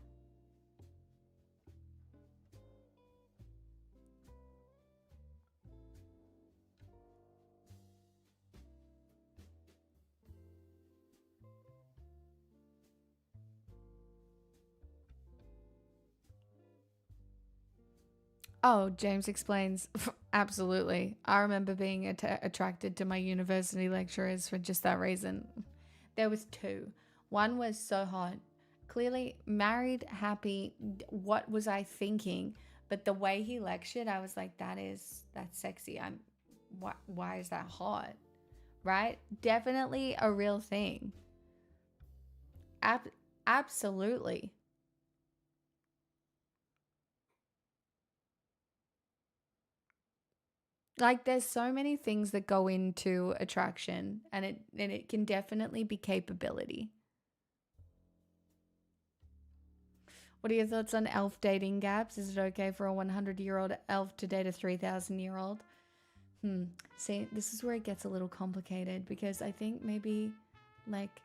Oh, James explains. Absolutely. I remember being attracted to my university lecturers for just that reason. There was two. One was so hot. Clearly married, happy. What was I thinking? But the way he lectured, I was like, that's sexy. Why is that hot? Right? Definitely a real thing. Absolutely. Like there's so many things that go into attraction, and it can definitely be capability. What are your thoughts on elf dating gaps? Is it okay for a 100-year-old elf to date a 3,000-year-old? See, this is where it gets a little complicated, because I think maybe like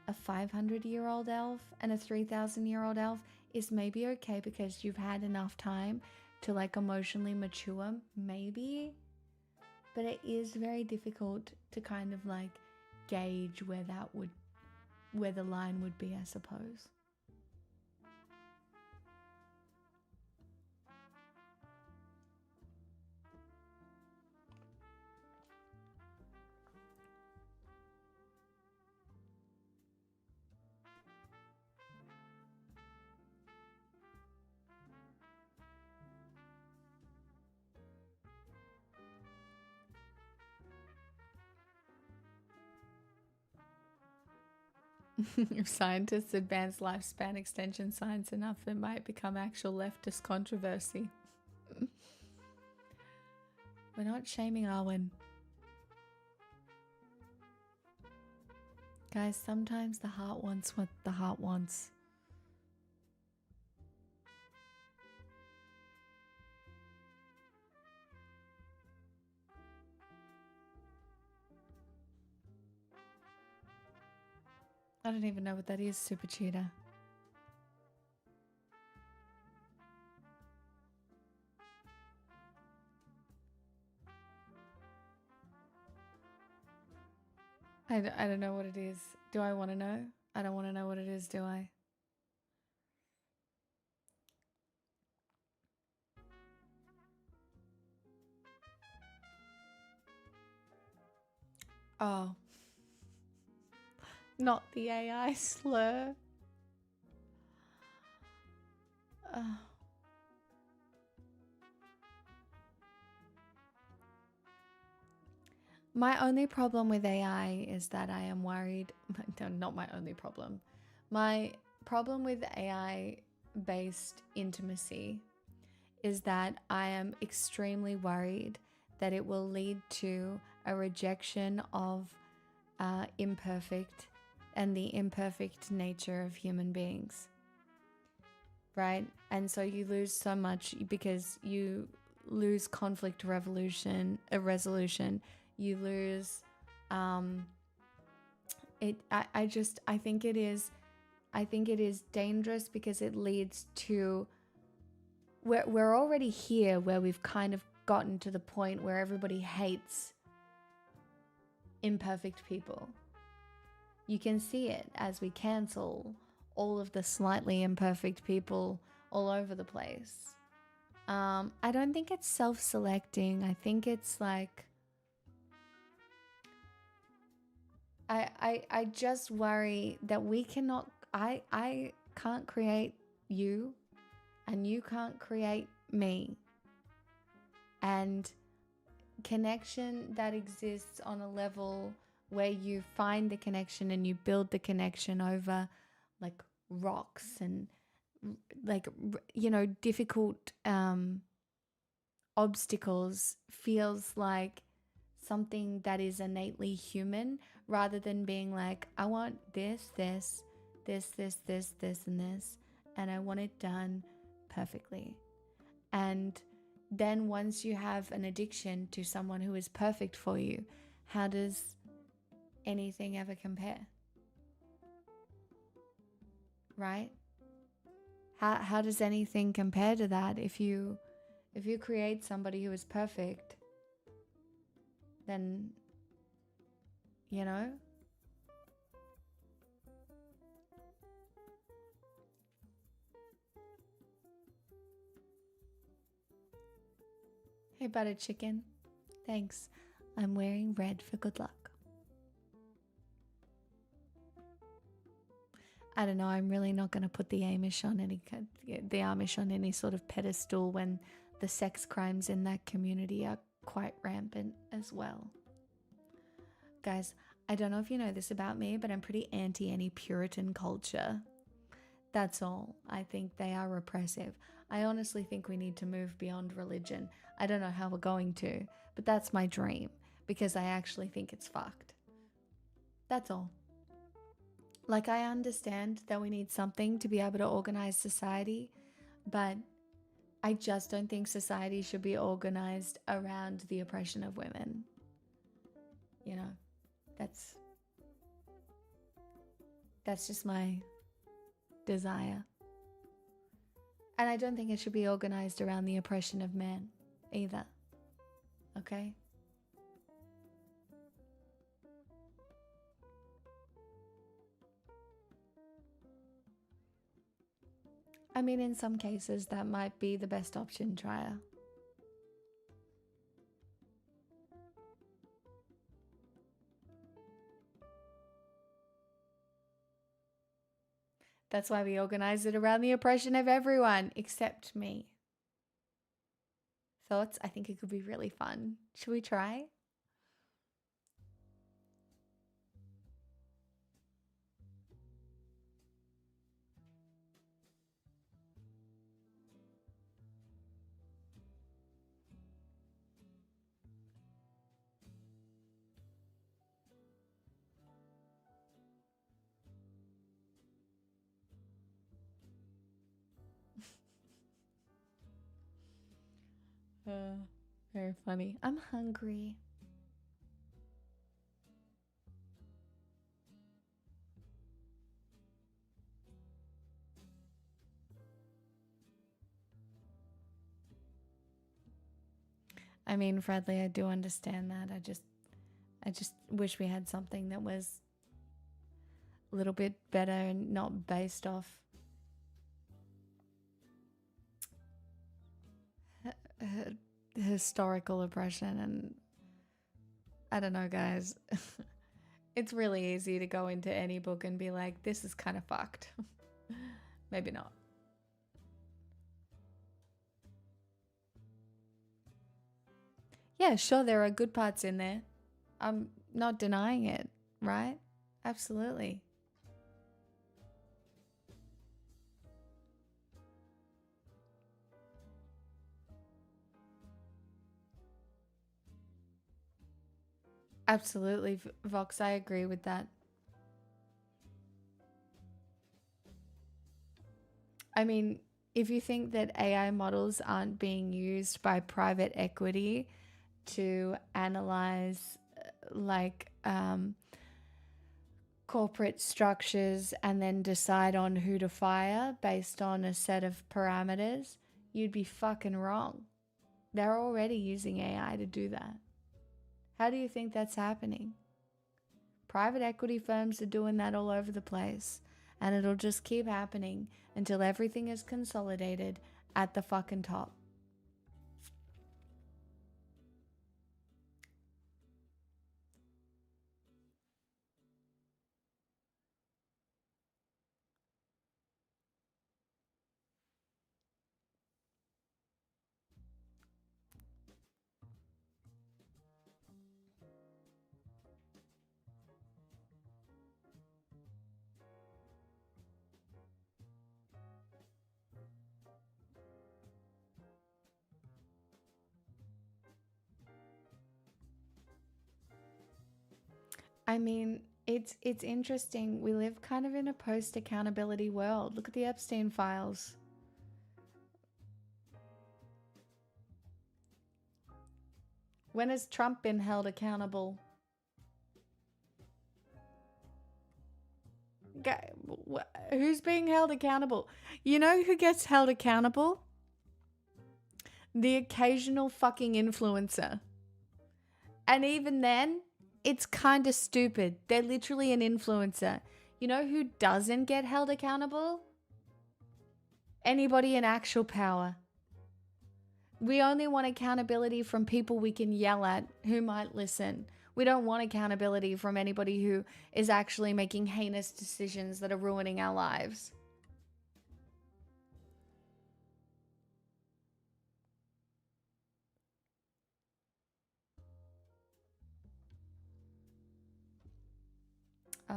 a 500-year-old elf and a 3,000-year-old elf is maybe okay because you've had enough time to like emotionally mature, maybe. But it is very difficult to kind of like gauge where the line would be, I suppose. If scientists advance lifespan extension science enough, it might become actual leftist controversy. We're not shaming Arwen. Guys, sometimes the heart wants what the heart wants. I don't even know what that is, Super Cheetah. I don't know what it is. Do I want to know? I don't want to know what it is, do I? Oh. Not the AI slur. My only problem with AI is that I am worried. No, not my only problem. My problem with AI based intimacy is that I am extremely worried that it will lead to a rejection of imperfect and the imperfect nature of human beings. Right? And so you lose so much because you lose conflict resolution. You lose I think it is dangerous because it leads to we're already here where we've kind of gotten to the point where everybody hates imperfect people. You can see it as we cancel all of the slightly imperfect people all over the place. I don't think it's self-selecting. I think it's like I just worry that we cannot I can't create you and you can't create me. And connection that exists on a level where you find the connection and you build the connection over like rocks and like, you know, difficult obstacles feels like something that is innately human, rather than being like, I want this, and this, and I want it done perfectly. And then once you have an addiction to someone who is perfect for you, how does anything ever compare? Right? How does anything compare to that? If you create somebody who is perfect, then, you know, hey butter chicken, thanks. I'm wearing red for good luck. I don't know, I'm really not going to put the Amish on any sort of pedestal when the sex crimes in that community are quite rampant as well. Guys, I don't know if you know this about me, but I'm pretty anti any Puritan culture. That's all. I think they are repressive. I honestly think we need to move beyond religion. I don't know how we're going to, but that's my dream because I actually think it's fucked. That's all. Like, I understand that we need something to be able to organize society, but I just don't think society should be organized around the oppression of women. You know, that's just my desire. And I don't think it should be organized around the oppression of men either. Okay? I mean, in some cases, that might be the best option, Trier. That's why we organize it around the oppression of everyone, except me. Thoughts? I think it could be really fun. Should we try? Very funny. I'm hungry. I mean, Bradley, I do understand that. I just wish we had something that was a little bit better and not based off historical oppression. And I don't know, guys. It's really easy to go into any book and be like, this is kind of fucked. Maybe not. Yeah, sure, there are good parts in there. I'm not denying it, right? Absolutely. Absolutely, Vox, I agree with that. I mean, if you think that AI models aren't being used by private equity to analyze corporate structures and then decide on who to fire based on a set of parameters, you'd be fucking wrong. They're already using AI to do that. How do you think that's happening? Private equity firms are doing that all over the place, and it'll just keep happening until everything is consolidated at the fucking top. I mean, it's interesting. We live kind of in a post-accountability world. Look at the Epstein files. When has Trump been held accountable? Who's being held accountable? You know who gets held accountable? The occasional fucking influencer. And even then, it's kind of stupid. They're literally an influencer. You know who doesn't get held accountable? Anybody in actual power. We only want accountability from people we can yell at who might listen. We don't want accountability from anybody who is actually making heinous decisions that are ruining our lives.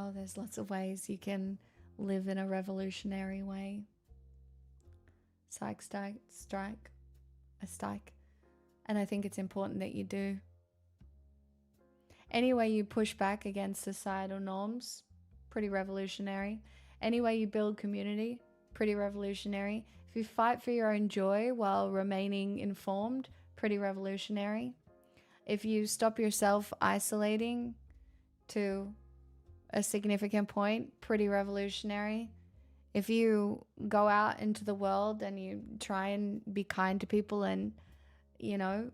Oh, there's lots of ways you can live in a revolutionary way. Strike. And I think it's important that you do. Any way you push back against societal norms, pretty revolutionary. Any way you build community, pretty revolutionary. If you fight for your own joy while remaining informed, pretty revolutionary. If you stop yourself isolating to a significant point, pretty revolutionary. If you go out into the world and you try and be kind to people and, you know,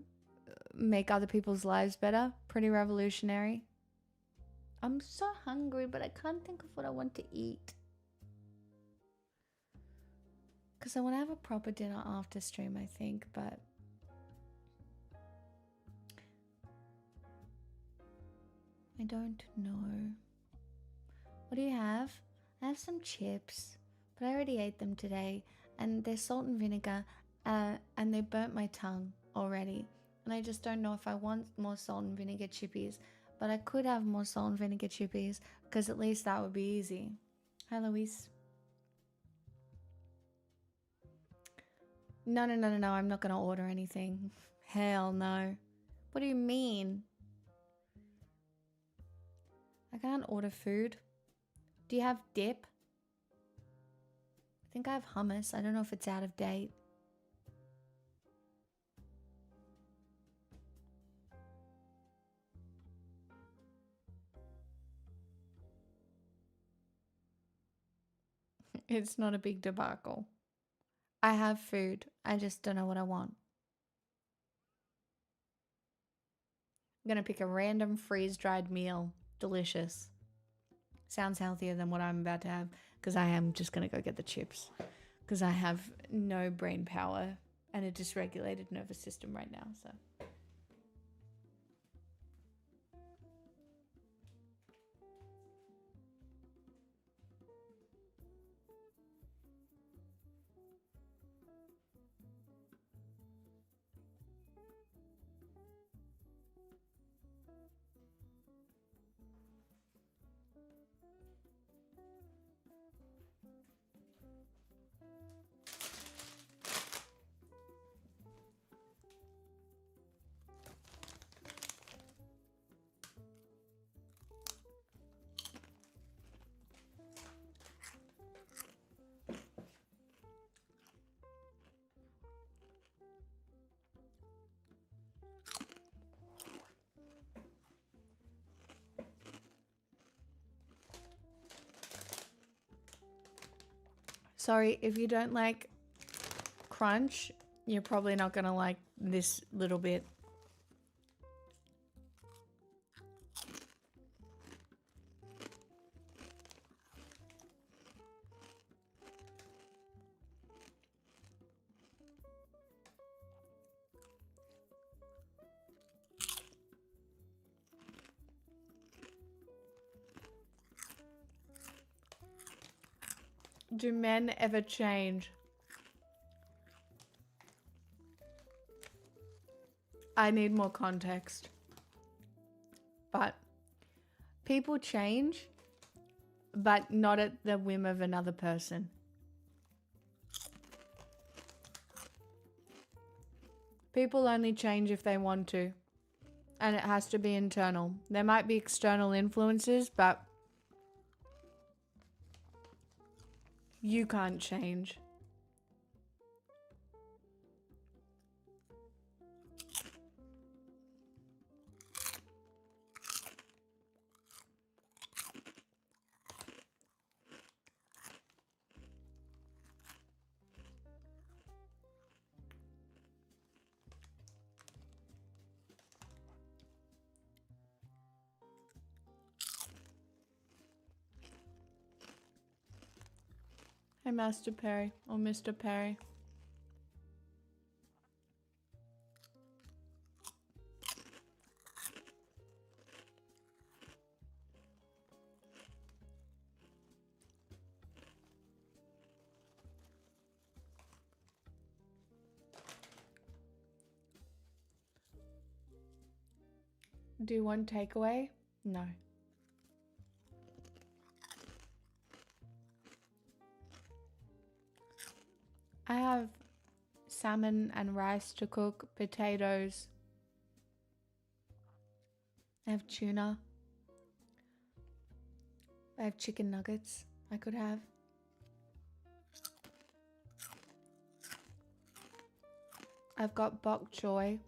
make other people's lives better, pretty revolutionary. I'm so hungry, but I can't think of what I want to eat. Because I want to have a proper dinner after stream, I think, but I don't know. What do you have? I have some chips, but I already ate them today, and they're salt and vinegar, and they burnt my tongue already. And I just don't know if I want more salt and vinegar chippies, but I could have more salt and vinegar chippies, because at least that would be easy. Hi, Louise. No, I'm not going to order anything. Hell no. What do you mean? I can't order food. Do you have dip? I think I have hummus. I don't know if it's out of date. It's not a big debacle. I have food. I just don't know what I want. I'm going to pick a random freeze-dried meal. Delicious. Sounds healthier than what I'm about to have, because I am just going to go get the chips, because I have no brain power and a dysregulated nervous system right now. So sorry, if you don't like crunch, you're probably not going to like this little bit. Do men ever change? I need more context. But people change, but not at the whim of another person. People only change if they want to, and it has to be internal. There might be external influences, but you can't change. Hey, Master Perry, or Mr. Perry. Do you want takeaway? No. salmon and rice to cook, potatoes. I have tuna. I have chicken nuggets I could have. I've got bok choy.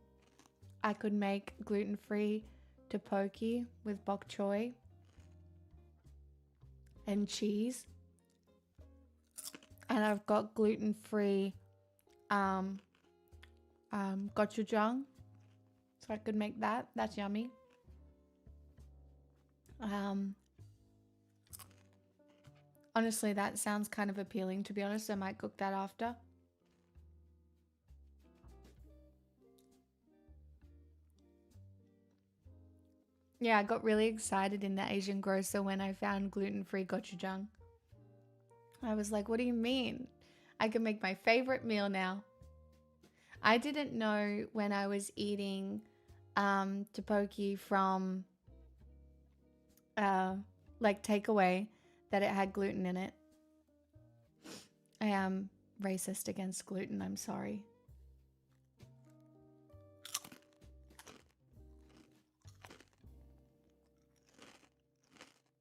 I could make gluten-free tteokbokki with bok choy and cheese. And I've got gluten-free gochujang. So I could make that. That's yummy. Honestly, that sounds kind of appealing, to be honest. I might cook that after. Yeah, I got really excited in the Asian grocer when I found gluten-free gochujang. I was like, what do you mean? I can make my favorite meal now. I didn't know when I was eating tteokbokki from like takeaway that it had gluten in it. I am racist against gluten, I'm sorry.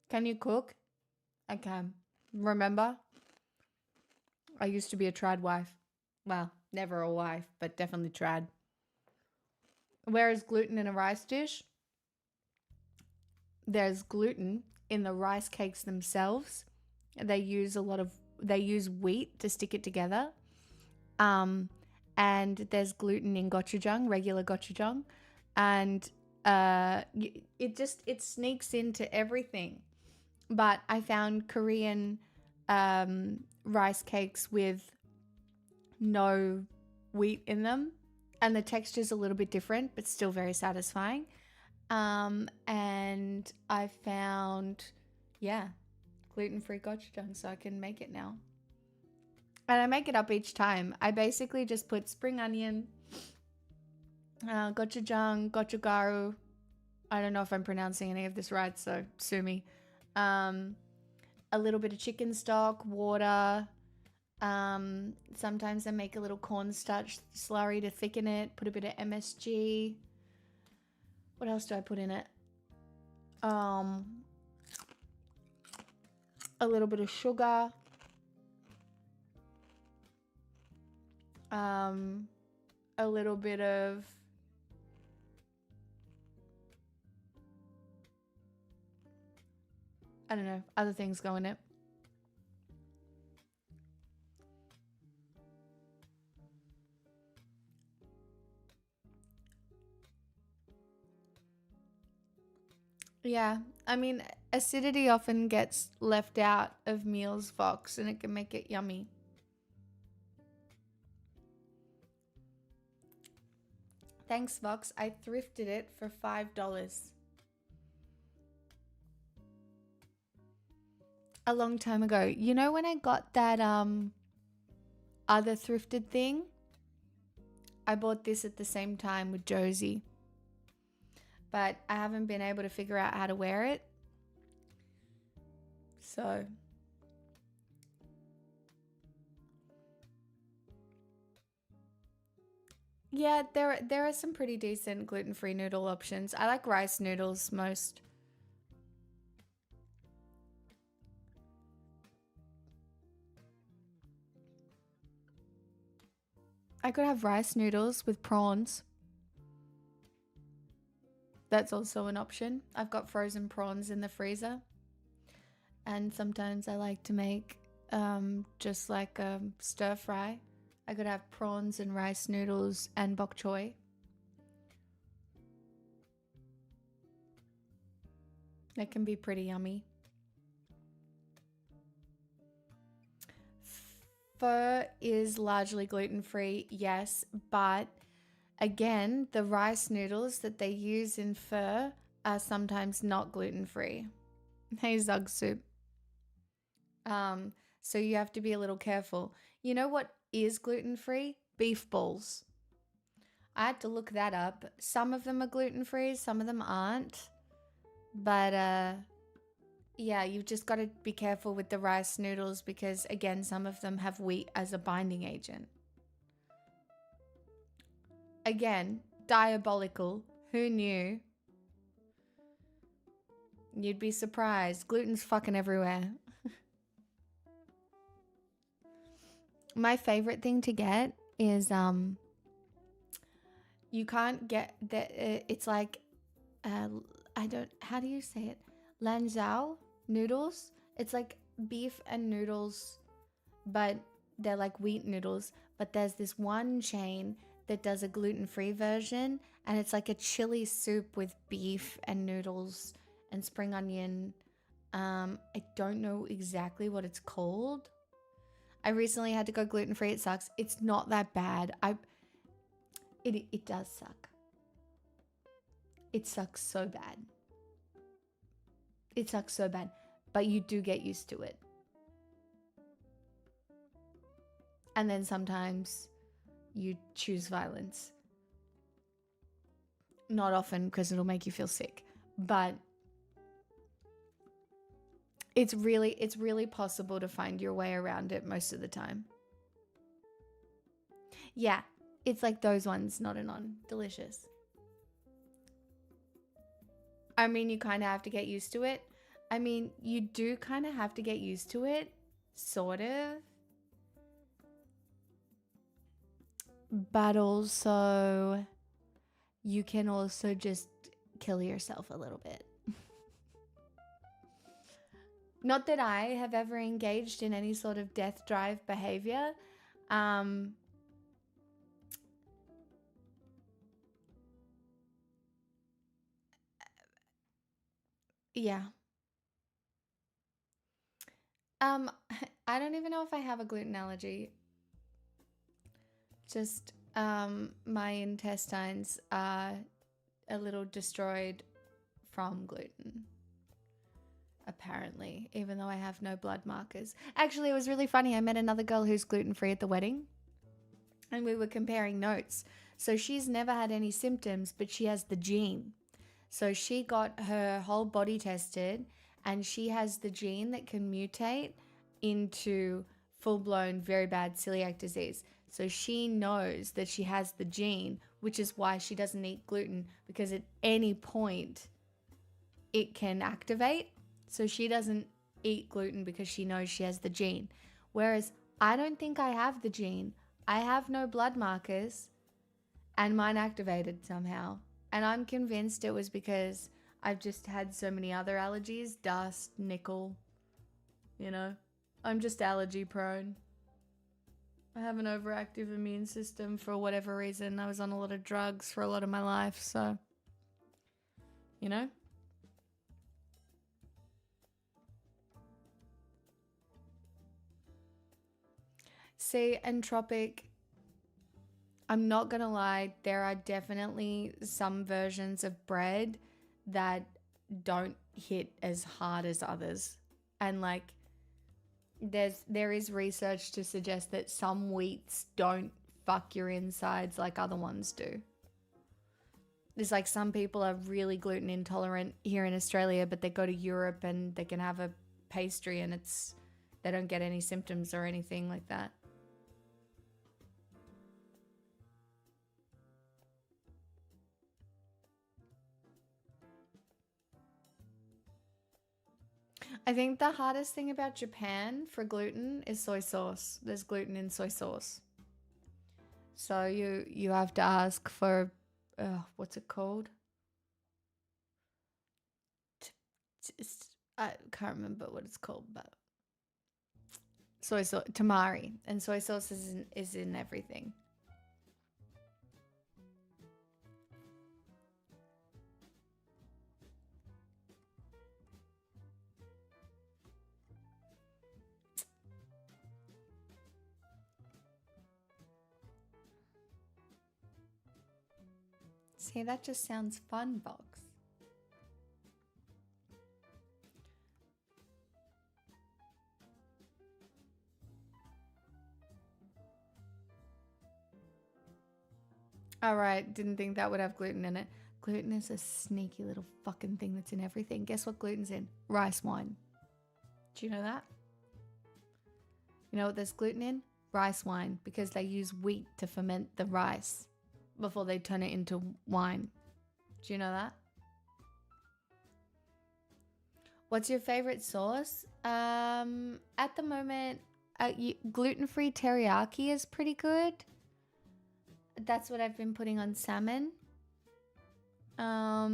Can you cook? I can. Remember? I used to be a trad wife. Well, never a wife, but definitely trad. Where is gluten in a rice dish? There's gluten in the rice cakes themselves. They use wheat to stick it together. And there's gluten in gochujang, regular gochujang, and it sneaks into everything. But I found Korean rice cakes with no wheat in them, and the texture's a little bit different, but still very satisfying. And I found, gluten-free gochujang, so I can make it now. And I make it up each time. I basically just put spring onion, gochujang, gochugaru. I don't know if I'm pronouncing any of this right, so sue me. A little bit of chicken stock, water. Sometimes I make a little cornstarch slurry to thicken it. Put a bit of MSG. What else do I put in it? A little bit of sugar. A little bit of I don't know, other things go in it. Yeah, I mean, acidity often gets left out of meals, Vox, and it can make it yummy. Thanks, Vox. I thrifted it for $5. A long time ago. You know when I got that other thrifted thing? I bought this at the same time with Josie. But I haven't been able to figure out how to wear it. So yeah, there are some pretty decent gluten-free noodle options. I like rice noodles most. I could have rice noodles with prawns. That's also an option. I've got frozen prawns in the freezer. And sometimes I like to make just like a stir fry. I could have prawns and rice noodles and bok choy. That can be pretty yummy. Pho is largely gluten-free, yes, but again, the rice noodles that they use in pho are sometimes not gluten-free. Hey, Zug Soup. So you have to be a little careful. You know what is gluten-free? Beef balls. I had to look that up. Some of them are gluten-free, some of them aren't. But yeah, you've just got to be careful with the rice noodles because again, some of them have wheat as a binding agent. Again, diabolical. Who knew? You'd be surprised. Gluten's fucking everywhere. My favorite thing to get is you can't get that. It's like how do you say it? Lanzhou noodles. It's like beef and noodles, but they're like wheat noodles. But there's this one chain that does a gluten-free version, and it's like a chili soup with beef and noodles and spring onion. I don't know exactly what it's called. I recently had to go gluten-free. It sucks. It's not that bad. It does suck. It sucks so bad. It sucks so bad, but you do get used to it. And then sometimes you choose violence. Not often, because it'll make you feel sick, but it's really possible to find your way around it most of the time. Yeah, it's like those ones, not and on. Delicious. I mean, you kind of have to get used to it. I mean, you do kind of have to get used to it, sort of. But also, you can also just kill yourself a little bit. Not that I have ever engaged in any sort of death drive behavior. Yeah. I don't even know if I have a gluten allergy. Just my intestines are a little destroyed from gluten, apparently, even though I have no blood markers. Actually, it was really funny. I met another girl who's gluten-free at the wedding, and we were comparing notes. So she's never had any symptoms, but she has the gene. So she got her whole body tested, and she has the gene that can mutate into full-blown, very bad celiac disease. So she knows that she has the gene, which is why she doesn't eat gluten, because at any point it can activate. So she doesn't eat gluten because she knows she has the gene. Whereas I don't think I have the gene. I have no blood markers, and mine activated somehow. And I'm convinced it was because I've just had so many other allergies, dust, nickel, you know. I'm just allergy prone. I have an overactive immune system for whatever reason. I was on a lot of drugs for a lot of my life, so, you know. See, entropic, I'm not gonna lie, there are definitely some versions of bread that don't hit as hard as others. And like, there is research to suggest that some wheats don't fuck your insides like other ones do. There's like some people are really gluten intolerant here in Australia, but they go to Europe and they can have a pastry and they don't get any symptoms or anything like that. I think the hardest thing about Japan for gluten is soy sauce. There's gluten in soy sauce. So you have to ask for, what's it called? I can't remember what it's called, but soy sauce, tamari, and soy sauce is in everything. See, that just sounds fun, Box. Alright, didn't think that would have gluten in it. Gluten is a sneaky little fucking thing that's in everything. Guess what gluten's in? Rice wine. Do you know that? You know what there's gluten in? Rice wine, because they use wheat to ferment the rice. before they turn it into wine. Do you know that? What's your favorite sauce? At the moment, gluten-free teriyaki is pretty good. That's what I've been putting on salmon. I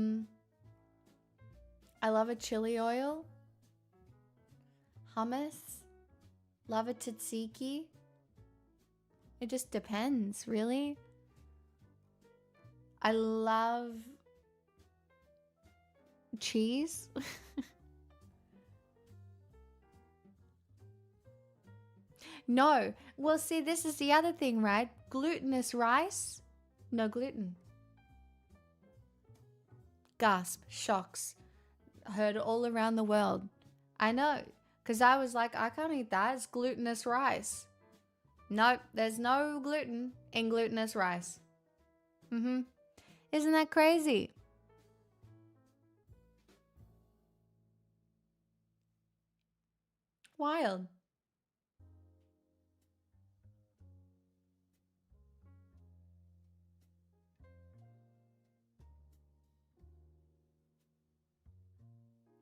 love a chili oil. Hummus. Love a tzatziki. It just depends, really. I love cheese. No. Well, see, this is the other thing, right? Glutinous rice, no gluten. Gasp, shocks. Heard all around the world. I know, because I was like, I can't eat that. It's glutinous rice. Nope, there's no gluten in glutinous rice. Isn't that crazy? Wild.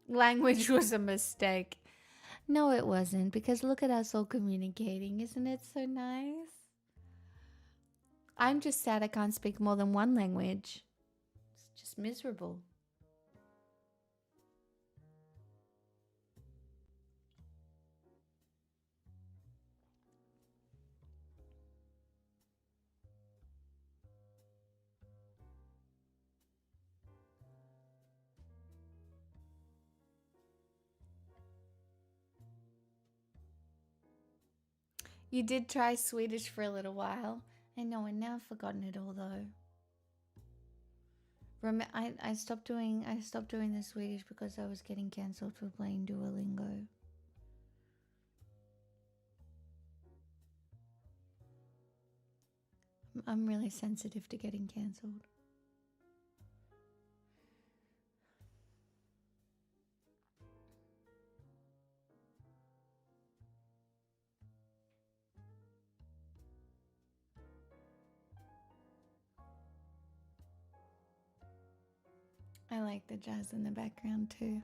Language was a mistake. No, it wasn't, because look at us all communicating. Isn't it so nice? I'm just sad I can't speak more than one language. It's just miserable. You did try Swedish for a little while. I know, and now I've forgotten it all though. I stopped doing the Swedish because I was getting cancelled for playing Duolingo. I'm really sensitive to getting cancelled. I like the jazz in the background too.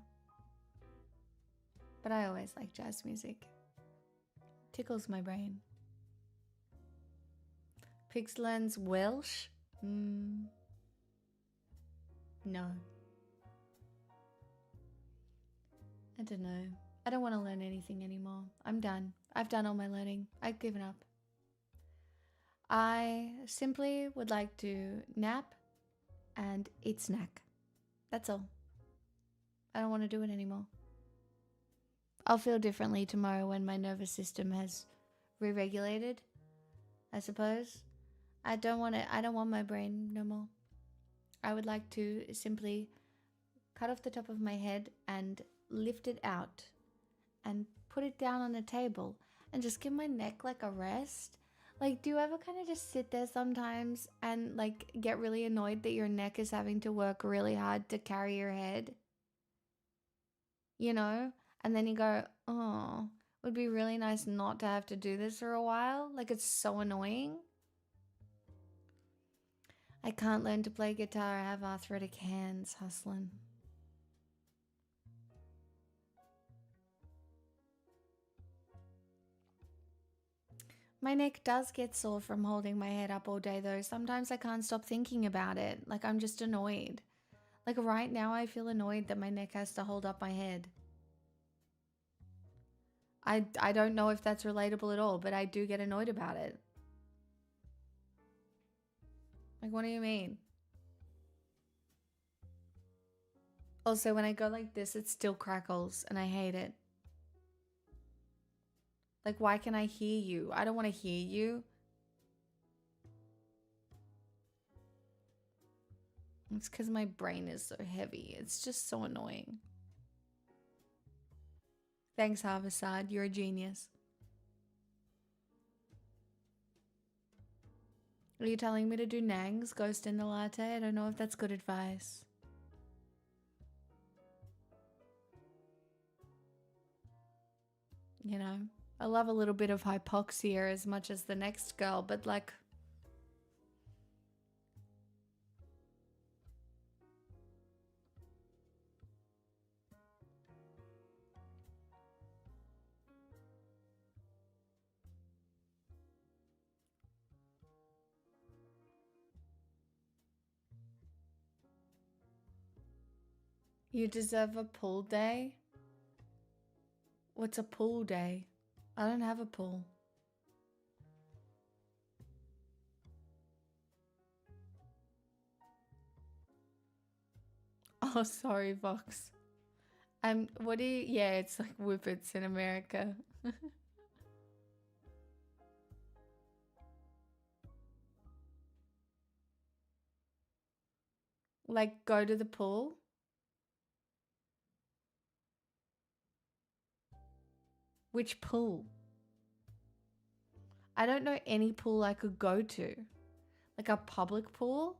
But I always like jazz music. Tickles my brain. Pixelens Welsh? No. I don't know. I don't want to learn anything anymore. I'm done. I've done all my learning. I've given up. I simply would like to nap and eat snack. That's all. I don't want to do it anymore. I'll feel differently tomorrow when my nervous system has re-regulated, I suppose. I don't want my brain no more. I would like to simply cut off the top of my head and lift it out and put it down on a table and just give my neck like a rest. Like, do you ever kind of just sit there sometimes and like get really annoyed that your neck is having to work really hard to carry your head? You know? And then you go, oh, it would be really nice not to have to do this for a while. Like, it's so annoying. I can't learn to play guitar. I have arthritic hands, hustling. My neck does get sore from holding my head up all day though. Sometimes I can't stop thinking about it. Like, I'm just annoyed. Like right now I feel annoyed that my neck has to hold up my head. I don't know if that's relatable at all, but I do get annoyed about it. Like, what do you mean? Also, when I go like this, it still crackles and I hate it. Like, why can I hear you? I don't want to hear you. It's because my brain is so heavy. It's just so annoying. Thanks, Harvesad. You're a genius. Are you telling me to do Nang's Ghost in the Latte? I don't know if that's good advice. You know, I love a little bit of hypoxia as much as the next girl, but like, You deserve a pool day? What's a pool day? I don't have a pool. Oh, sorry, Vox. What do you, yeah, it's like whippets in America. Like, go to the pool? Which pool? I don't know any pool I could go to. Like a public pool?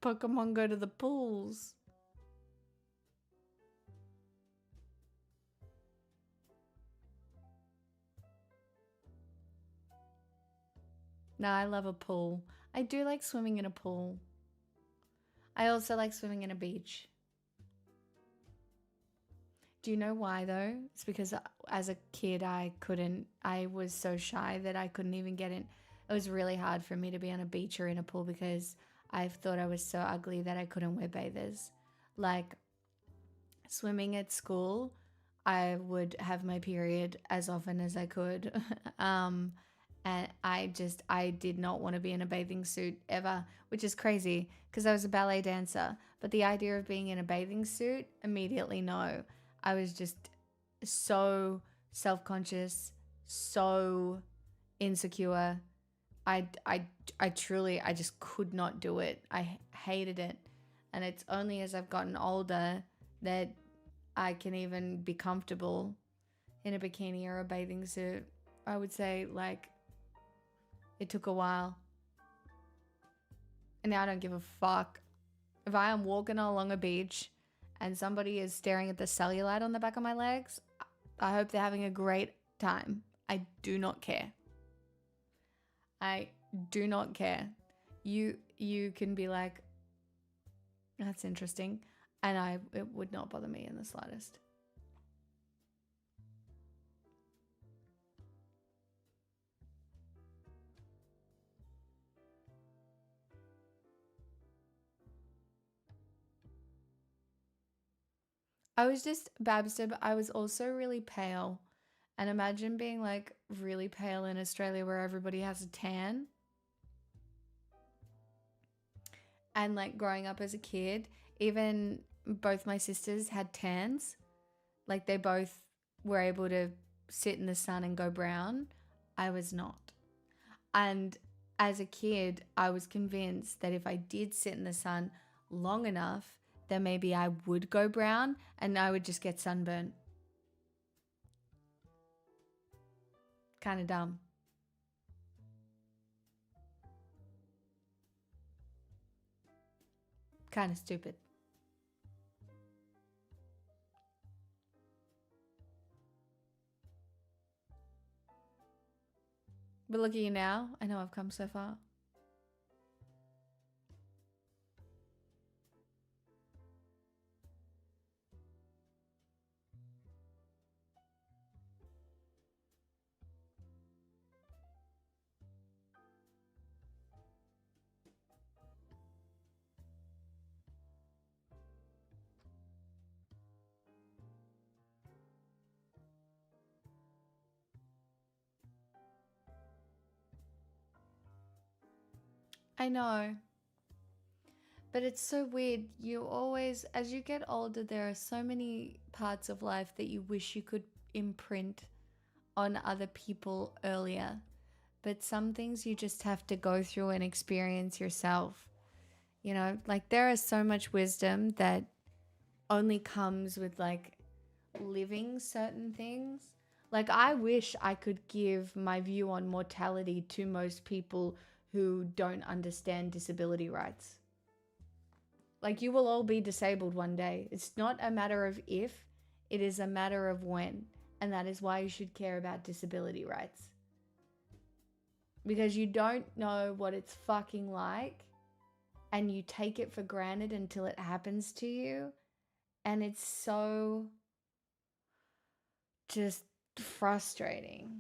Pokemon go to the pools. No, I love a pool. I do like swimming in a pool. I also like swimming in a beach. Do you know why though? It's because as a kid I was so shy that I couldn't even get in. It was really hard for me to be on a beach or in a pool because I thought I was so ugly that I couldn't wear bathers. Like swimming at school, I would have my period as often as I could. And I did not want to be in a bathing suit ever, which is crazy because I was a ballet dancer. But the idea of being in a bathing suit, immediately no. I was just so self-conscious, so insecure. I truly, I just could not do it. I hated it. And it's only as I've gotten older that I can even be comfortable in a bikini or a bathing suit. I would say, like, it took a while. And now I don't give a fuck. If I am walking along a beach and somebody is staring at the cellulite on the back of my legs, I hope they're having a great time. I do not care. I do not care. You can be like, that's interesting. And it would not bother me in the slightest. Babster, but I was also really pale. And imagine being like really pale in Australia where everybody has a tan. And like growing up as a kid, even both my sisters had tans. Like they both were able to sit in the sun and go brown. I was not. And as a kid, I was convinced that if I did sit in the sun long enough, then maybe I would go brown and I would just get sunburn. Kind of dumb. Kind of stupid. But look at you now. I know I've come so far. I know. But it's so weird. You always, as you get older, there are so many parts of life that you wish you could imprint on other people earlier. But some things you just have to go through and experience yourself. You know, like there is so much wisdom that only comes with like living certain things. Like I wish I could give my view on mortality to most people who don't understand disability rights. Like you will all be disabled one day. It's not a matter of if, it is a matter of when. And that is why you should care about disability rights. Because you don't know what it's fucking like and you take it for granted until it happens to you. And it's so just frustrating.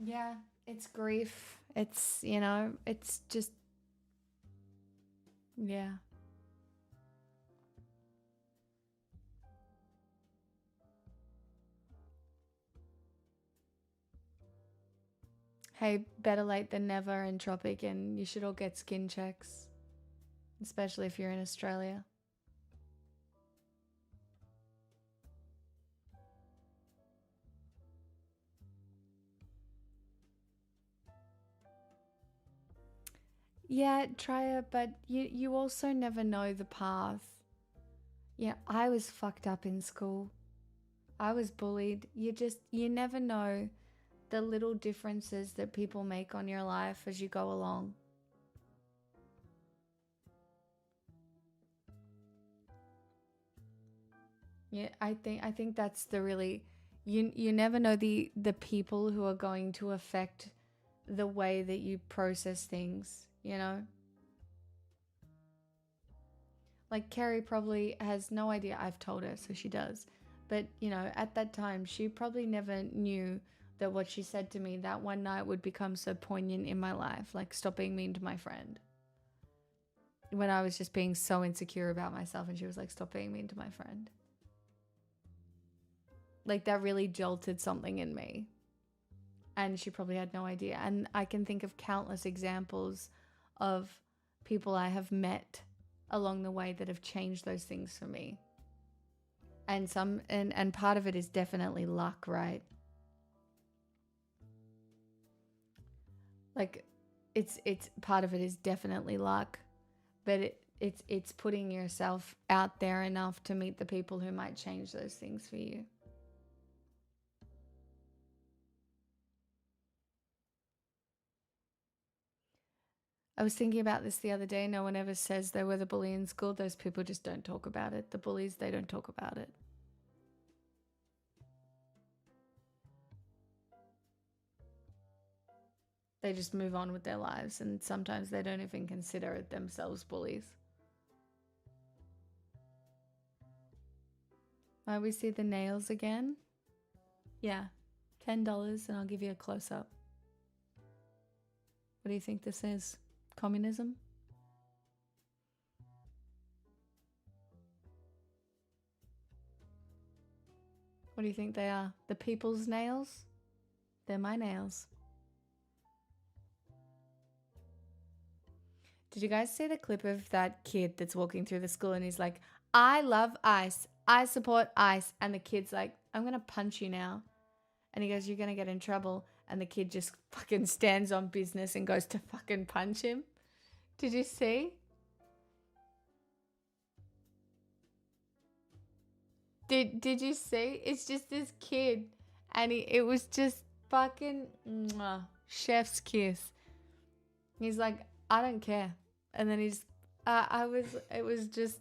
Yeah, it's grief. It's, you know, it's just, yeah. Hey, better late than never in Tropic, and you should all get skin checks, especially if you're in Australia. Yeah, try it, but you also never know the path. Yeah, I was fucked up in school. I was bullied. You never know the little differences that people make on your life as you go along. Yeah, I think that's the really, you never know the people who are going to affect the way that you process things, you know? Like Carrie probably has no idea. I've told her, so she does. But, you know, at that time, she probably never knew that what she said to me that one night would become so poignant in my life. Like, stop being mean to my friend. When I was just being so insecure about myself, and she was like, stop being mean to my friend. Like, that really jolted something in me. And she probably had no idea. And I can think of countless examples of people I have met along the way that have changed those things for me. And part of it is definitely luck, right? Like it's part of it is definitely luck, but it's putting yourself out there enough to meet the people who might change those things for you. I was thinking about this the other day. No one ever says they were the bully in school. Those people just don't talk about it. The bullies, they don't talk about it. They just move on with their lives, and sometimes they don't even consider it themselves bullies. Might we see the nails again? Yeah, $10 and I'll give you a close-up. What do you think this is? Communism? What do you think they are? The people's nails? They're my nails. Did you guys see the clip of that kid that's walking through the school and he's like, I love ice. I support ice. And the kid's like, I'm going to punch you now. And he goes, you're going to get in trouble. And the kid just fucking stands on business and goes to fucking punch him. Did you see? Did you see? It's just this kid. And it was just fucking chef's kiss. He's like, I don't care. And then it was just.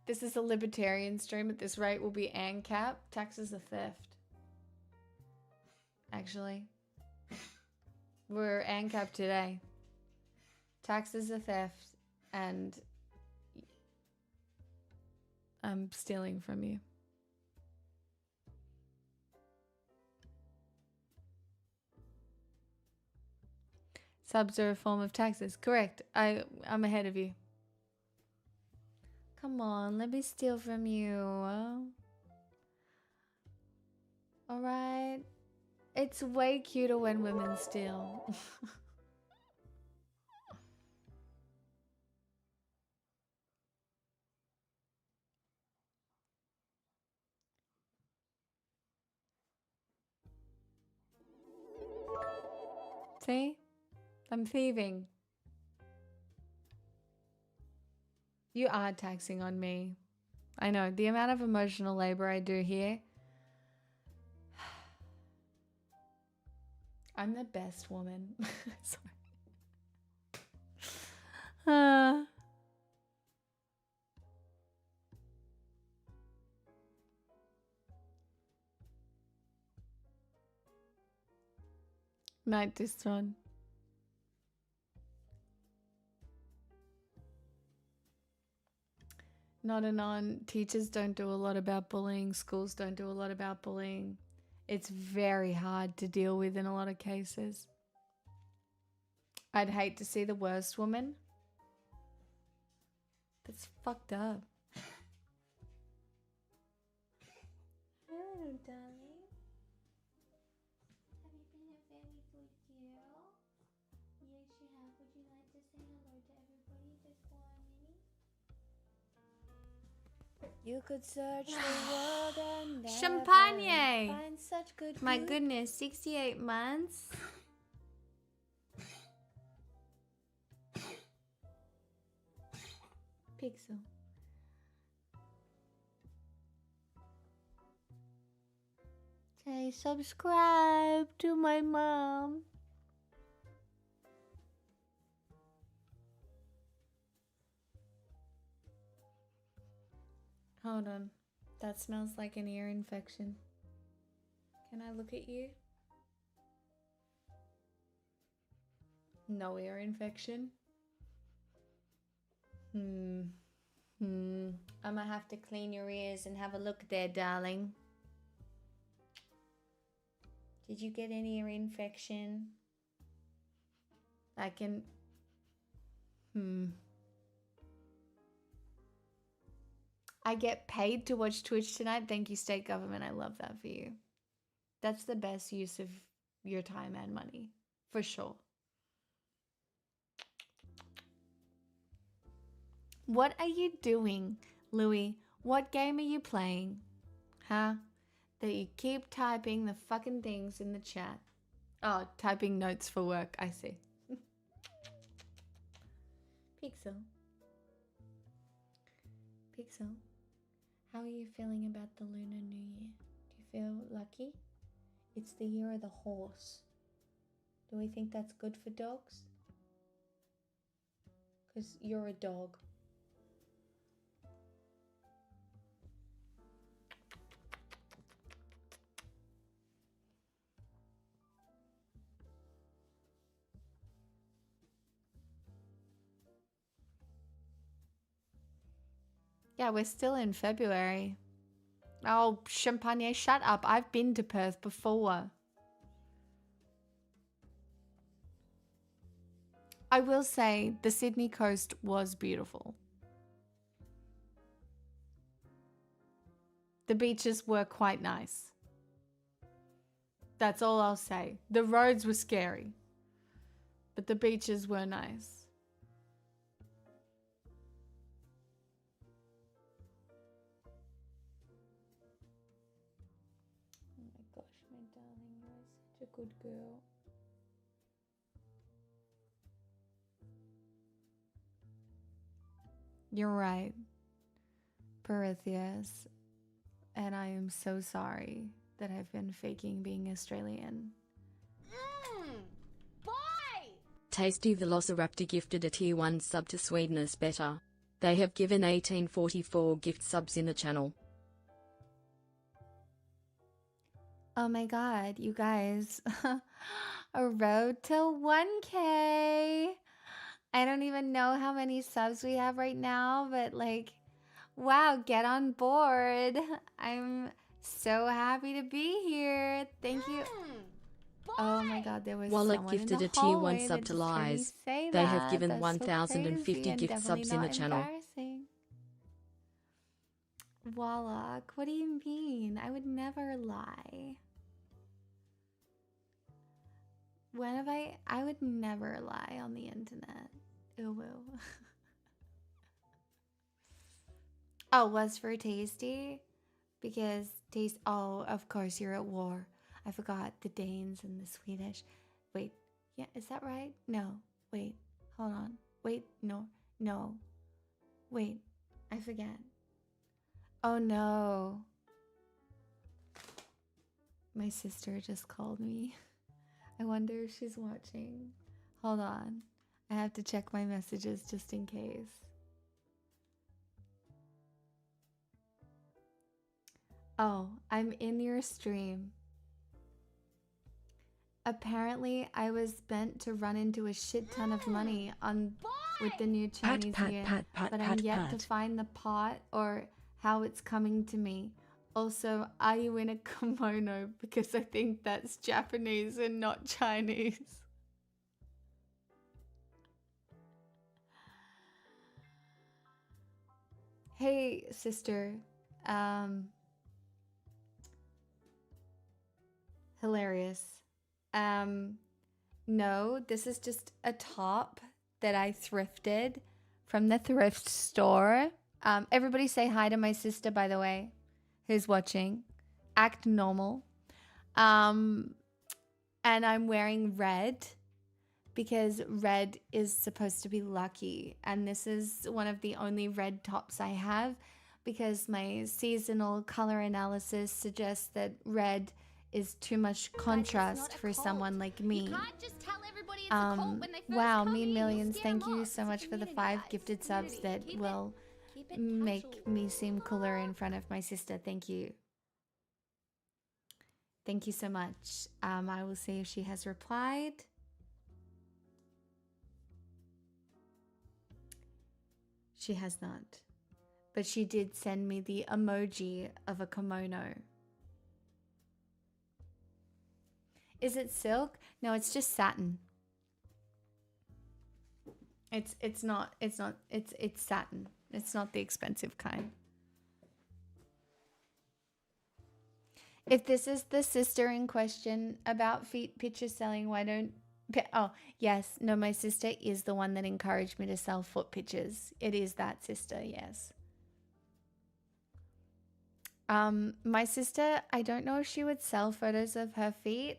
This is a libertarian stream. At this rate will be ANCAP. Taxes are theft. Actually. We're ANCAP today. Taxes are theft. And I'm stealing from you. Subs are a form of taxes. Correct. I'm ahead of you. Come on, let me steal from you. Alright. It's way cuter when women steal. See? I'm thieving. You are taxing on me. I know. The amount of emotional labor I do here. I'm the best woman. Sorry. Night Distron. Not a non. Teachers don't do a lot about bullying. Schools don't do a lot about bullying. It's very hard to deal with in a lot of cases. I'd hate to see the worst woman. That's fucked up.
Hello, darling. Have you been a very good girl? Yes, you have. Would you like to say hello to everybody just for a minute?
You could search the world and never
Champagne.
find such good
My
food.
goodness, 68 months.
Pixel. Say subscribe to my mom. Hold on. That smells like an ear infection. Can I look at you? No ear infection. I might have to clean your ears and have a look there, darling. Did you get any ear infection? I can... I get paid to watch Twitch tonight. Thank you, state government. I love that for you. That's the best use of your time and money, for sure. What are you doing, Louis? What game are you playing? Huh? That you keep typing the fucking things in the chat. Oh, typing notes for work. I see. Pixel. Pixel. How are you feeling about the Lunar New Year? Do you feel lucky? It's the year of the horse. Do we think that's good for dogs? Because you're a dog. Yeah, we're still in February. Oh, Champagne, shut up. I've been to Perth before. I will say the Sydney coast was beautiful. The beaches were quite nice. That's all I'll say. The roads were scary, but the beaches were nice. Oh my gosh, my darling, you're such a good girl. You're right, Perithias, and I am so sorry that I've been faking being Australian.
Boy!
Tasty Velociraptor gifted a tier 1 sub to Sweetness Better. They have given 1844 gift subs in the channel.
Oh my god, you guys. A road to 1K. I don't even know how many subs we have right now, but like, wow, get on board. I'm so happy to be here. Thank you. Oh my god, there was
Wallet
someone
gifted
in the
a tier 1
hallway
sub
that
to
just heard me
Lies.
say
They have
that.
given
That's so
1050
crazy and
gift
definitely
subs in the
not
channel.
embarrassing. Wallach, what do you mean? I would never lie. When have I would never lie on the internet. Ooh. Oh, was for tasty? Because taste, oh, of course you're at war. I forgot the Danes and the Swedish. Wait, yeah, is that right? No, wait, hold on. Wait, no, wait, I forget. Oh no. My sister just called me. I wonder if she's watching. Hold on. I have to check my messages just in case. Oh, I'm in your stream. Apparently, I was meant to run into a shit ton of money on with the new
Pat,
Chinese
pat,
year,
pat, pat,
but I'm
pat,
yet to
pat.
find the part or how it's coming to me. Also, are you in a kimono? Because I think that's Japanese and not Chinese. Hey, sister. Hilarious. No, this is just a top that I thrifted from the thrift store. Everybody say hi to my sister, by the way, who's watching. Act normal. And I'm wearing red because red is supposed to be lucky. And this is one of the only red tops I have because my seasonal color analysis suggests that red is too much contrast for someone like me.
You can't just tell everybody it's a cult when they first
Wow,
come
Mean
in. You'll
Millions,
scare 'em
thank you
off.
so
It's a
much for the
community,
5
guys.
gifted
It's a
subs
community.
that
Keep
will
it
make
casual.
me seem cooler in front of my sister. Thank you. Thank you so much. I will see if she has replied. She has not. But she did send me the emoji of a kimono. Is it silk? No, it's just satin. It's satin. It's not the expensive kind. If this is the sister in question about feet picture selling, why don't... Oh, yes. No, my sister is the one that encouraged me to sell foot pictures. It is that sister, yes. My sister, I don't know if she would sell photos of her feet.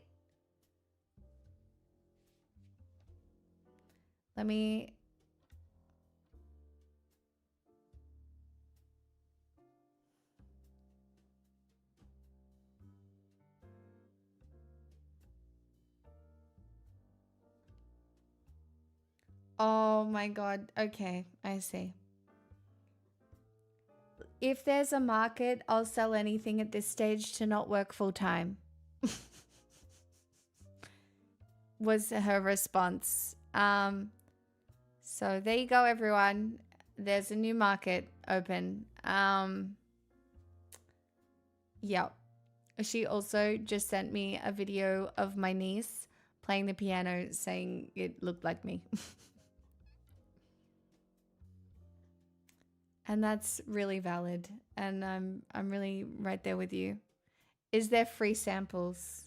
Let me... Oh my God. Okay, I see. If there's a market, I'll sell anything at this stage to not work full time. Was her response. So there you go, everyone. There's a new market open. Yep. She also just sent me a video of my niece playing the piano saying it looked like me. And that's really valid. And I'm really right there with you. Is there free samples?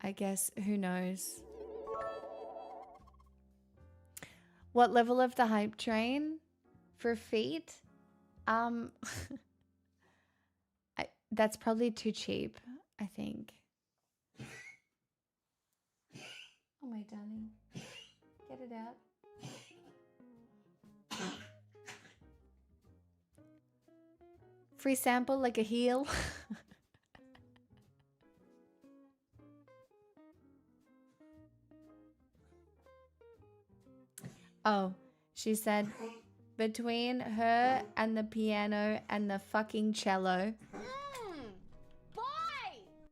I guess, who knows? What level of the hype train for feet? That's probably too cheap, I think. Oh my darling. Get it out. Free sample like a heel. Oh, she said between her and the piano and the fucking cello.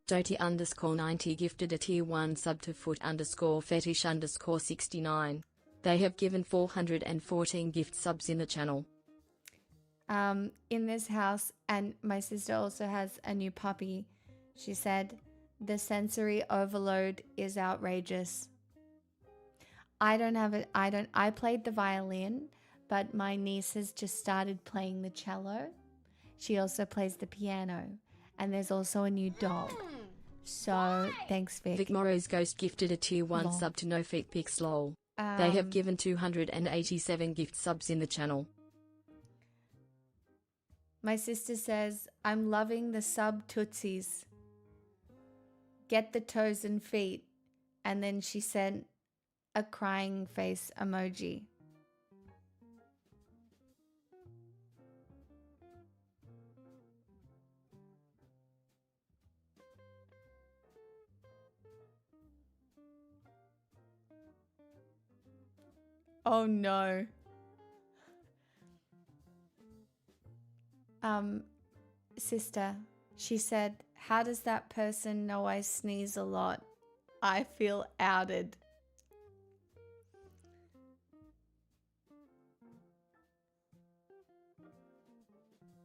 Doty_90 gifted a tier 1 sub to foot_fetish_69. They have given 414 gift subs in the channel.
In this house, and my sister also has a new puppy. She said the sensory overload is outrageous. I don't have it. I played the violin, but my niece has just started playing the cello. She also plays the piano, and there's also a new dog. So thanks, Vic.
Vic Morrow's Ghost gifted a tier 1
Lol.
sub to No Feet Pics lol. They have given 287 gift subs in the channel.
My sister says, I'm loving the sub tootsies. Get the toes and feet. And then she sent a crying face emoji. Oh no. Sister, she said, how does that person know I sneeze a lot? I feel outed.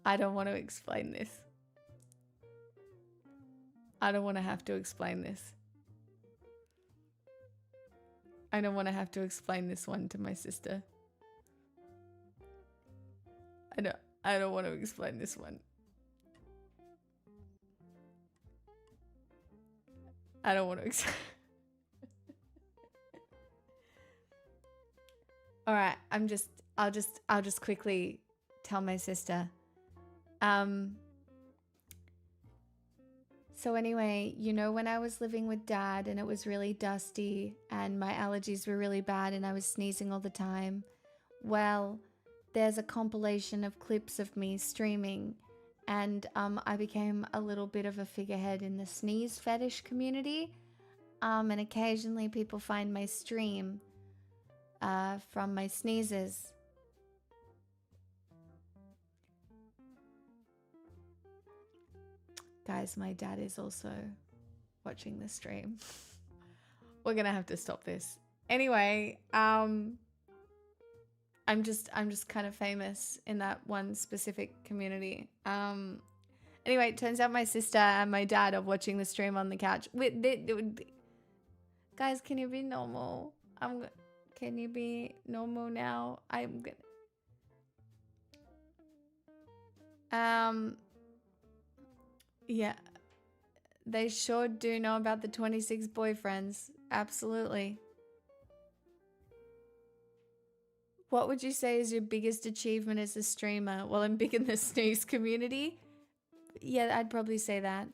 I don't want to explain this. I don't want to have to explain this. I don't want to have to explain this one to my sister. I don't want to explain this one. I don't want to explain. All right, I'll just quickly tell my sister. So anyway, you know, when I was living with Dad and it was really dusty and my allergies were really bad and I was sneezing all the time, well, there's a compilation of clips of me streaming, and I became a little bit of a figurehead in the sneeze fetish community, and occasionally people find my stream from my sneezes. Guys, my dad is also watching the stream. We're gonna have to stop this. Anyway, I'm just kind of famous in that one specific community. Anyway, it turns out my sister and my dad are watching the stream on the couch. Guys, can you be normal? Can you be normal now? I'm gonna. Yeah, they sure do know about the 26 boyfriends. Absolutely. What would you say is your biggest achievement as a streamer? Well, I'm big in the sneeze community. Yeah, I'd probably say that.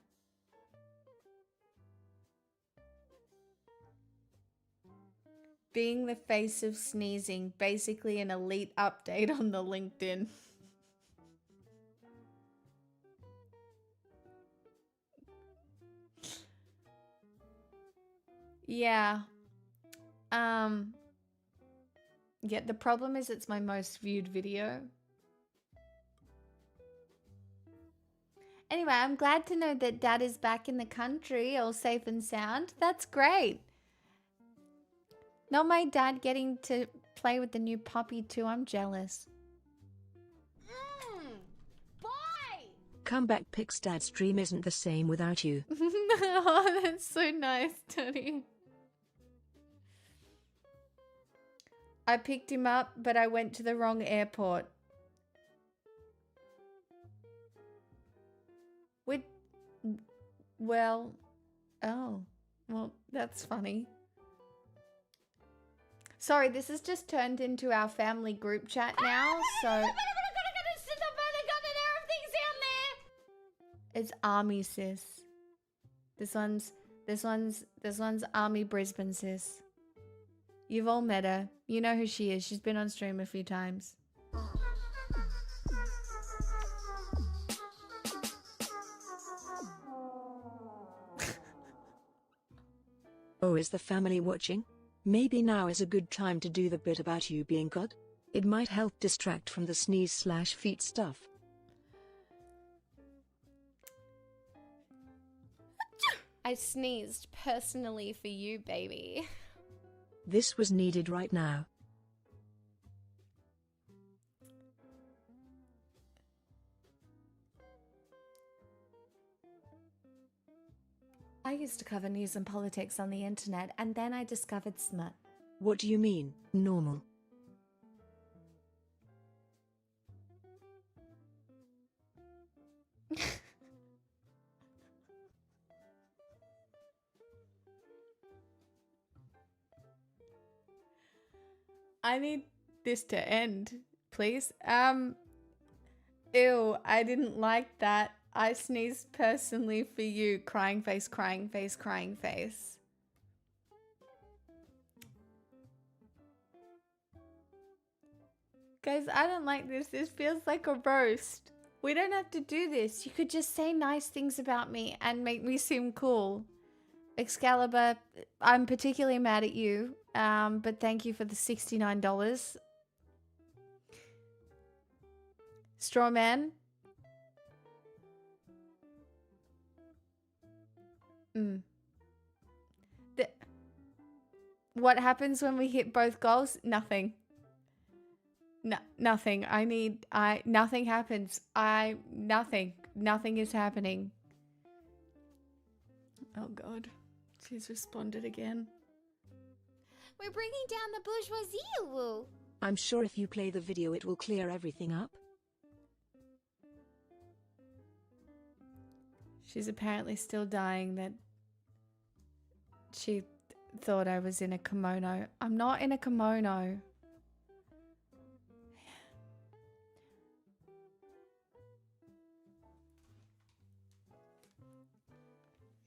Being the face of sneezing, basically an elite update on the LinkedIn. Yeah. Yeah, the problem is it's my most viewed video. Anyway, I'm glad to know that Dad is back in the country, all safe and sound. That's great. Not my dad getting to play with the new puppy too. I'm jealous.
Boy!
Comeback Pic's dad stream isn't the same without you.
Oh, that's so nice, Tony. I picked him up, but I went to the wrong airport. Well, that's funny. Sorry, this has just turned into our family group chat now, so... It's Army, sis. This one's Army Brisbane, sis. You've all met her. You know who she is. She's been on stream a few times.
Oh, is the family watching? Maybe now is a good time to do the bit about you being God? It might help distract from the sneeze/feet stuff.
I sneezed personally for you, baby.
This was needed right now.
I used to cover news and politics on the internet, and then I discovered smut.
What do you mean, normal?
I need this to end, please. Ew, I didn't like that. I sneezed personally for you. Crying face, crying face, crying face. Guys, I don't like this. This feels like a roast. We don't have to do this. You could just say nice things about me and make me seem cool. Excalibur, I'm particularly mad at you, but thank you for the $69. Strawman. What happens when we hit both goals? Nothing. No, nothing. Nothing happens. Nothing is happening. Oh God, she's responded again.
We're bringing down the bourgeoisie, woo.
I'm sure if you play the video it will clear everything up.
She's apparently still dying that she thought I was in a kimono. I'm not in a kimono.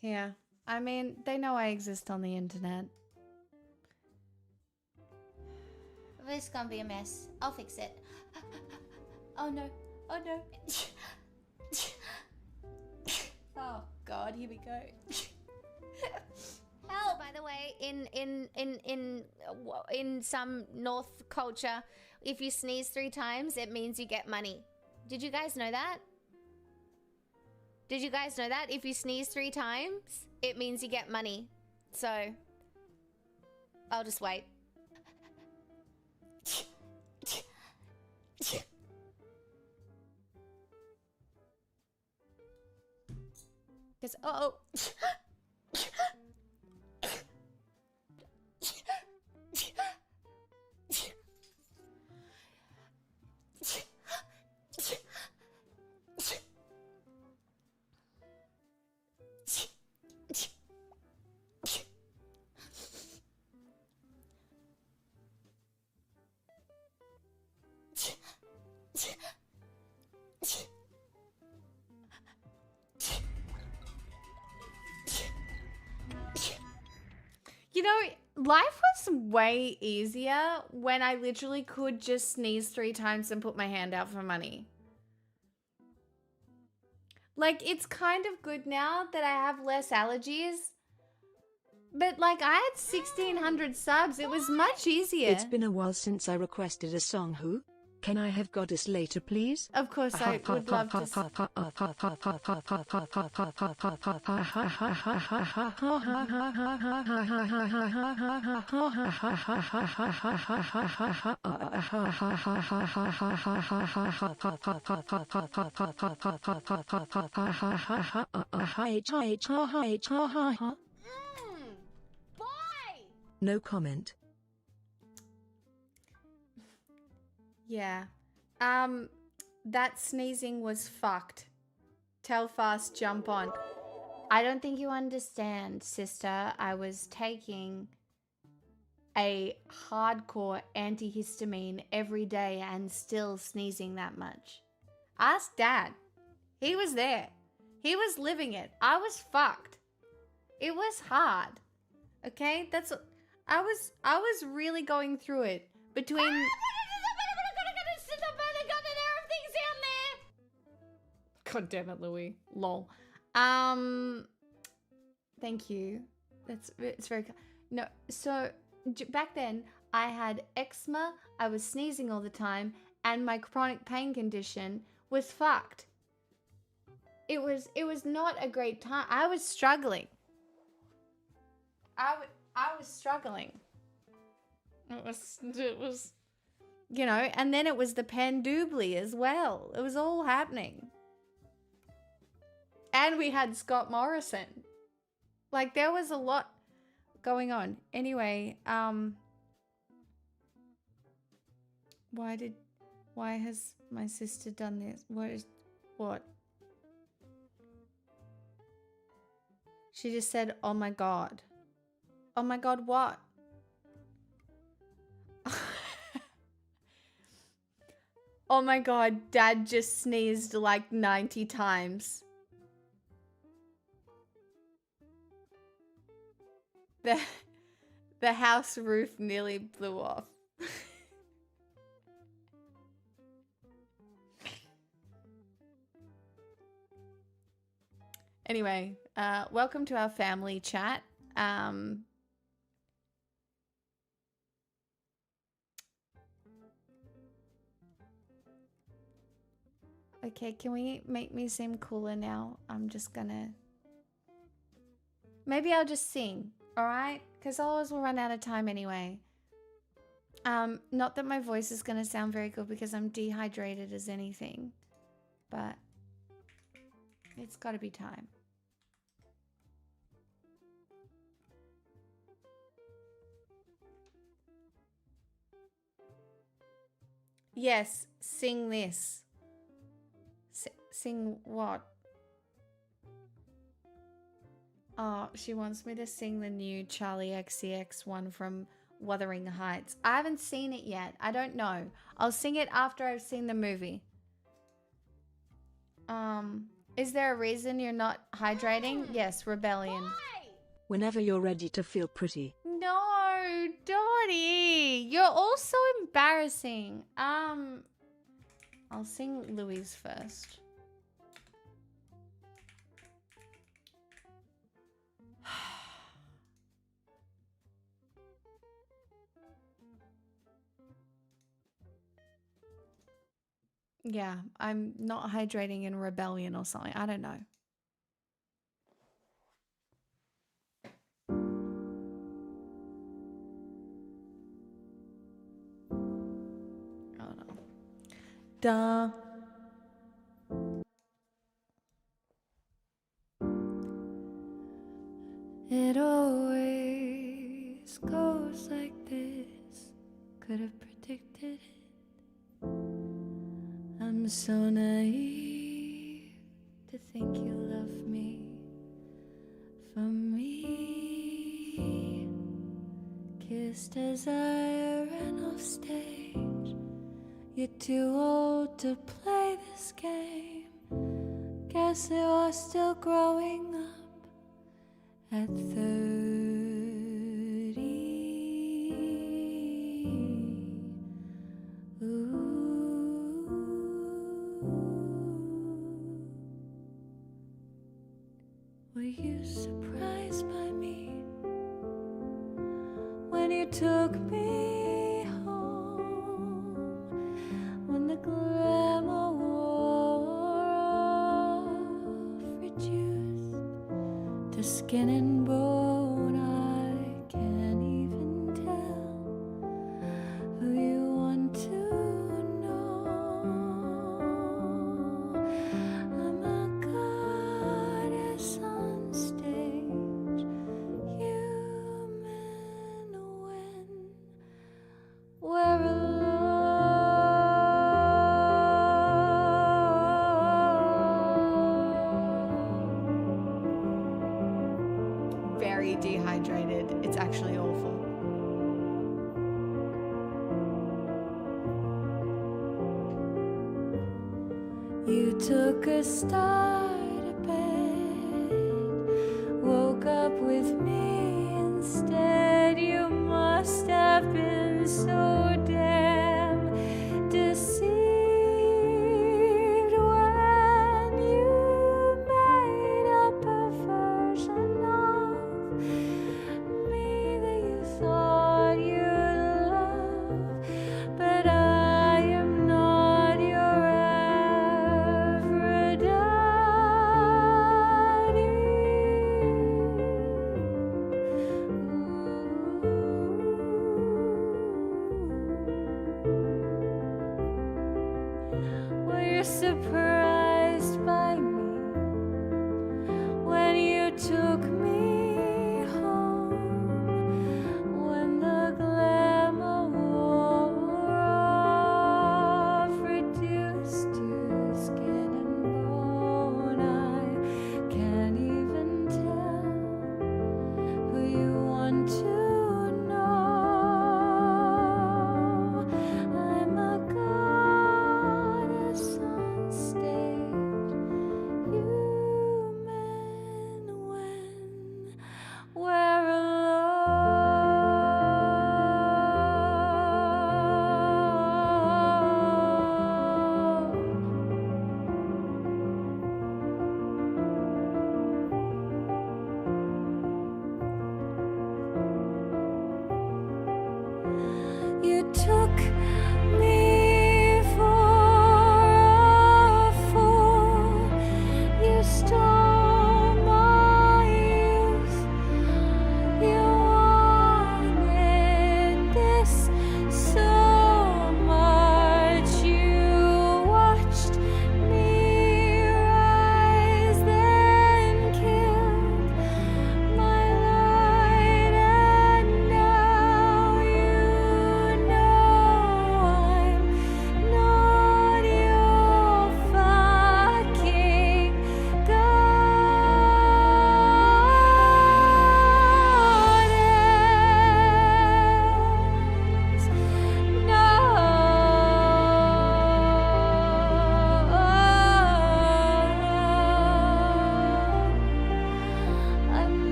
Yeah, I mean, they know I exist on the internet.
This is gonna be a mess. I'll fix it. Oh no. Oh no.
Oh God, here we go.
Hell, by the way, in some North culture, if you sneeze 3 times, it means you get money. Did you guys know that? Did you guys know that? If you sneeze 3 times, it means you get money. So, I'll just wait. Because, oh.
You know, life was way easier when I literally could just sneeze 3 times and put my hand out for money. Like, it's kind of good now that I have less allergies. But, like, I had 1,600 subs. It was much easier.
It's been a while since I requested a song. Who? Can I have Goddess later, please?
Of course, I would love to.
Boy!
No comment.
Yeah. That sneezing was fucked. Tell fast, jump on. I don't think you understand, sister. I was taking a hardcore antihistamine every day and still sneezing that much. Ask Dad. He was there. He was living it. I was fucked. It was hard. Okay? That's what I was really going through it between God damn it, Louis. Lol. Thank you. It's very no. So back then I had eczema. I was sneezing all the time, and my chronic pain condition was fucked. It was not a great time. I was struggling. I was struggling. It was, you know, and then it was the Pandubli as well. It was all happening. And we had Scott Morrison. Like, there was a lot going on. Anyway, why has my sister done this? What? She just said, oh my God. Oh my God, what? Oh my God, Dad just sneezed like 90 times. The house roof nearly blew off. Anyway, welcome to our family chat. Okay, can we make me seem cooler now? I'm just gonna... Maybe I'll just sing, alright? Because otherwise we'll run out of time anyway. Not that my voice is going to sound very good because I'm dehydrated as anything, but it's got to be time. Yes, sing this. Sing what? Oh, she wants me to sing the new Charlie XCX one from Wuthering Heights. I haven't seen it yet. I don't know. I'll sing it after I've seen the movie. Is there a reason you're not hydrating? Yes, rebellion.
Whenever you're ready to feel pretty.
No, Dottie. You're all so embarrassing. I'll sing Louise first. Yeah, I'm not hydrating in rebellion or something. I don't know. Hold on. Duh. It always goes like this. Could have predicted it. I'm so naive to think you love me for me. Kissed as I ran off stage. You're too old to play this game. Guess you are still growing up at 30. Ooh. Were you surprised by me when you took me home? When the glamour wore off, reduced to skin and bone, I can't even tell who you want to know. I'm a goddess on stage, human when we're alone. Very dehydrated. It's actually awful. You took a star to bed, woke up with me instead. You must have been so damn deceived when you made up a version of me that you thought you'd love. But I am not your average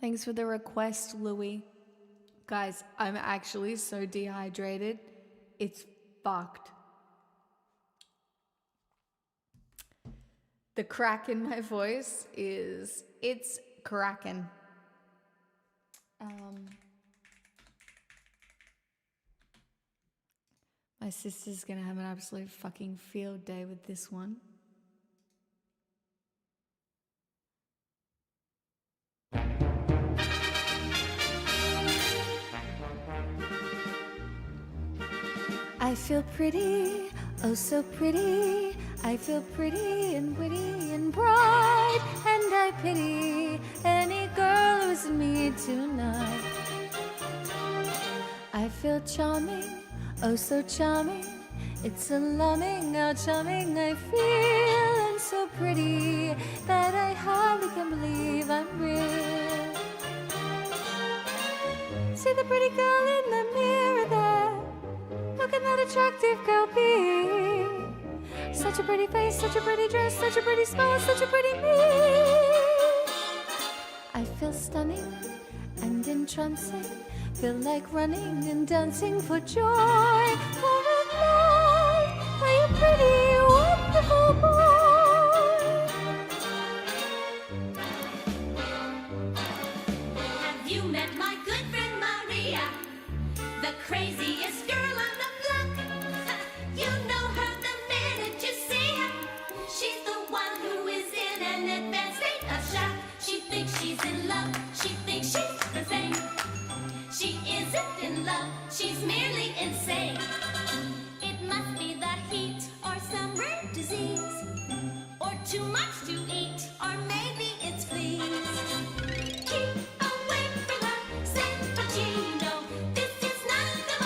Thanks for the request, Louis. Guys, I'm actually so dehydrated. It's fucked. The crack in my voice it's cracking. My sister's gonna have an absolute fucking field day with this one. I feel pretty, oh so pretty. I feel pretty and witty and bright, and I pity any girl who's in me tonight. I feel charming, oh so charming. It's alarming how charming I feel, and so pretty that I hardly can believe I'm real. See the pretty girl in the mirror there. Look at that attractive girl be. Such a pretty face, such a pretty dress, such a pretty smile, such a pretty me. I feel stunning and entrancing. Feel like running and dancing for joy. For a night, are you pretty, wonderful boy?
Have you met my good friend Maria? The craziest girl on the block. You know her the minute you see her. She's the one who is in an advanced state of shock. She thinks she's in love. She thinks she's the same. She isn't in love. She's merely insane. It must be the heat or some rare disease, or too much to eat, or maybe it's fleas. Keep away from her, San Pacino. This is not the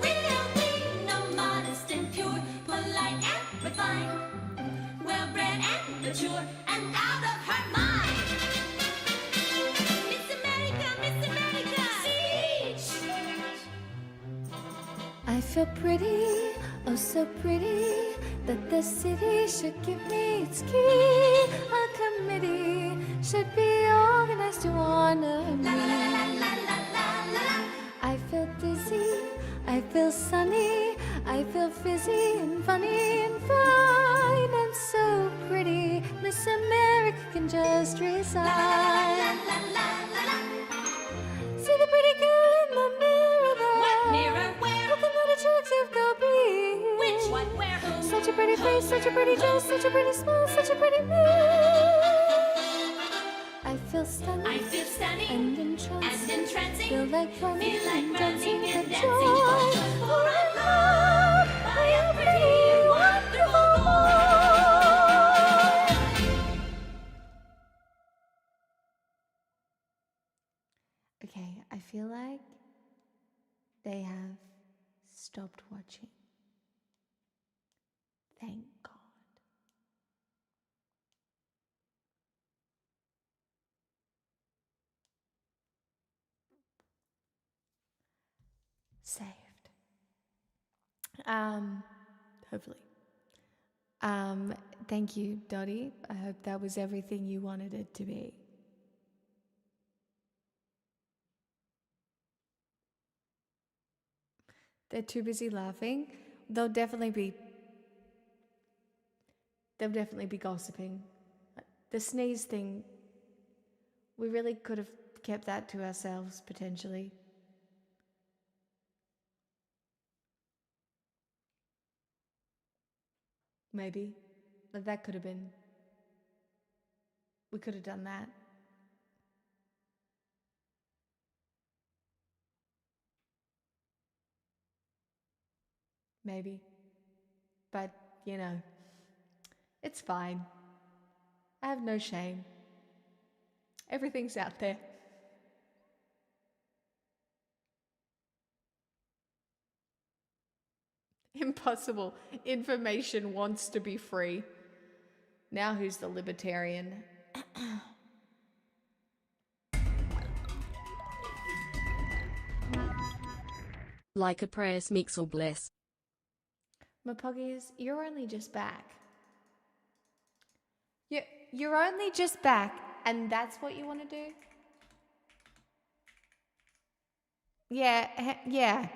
real me. No, modest and pure, polite and refined, well-bred and mature, and out of her mind. Miss America, Miss America.
I feel pretty, oh so pretty, that the city should give me its key. A committee should be organized to honor me. I feel dizzy, I feel sunny, I feel fizzy and funny and fine and so pretty. Miss America can just resign. See the pretty girl in the mirror there.
What mirror? Where?
Look at that attractive girl be.
Which? What? Where? Who?
Such a pretty face, such a pretty dress, such a pretty smile, such a pretty me. I feel stunning,
I feel stunning
and entrancing.
and entrancing.
Feel like running,
Feel like
and
running
dancing
and
for
dancing
joy.
for joy.
For I love by a pretty, wonderful boy. Okay, I feel like they have stopped watching. Thank God. Saved. Hopefully. Thank you, Dottie. I hope that was everything you wanted it to be. They're too busy laughing. They'll definitely be gossiping. The sneeze thing, we really could have kept that to ourselves potentially. Maybe. But that could have been. We could have done that. Maybe. But, you know, it's fine. I have no shame. Everything's out there. Impossible. Information wants to be free. Now who's the libertarian?
Like a prayers mix or bless.
Mapoggies, you're only just back. You're only just back, and that's what you want to do? Yeah, yeah.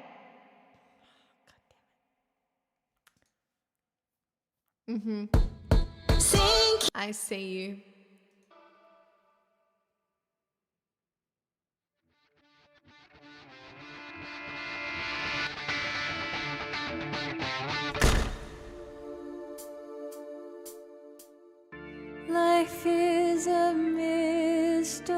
Mm-hmm. I see you.
Life is a mystery.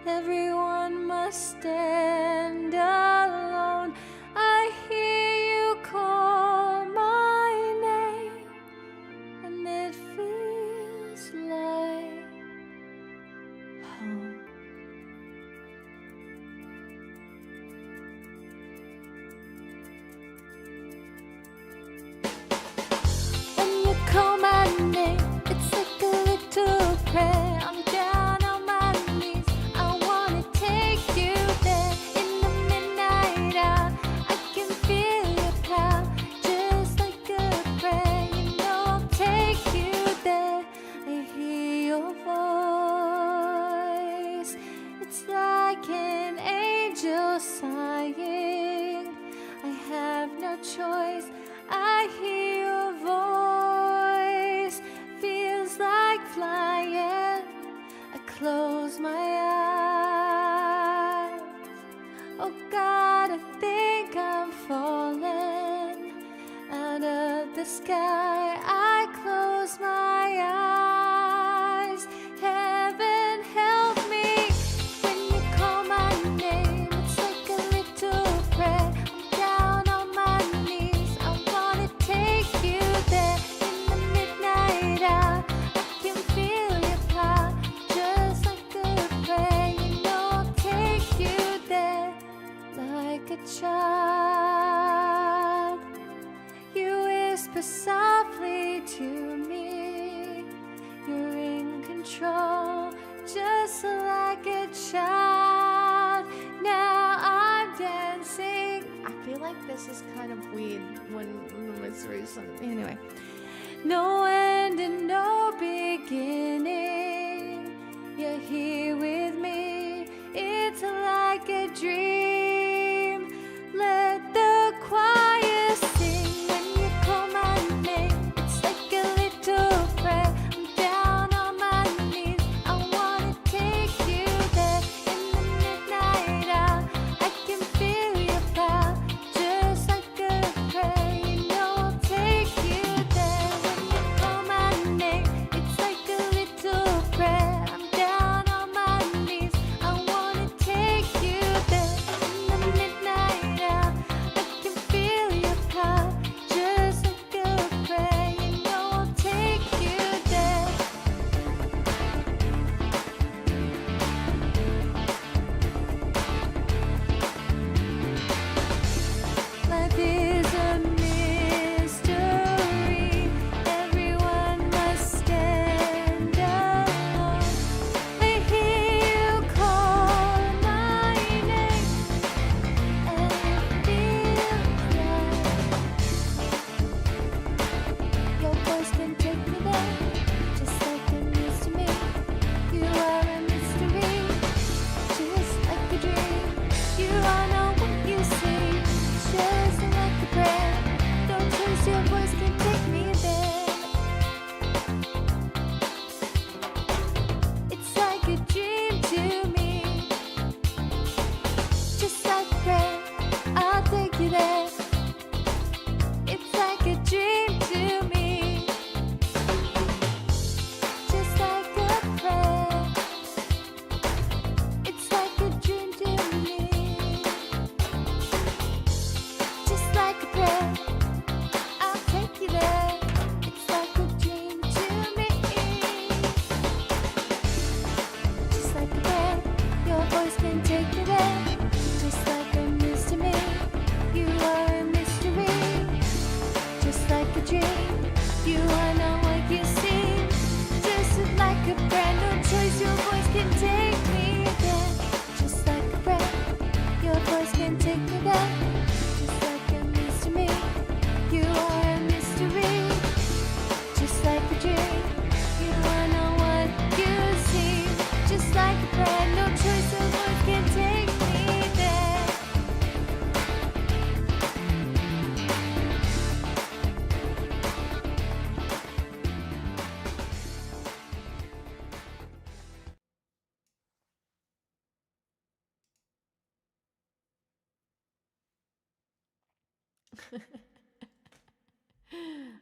Everyone must stand alone. I hear you call my name, and it feels like home. When you call my name, it's like a little prayer. I'm down on my knees. I wanna take you there in the midnight hour. I can feel your power, just like a prayer. You know I'll take you there. I hear your voice. It's like an angel sighing. I have no choice. I hear your voice, feels like flying. I close my eyes. Oh God, I think I'm falling out of the sky. I close my eyes. Heaven help me when you call my name. It's like a little prayer. I'm down on my knees. I wanna take you there in the midnight hour. I can feel your power, just like a prayer. You know I'll take you there like a child. You whisper softly to me. You're in control, just like a child. Now I'm dancing.
I feel like this is kind of weird when it's through something. Anyway.
No end and no beginning. You're here with me. It's like a dream. Let the choir sing when you call my name. It's like a little prayer. I'm down on my knees. I wanna take you there in the midnight hour. I can feel your power, just like a prayer. You know I'll take you there when you call my name. It's like a little prayer. I'm down on my knees. I wanna take you there.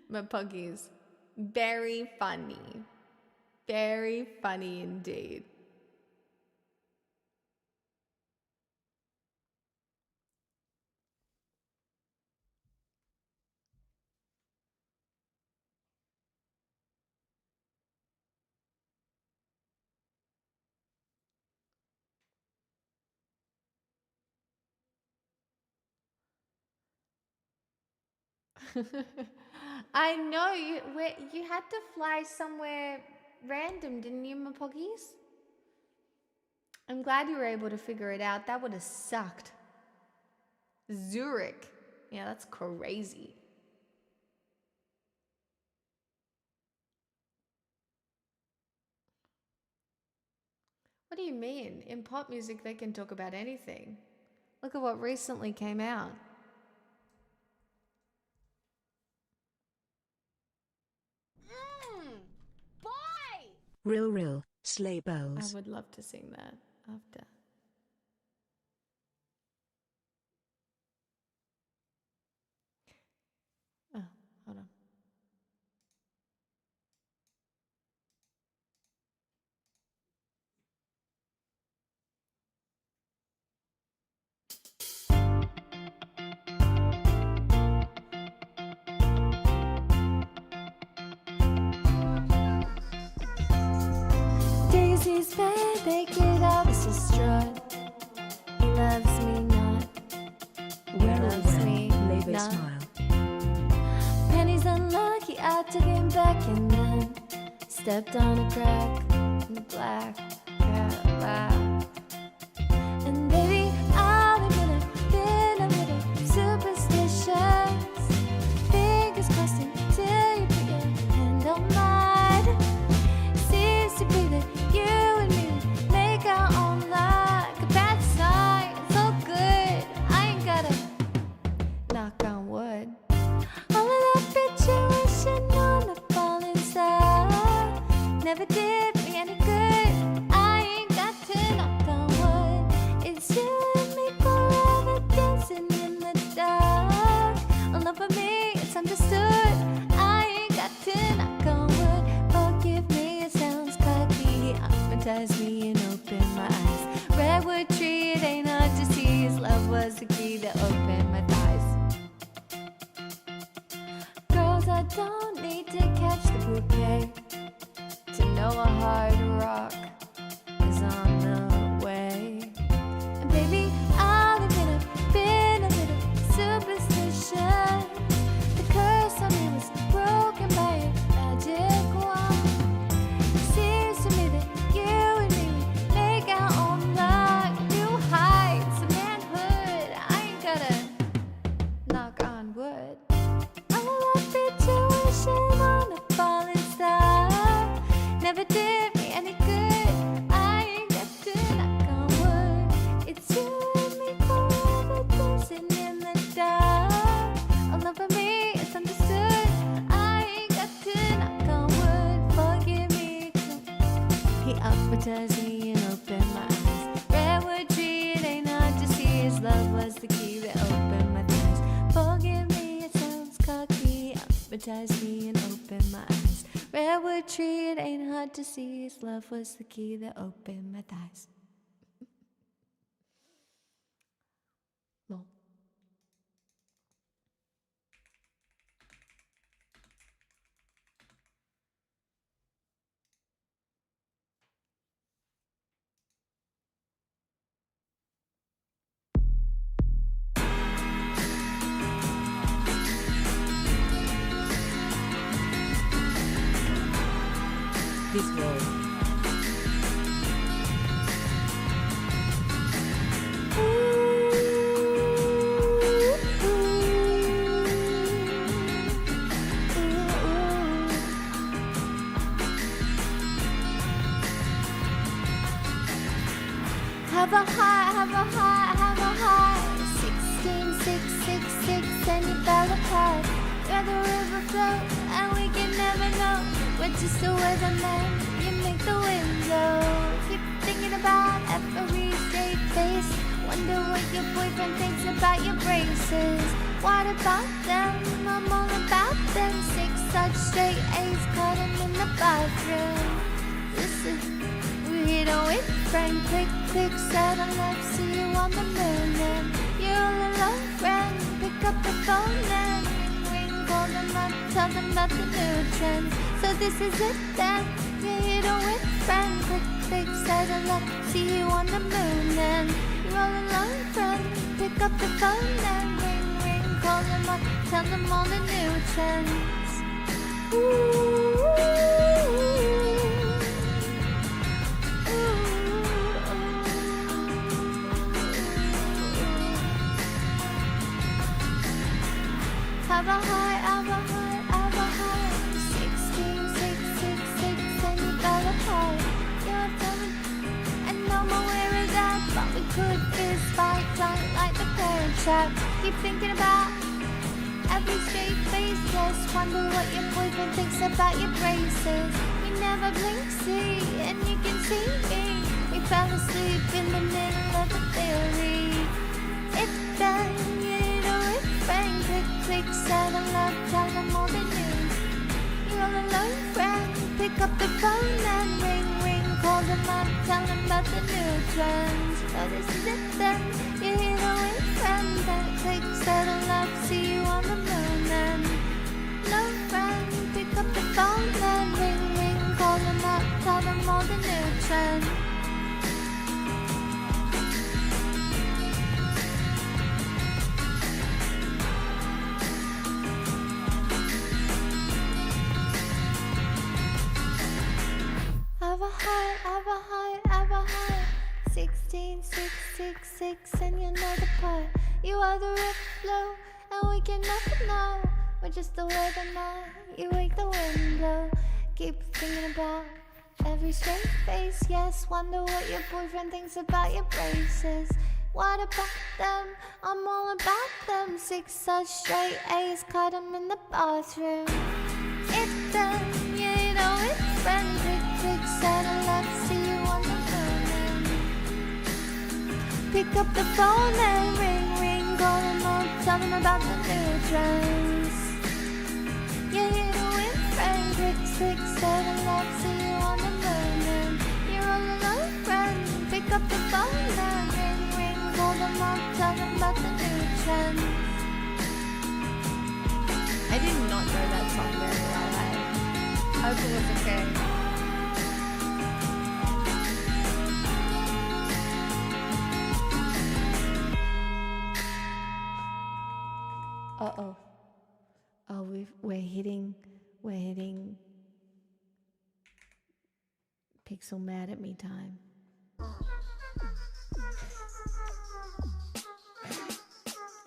My puggies. Very funny. Very funny indeed. I know you had to fly somewhere random, didn't you, my puggies? I'm glad you were able to figure it out. That would have sucked. Zurich. Yeah, that's crazy. What do you mean? In pop music, they can talk about anything. Look at what recently came out.
Rill, sleigh
I
bells.
would love to sing that after. Oh, hold on.
Daisy's bed, they get up, it's a strut. He loves me not,
Well,
loves me
lay they
not.
smile.
Penny's unlucky, I took him back and then stepped on a crack in the black Cadillac. And baby, I've been a little superstitious. Fingers crossed until you put your hand on mine. Seems to be that you and me make our own like a bad sign. So good, I ain't gotta
Knock on wood.
all of that picture wishing on a falling star never did me any good. I ain't got to knock on wood. It's you and me forever dancing in the dark. All over me, it's understood. I ain't got to knock on wood. Forgive me, it sounds cocky. Hypnotize me and open my eyes. Redwood tree, it ain't hard to see. His love was the key that opened my thighs. Girls, I don't need to catch the bouquet to know a hard rock is on the way. And baby, I've been a little superstitious. The curse on me was broken by a magic wand. Seems to me that you and me make our own luck, new heights of manhood. I ain't gotta knock on wood. All of that picture wishing on a falling star never did me any good. I ain't got to knock on wood. It's you and me forever dancing in the dark. All over me, it's understood. I ain't got to knock on wood. Forgive me. He hypnotized me and opened my eyes. Redwood tree, it ain't hard to see. His love was the key that opened my thighs. Forgive me, it sounds cocky. Hypnotized me and opened my eyes. Redwood tree, it ain't hard to see. His love was the key that opened my thighs.
Lol.
This was
Have a high, have a high, have a high. 16, 6, 6, 6, and you fell apart. Where the river flows, and we can never know. We're just the weatherman, you make the wind blow. Keep thinking about every straight face. Wonder what your boyfriend thinks about your braces. What about them? I'm all about them. 6 such straight A's, caught him in the bathroom. Listen, we hit on with Frank. Click, click, settle left, see you on the moon. And you're all alone, friend. Pick up the phone and ring, ring, call them up, tell them about the new trends. So this is it then. You hit on with Frank. Click, click, settle left, see you on the moon. And you're all alone, friend. Pick up the phone and ring, ring, call them up, tell them all the new trends. Have a high, have a high, have a high. 16, 6, 6, 6, and you got a high. You're coming, and I'm aware of that, but we could fist fight, don't like the parent trap. Keep thinking about every straight face, yes. Wonder what your boyfriend thinks about your braces. We never blink, see, and you can see me. We fell asleep in the middle of the theory. It's done, you know it, Frank. Click, click, settle up, tell them all the news. You're all alone, friend. Pick up the phone and ring, ring, call them up, tell them about the new trends. So this is it then, you hear the wind, friend. Then click, settle up, see you on the moon. And no friend, pick up the phone and ring, ring, call them up, tell them all the new trends. Have a high, have a high, have a high. 16, 6, 6, 6, and you know the part. You are the rip flow, and we can never know. We're just the weather now, you wake the wind blow. Keep thinking about every straight face, yes. Wonder what your boyfriend thinks about your braces. What about them? I'm all about them. 6 such straight A's, caught them in the bathroom. It's done, you know it's friend. Click, click, settle up, see you on the moon. Pick up the phone and ring, ring, call them up, tell them about the new trends. You hear the wind, friend. Click, click, settle up, see you on the moon. You're all alone, friend. Pick up the phone and ring, ring, call them up, tell them about the new trends.
I did not know that song very well. I hope it was okay. Uh-oh. Oh, we're hitting Pixel mad at me time.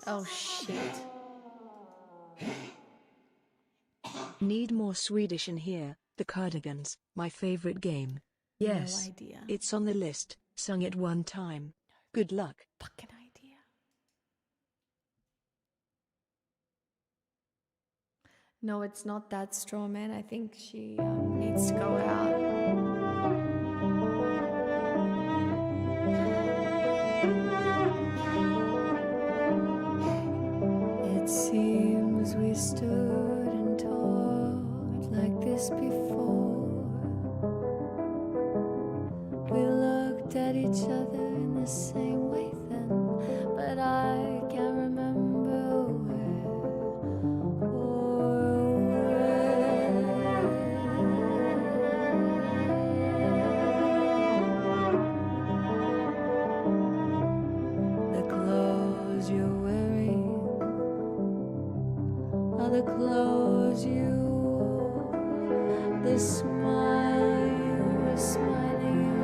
Oh shit.
Need more Swedish in here. The Cardigans, my favorite game. Yes,
No idea.
it's on the list. Sung it one time. Good luck.
Fucking idea. No, it's not that straw man. I think she needs to go out. It seems we stood and talked like this before. We looked at each other in the same way then, but I can't remember where or when. The clothes you're wearing are the clothes you wore. The smile you were smiling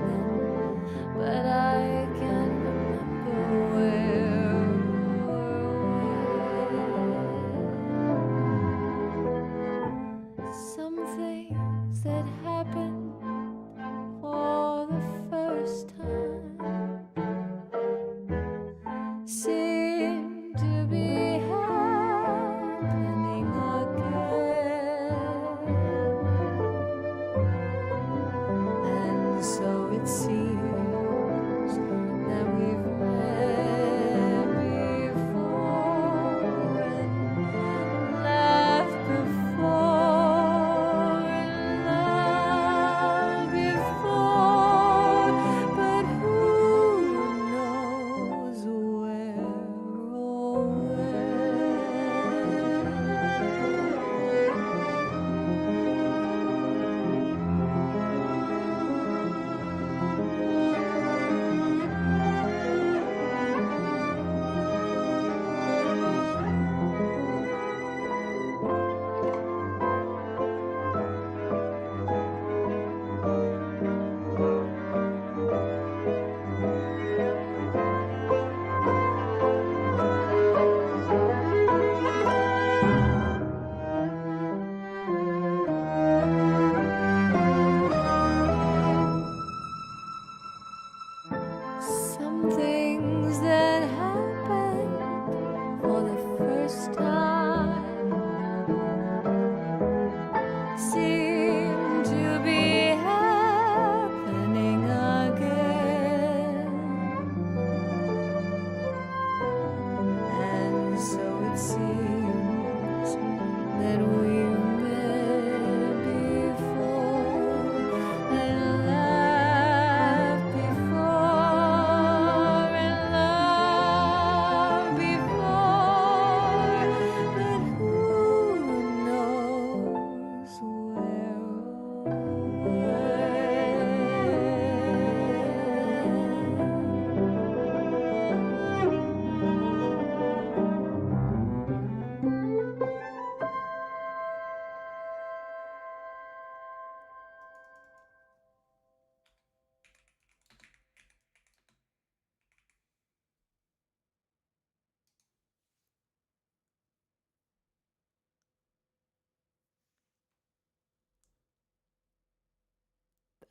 then, but I can't remember where or when. Some things that happened for the first time seem to be happening again. And so it seems that we've met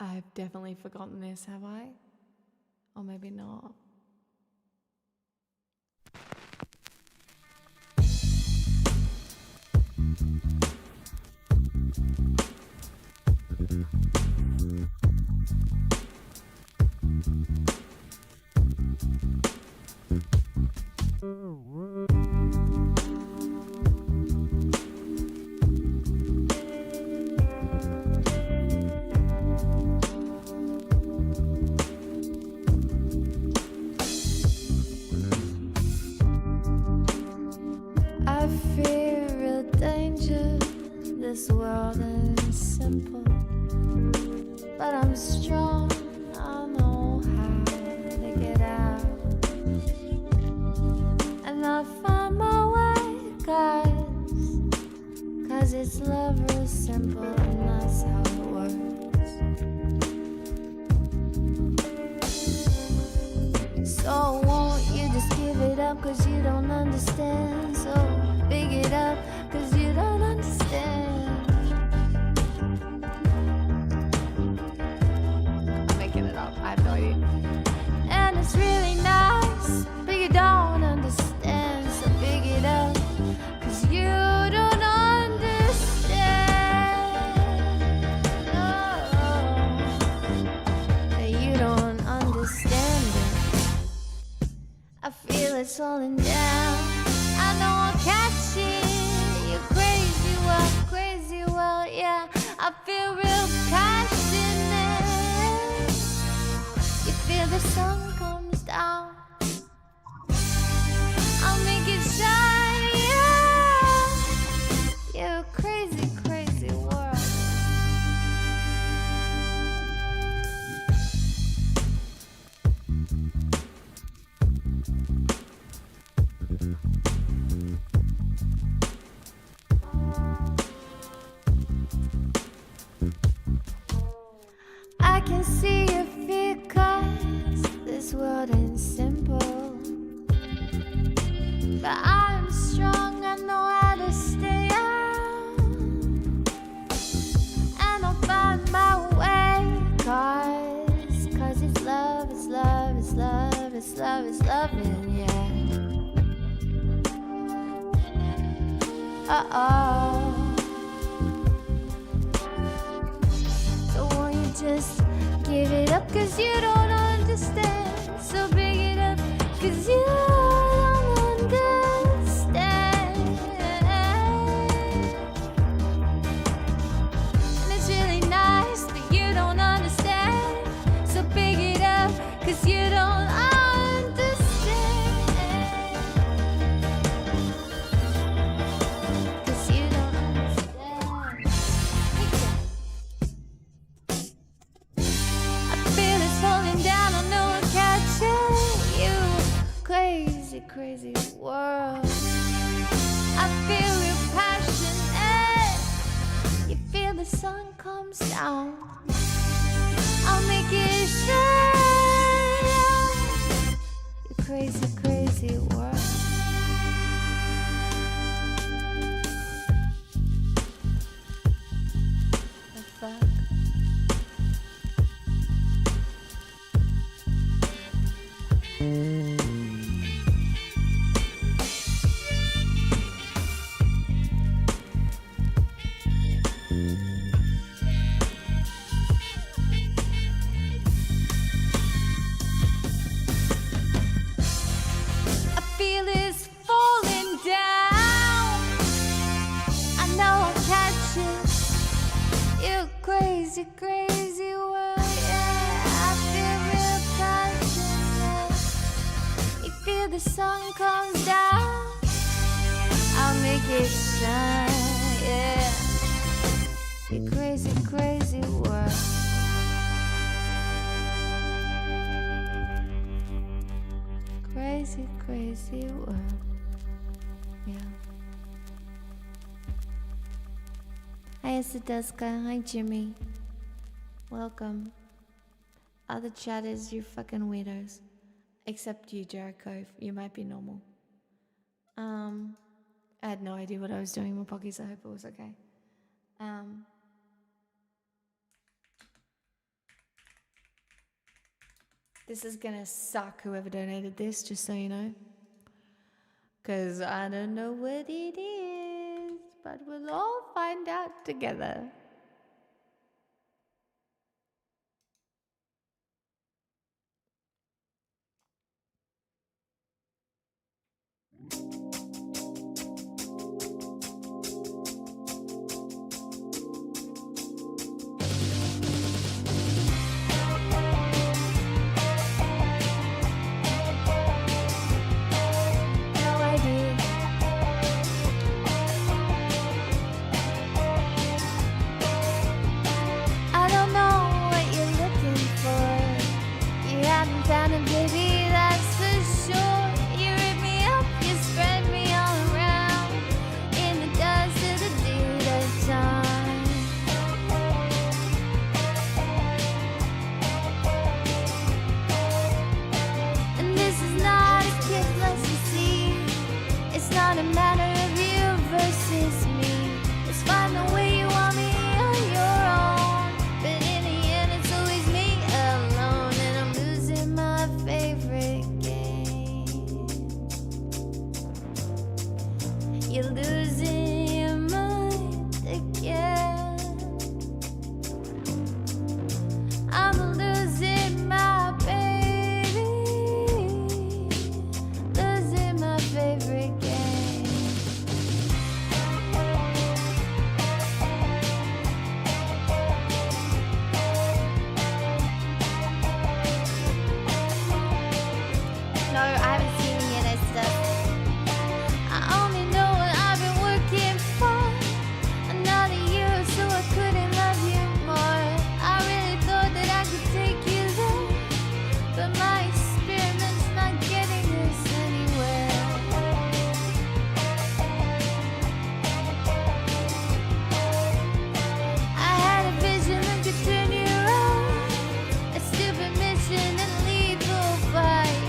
I've definitely forgotten this, have I? Or maybe not. I fear real danger. This world is simple, but I'm strong. I know how to get out, and I find my way, guys. 'Cause it's love real simple, and that's how it works. So won't you just give it up? 'Cause you don't understand. So big it up, 'cause you don't understand. I'm making it up, I have no idea. And it's really nice, but you don't understand. So big it up, 'cause you don't understand. No, you don't understand it. I feel it's falling down. I know I'll catch it. You're crazy well, yeah. I feel real passionate. You feel the sun comes down. I'll make it shine, yeah. You're a crazy world. I can see your fear, 'cause this world ain't simple. But I'm strong, I know how to stay out, and I'll find my way. 'Cause it's love, it's love, it's love, it's love, it's loving, yeah. Uh-oh. So won't you just give it up? 'Cause you don't understand. So big it up, 'cause you don't understand. And it's really nice, but you don't understand. So big it up, 'cause you don't understand. Crazy world. I feel your passionate. You feel the sun comes down. I'll make it shine. You crazy world. The fuck? Crazy world, yeah. I feel real passionate. You feel the sun comes down. I'll make it shine, yeah. You crazy world. Crazy world, yeah. Hi, Asadusca. Hi, Jimmy. Welcome. Other chatters, you fucking weirdos. Except you, Jericho. You might be normal. I had no idea what I was doing in my pockets. I hope it was okay. This is gonna suck, whoever donated this, just so you know. Because I don't know what it is, but we'll all find out together.
No idea. I don't know what you're looking for. You haven't found it, baby, that's for sure. You rip me up, you spread me all around in the dust of the deed of time. And this is not a kid lesson, see. It's not a matter of you versus me. It's fine the way you want me on your own. But in the end, it's always me alone. And I'm losing my favorite game. You're losing your mind again. I'm losing my baby. Losing my favorite game. No, I haven't seen any of that stuff. I only know what I've been working for. Another year or so I couldn't love you more. I really thought that I could take you there, but my experiment's not getting us anywhere. I had a vision that could turn you around, a stupid mission and a lethal fight.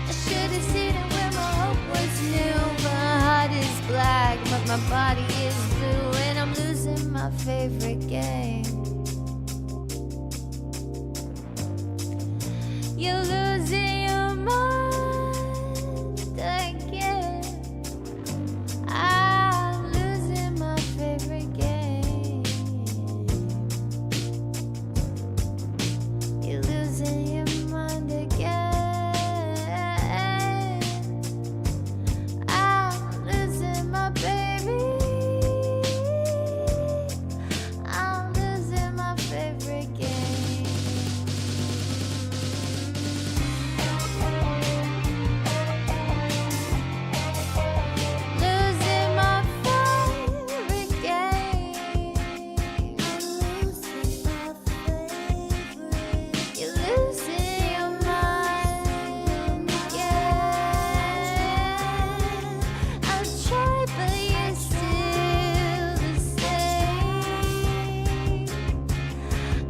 I should have seen it when my hope was new. My heart is black, but my body is blue, and I'm losing my favorite game. You're losing your mind again. I'm losing my favorite game. You're losing your mind again. I'm losing my baby. I'm losing my favorite game. Losing my favorite game. You're losing your mind again. I'll try, but you're still the same.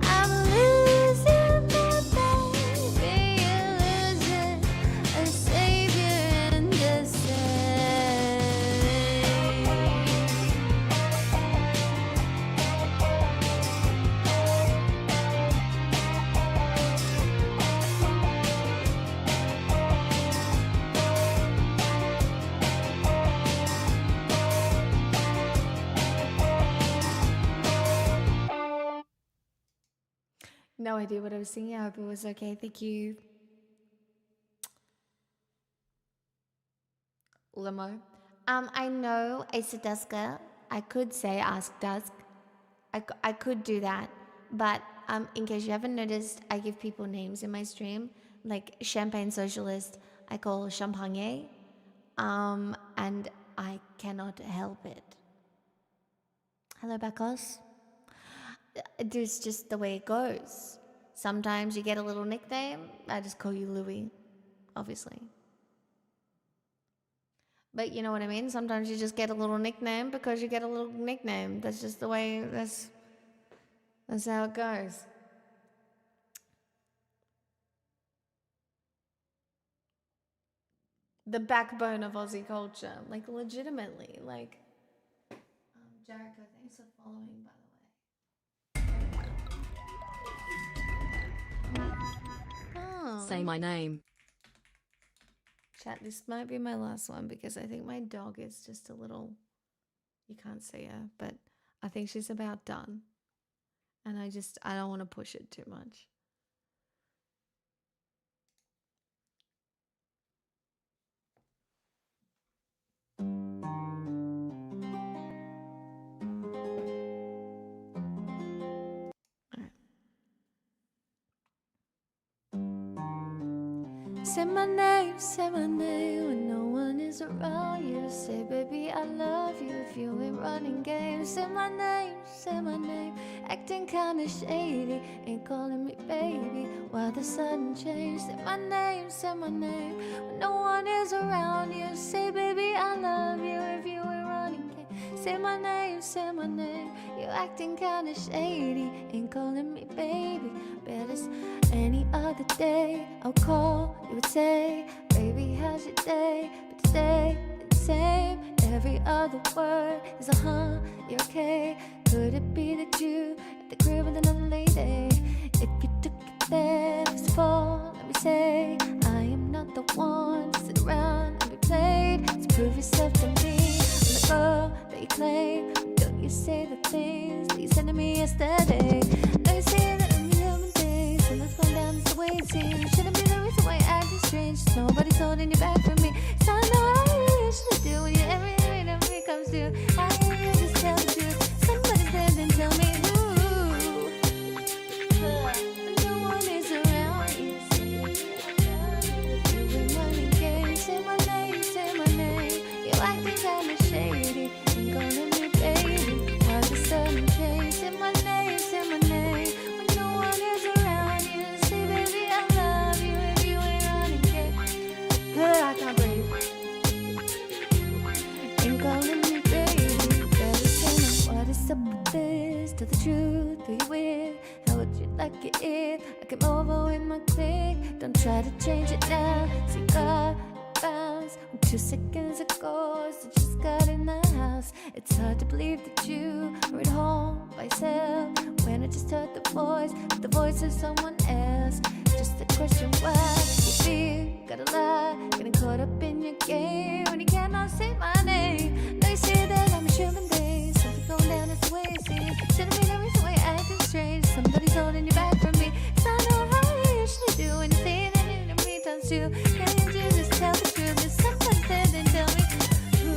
I'm losing my baby. You're losing a savior and a same.
No idea what I was singing. I hope it was okay. Thank you. Limo.
I know Asa Dusker. I could say Ask Dusk. I could do that. But in case you haven't noticed, I give people names in my stream. Like Champagne Socialist, I call Champagne. And I cannot help it. Hello, Bacchus. It's just the way it goes. Sometimes you get a little nickname. I just call you Louis, obviously. But you know what I mean? Sometimes you just get a little nickname because you get a little nickname. That's just the way, that's how it goes. The backbone of Aussie culture. Like, legitimately. Like, Jericho, thanks for following, by the way.
song.
Say my name.
Chat, this might be my last one because I think my dog is just a little, you can't see her, but I think she's about done. And I don't want to push it too much.
Say my name when no one is around you. Say, baby, I love you if you ain't running games. Say my name, acting kinda shady. Ain't calling me baby, why the sudden change? Say my name when no one is around you. Say, baby, I love you if you ain't running games. Say my name, you acting kinda shady. Ain't calling me baby, bet it's any other day. I'll call, you would say, baby, how's your day? But today, it's the same. Every other word is a you okay? Could it be that you at the crib with another lady? If you took it there, first of all, let me say, I am not the one to sit around and be played. So prove yourself to me, I'm the girl that you claim. Don't you say the things that you said to me yesterday? Don't you say that I'm human things, and that's going down is the way it seems. Shouldn't be the reason why you're acting strange. Nobody's holding you back from me. So I know how you usually do when you every time it comes to. I hear you just tell the truth. Somebody's there, then tell me who. When no one is around you, you been running games. Say my name, you acting kinda shady. Ain't calling me baby, why the sudden change? Say my name, when no one is around you. Say, baby, I love you if you ain't running games. I can't breathe. Ain't calling me baby, better say what is up with this? Tell the truth, who you with? How would you like it if I came over with my clique? Don't try to change it now. See, God bounce 2 seconds ago, so just got in the house. It's hard to believe that you were at home by yourself when I just heard the voice of someone else. Just a question, why you feel gotta lie, getting caught up in your game when you cannot say my name. Now you say that I'm a human being, something going down is the way it seems. Shouldn't be the reason why you're acting strange. Somebody's holding you back from me. So I know how you usually do when you say that in the meantime too. Can't you just tell the truth? If someone said, then tell me who.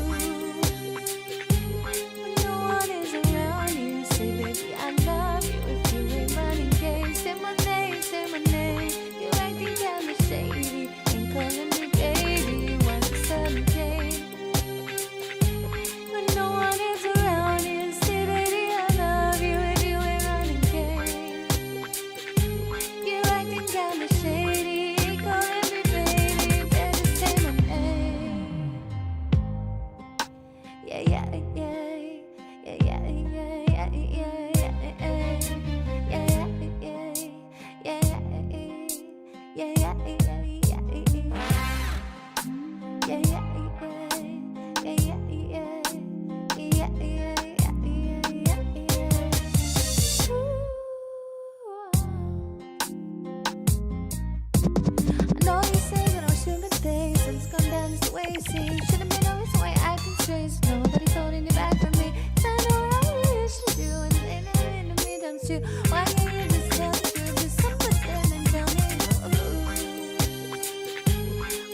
When no one is around you, say, baby, I love you if you ain't running games. Say my name, you acting kinda shady. Ain't calling me baby, why the sudden change? When no one is around you, say, baby, I love you if you ain't running games. You acting kinda shady, ain't calling me baby, better say my name. Yeah, yeah, yeah, yeah, yeah, yeah, yeah, yeah, yeah, yeah, I know you say that I'm human things, and it's gone down just the way it seems. Should've been always the way I can strange. Nobody's holding you back from me. So I know how you usually do, and in the meantime too. Why can't you just tell the truth? Just someone stand and tell me who.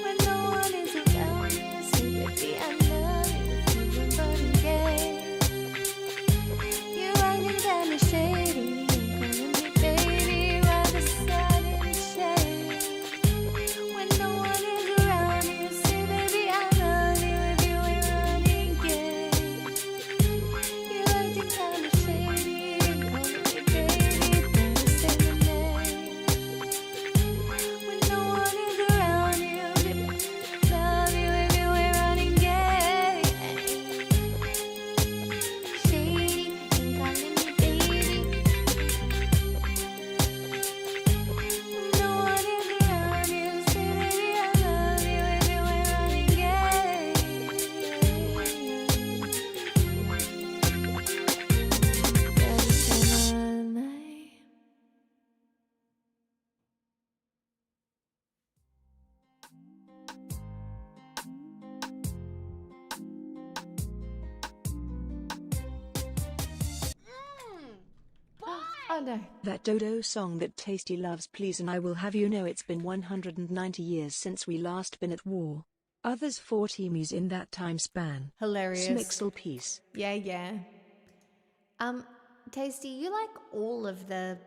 When no one is around you, say, baby, I love you if you've been running games. You acting kinda shady, ain't calling me baby, rather sad and shade. When no one is around you, say, baby, I love you
Oh no.
That Dodo song that Tasty loves, please, and I will have you know it's been 190 years since we last been at war. Others fought emus in that time span.
Hilarious.
Smixel peace.
Yeah, yeah. Tasty, you like all of the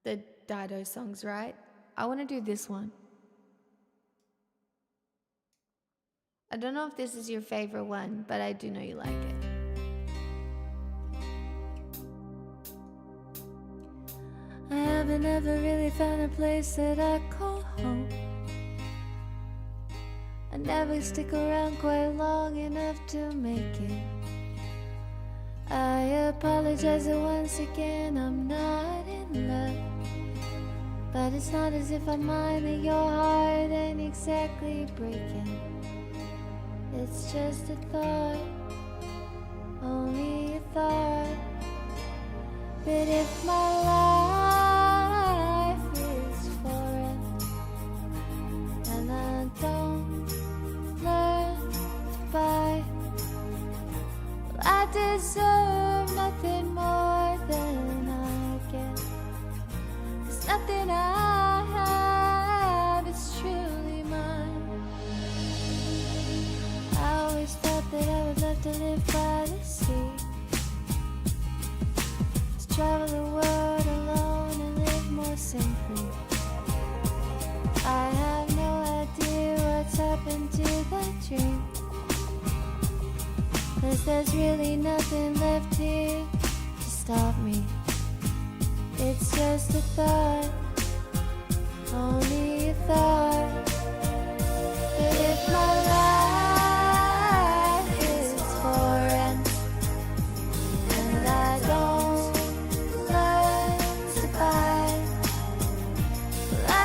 Dido songs, right? I want to do this one. I don't know if this is your favorite one, but I do know you like it.
I haven't ever really found a place that I call home. I never stick around quite long enough to make it. I apologize that once again I'm not in love, but it's not as if I mind that your heart ain't exactly breaking. It's just a thought, only a thought. But if my life is foreign and I don't learn to buy, well, I deserve nothing more than I get. 'Cause nothing I have is truly mine. I always thought that I would love to live by the sea, travel the world alone and live more simply. I have no idea what's happened to that dream, 'cause there's really nothing left here to stop me. It's just a thought, only a thought. But if my life is foreign and I don't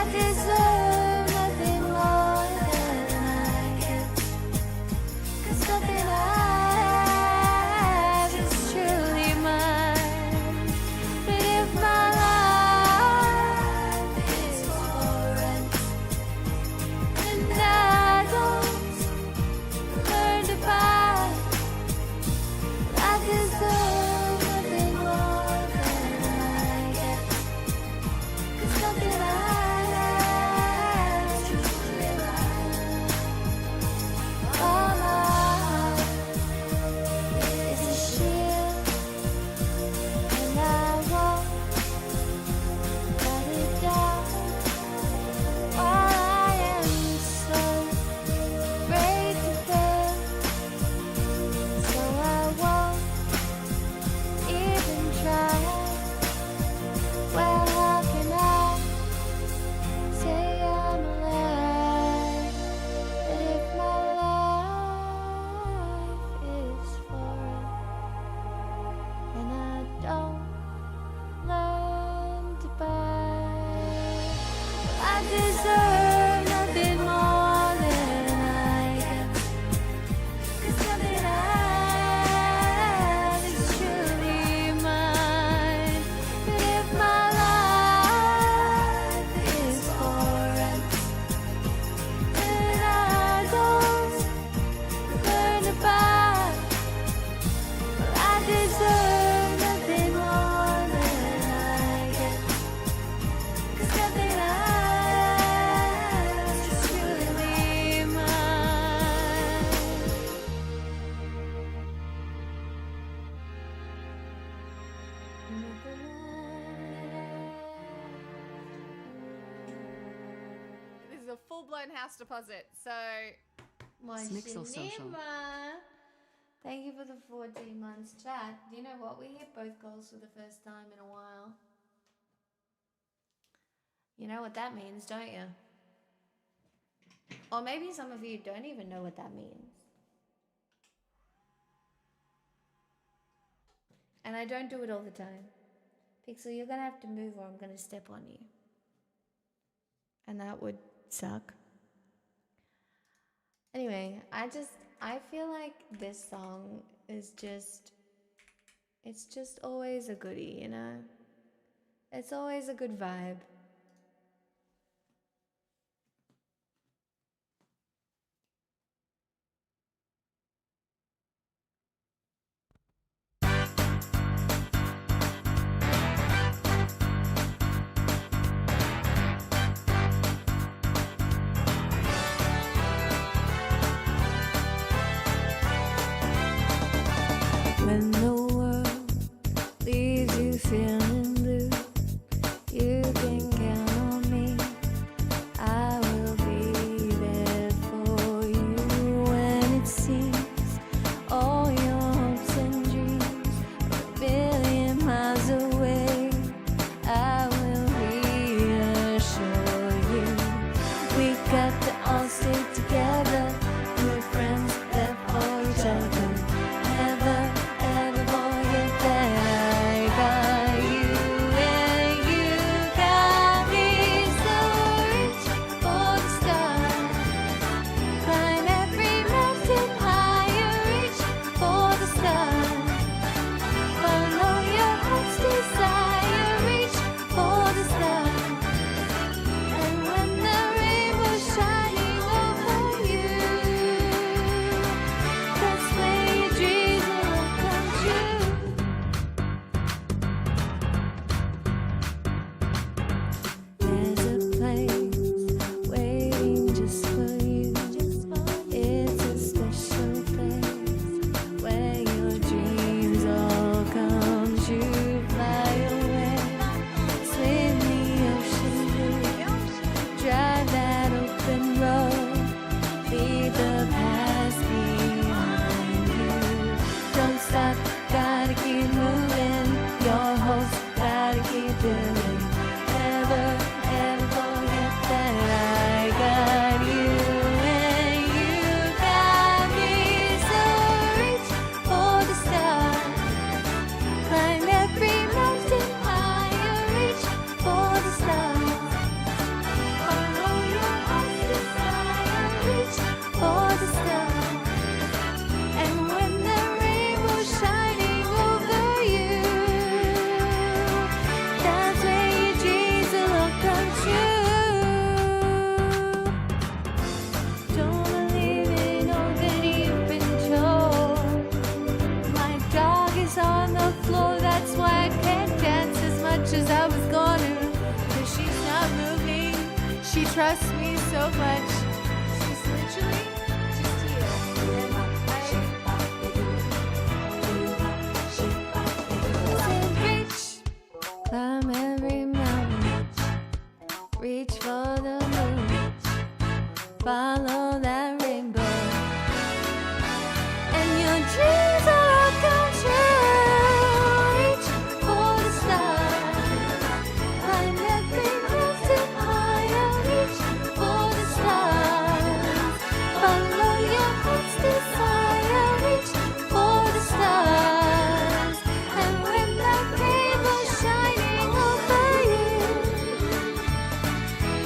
deserve nothing more than I get. 'Cause nothing I have is truly mine. But if my life is foreign and I don't learn to buy, I deserve nothing more than I get. 'Cause nothing I
This is a full-blown house deposit, so... My
Smixel Social.
Shanima. Thank you for the 14 months chat. Do you know what? We hit both goals for the first time in a while. You know what that means, don't you? Or maybe some of you don't even know what that means. And I don't do it all the time. Pixel, you're going to have to move or I'm going to step on you. And that would suck. Anyway, I feel like this song is just, it's just always a goodie, you know? It's always a good vibe.
stick together. We're friends that for each other. Never ever forget that I got you and you got me. So reach for the stars, climb every mountain higher. Reach for the stars, follow your heart's desire. Reach for the stars, and when the rainbow's shining over you, that's when your dreams will come true. There's a place waiting just for you. It's a special place where your dreams all come true. Fly away, swim the ocean blue, drive that open road, leave the past behind you. Don't stop, gotta keep moving, your hopes gotta keep building. Never ever forget that I got you and you got me. So reach for the stars, climb every mountain higher. Reach for the stars, follow your heart's desire. Reach for the stars, and when the rainbow's shining over you, that's when your dreams will all come true. Don't believe in all that you've been told. My dog is on the floor, that's why I can't dance as much as I was gonna. 'Cause she's not moving, she trusts me so much. She's literally just here. Reach, climb every mountain, reach for the moon, follow that rainbow, and your dreams will all come true. Reach for the stars, climb every mountain higher. Reach for the stars, follow your heart's desire. Reach for the stars, and when that rainbow's shining over you,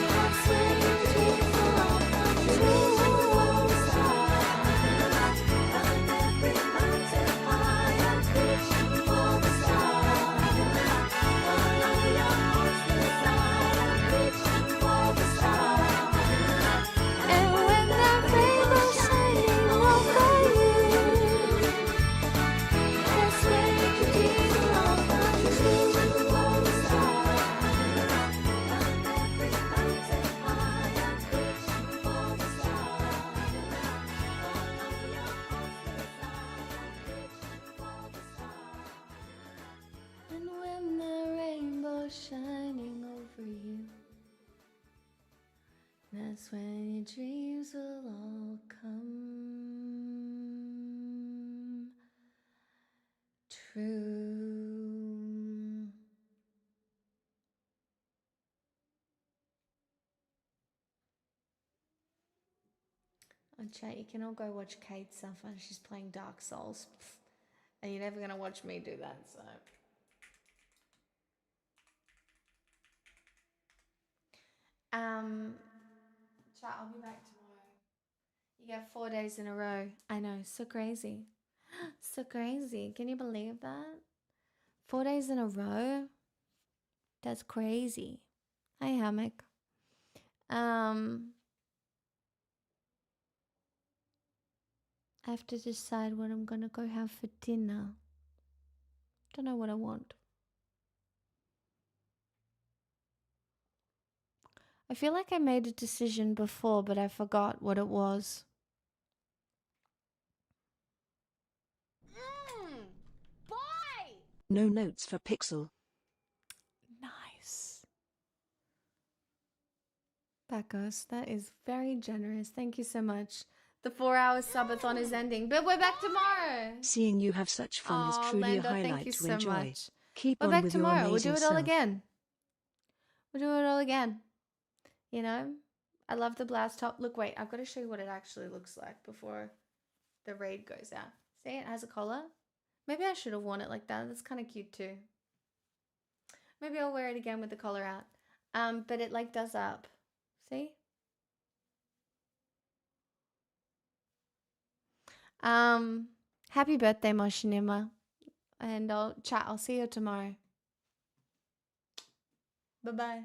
that's when your dreams will all come true. Climb every mountain higher. Reach for the stars, follow your heart's desire. Reach for the stars, and when that rainbow's shining over you, that's when your dreams will all come true. For the stars, climb every mountain higher. Reach for the stars, follow your heart's desire. Reach for the stars, and when the rainbow's shining over you, that's when your dreams will all come true. Oh, chat, you can all go watch Kate suffer. She's playing Dark Souls. And you're never going to watch me do that, so. Chat, I'll be back tomorrow. You get 4 days in a row. I know, so crazy. So crazy. Can you believe that? 4 days in a row? That's crazy. Hi, Hammock. I have to decide what I'm gonna go have for dinner. Don't know what I want. I feel like I made a decision before, but I forgot what it was.
Boy!
No notes for Pixel.
Nice. Backos, that is very generous. Thank you so much. The 4-hour subathon is ending, but we're back tomorrow.
Seeing you have such fun is truly
Lando,
a highlight
thank you
to
so
enjoy.
much.
Keep
We're
on
back
with
tomorrow.
your
We'll do
amazing
it all
self.
again. We'll do it all again. You know? I love the blouse top. Look, wait, I've got to show you what it actually looks like before the raid goes out. See, it has a collar. Maybe I should have worn it like that. That's kind of cute too. Maybe I'll wear it again with the collar out. But it like does up. See? Happy birthday, Moshinima. And I'll see you tomorrow. Bye-bye.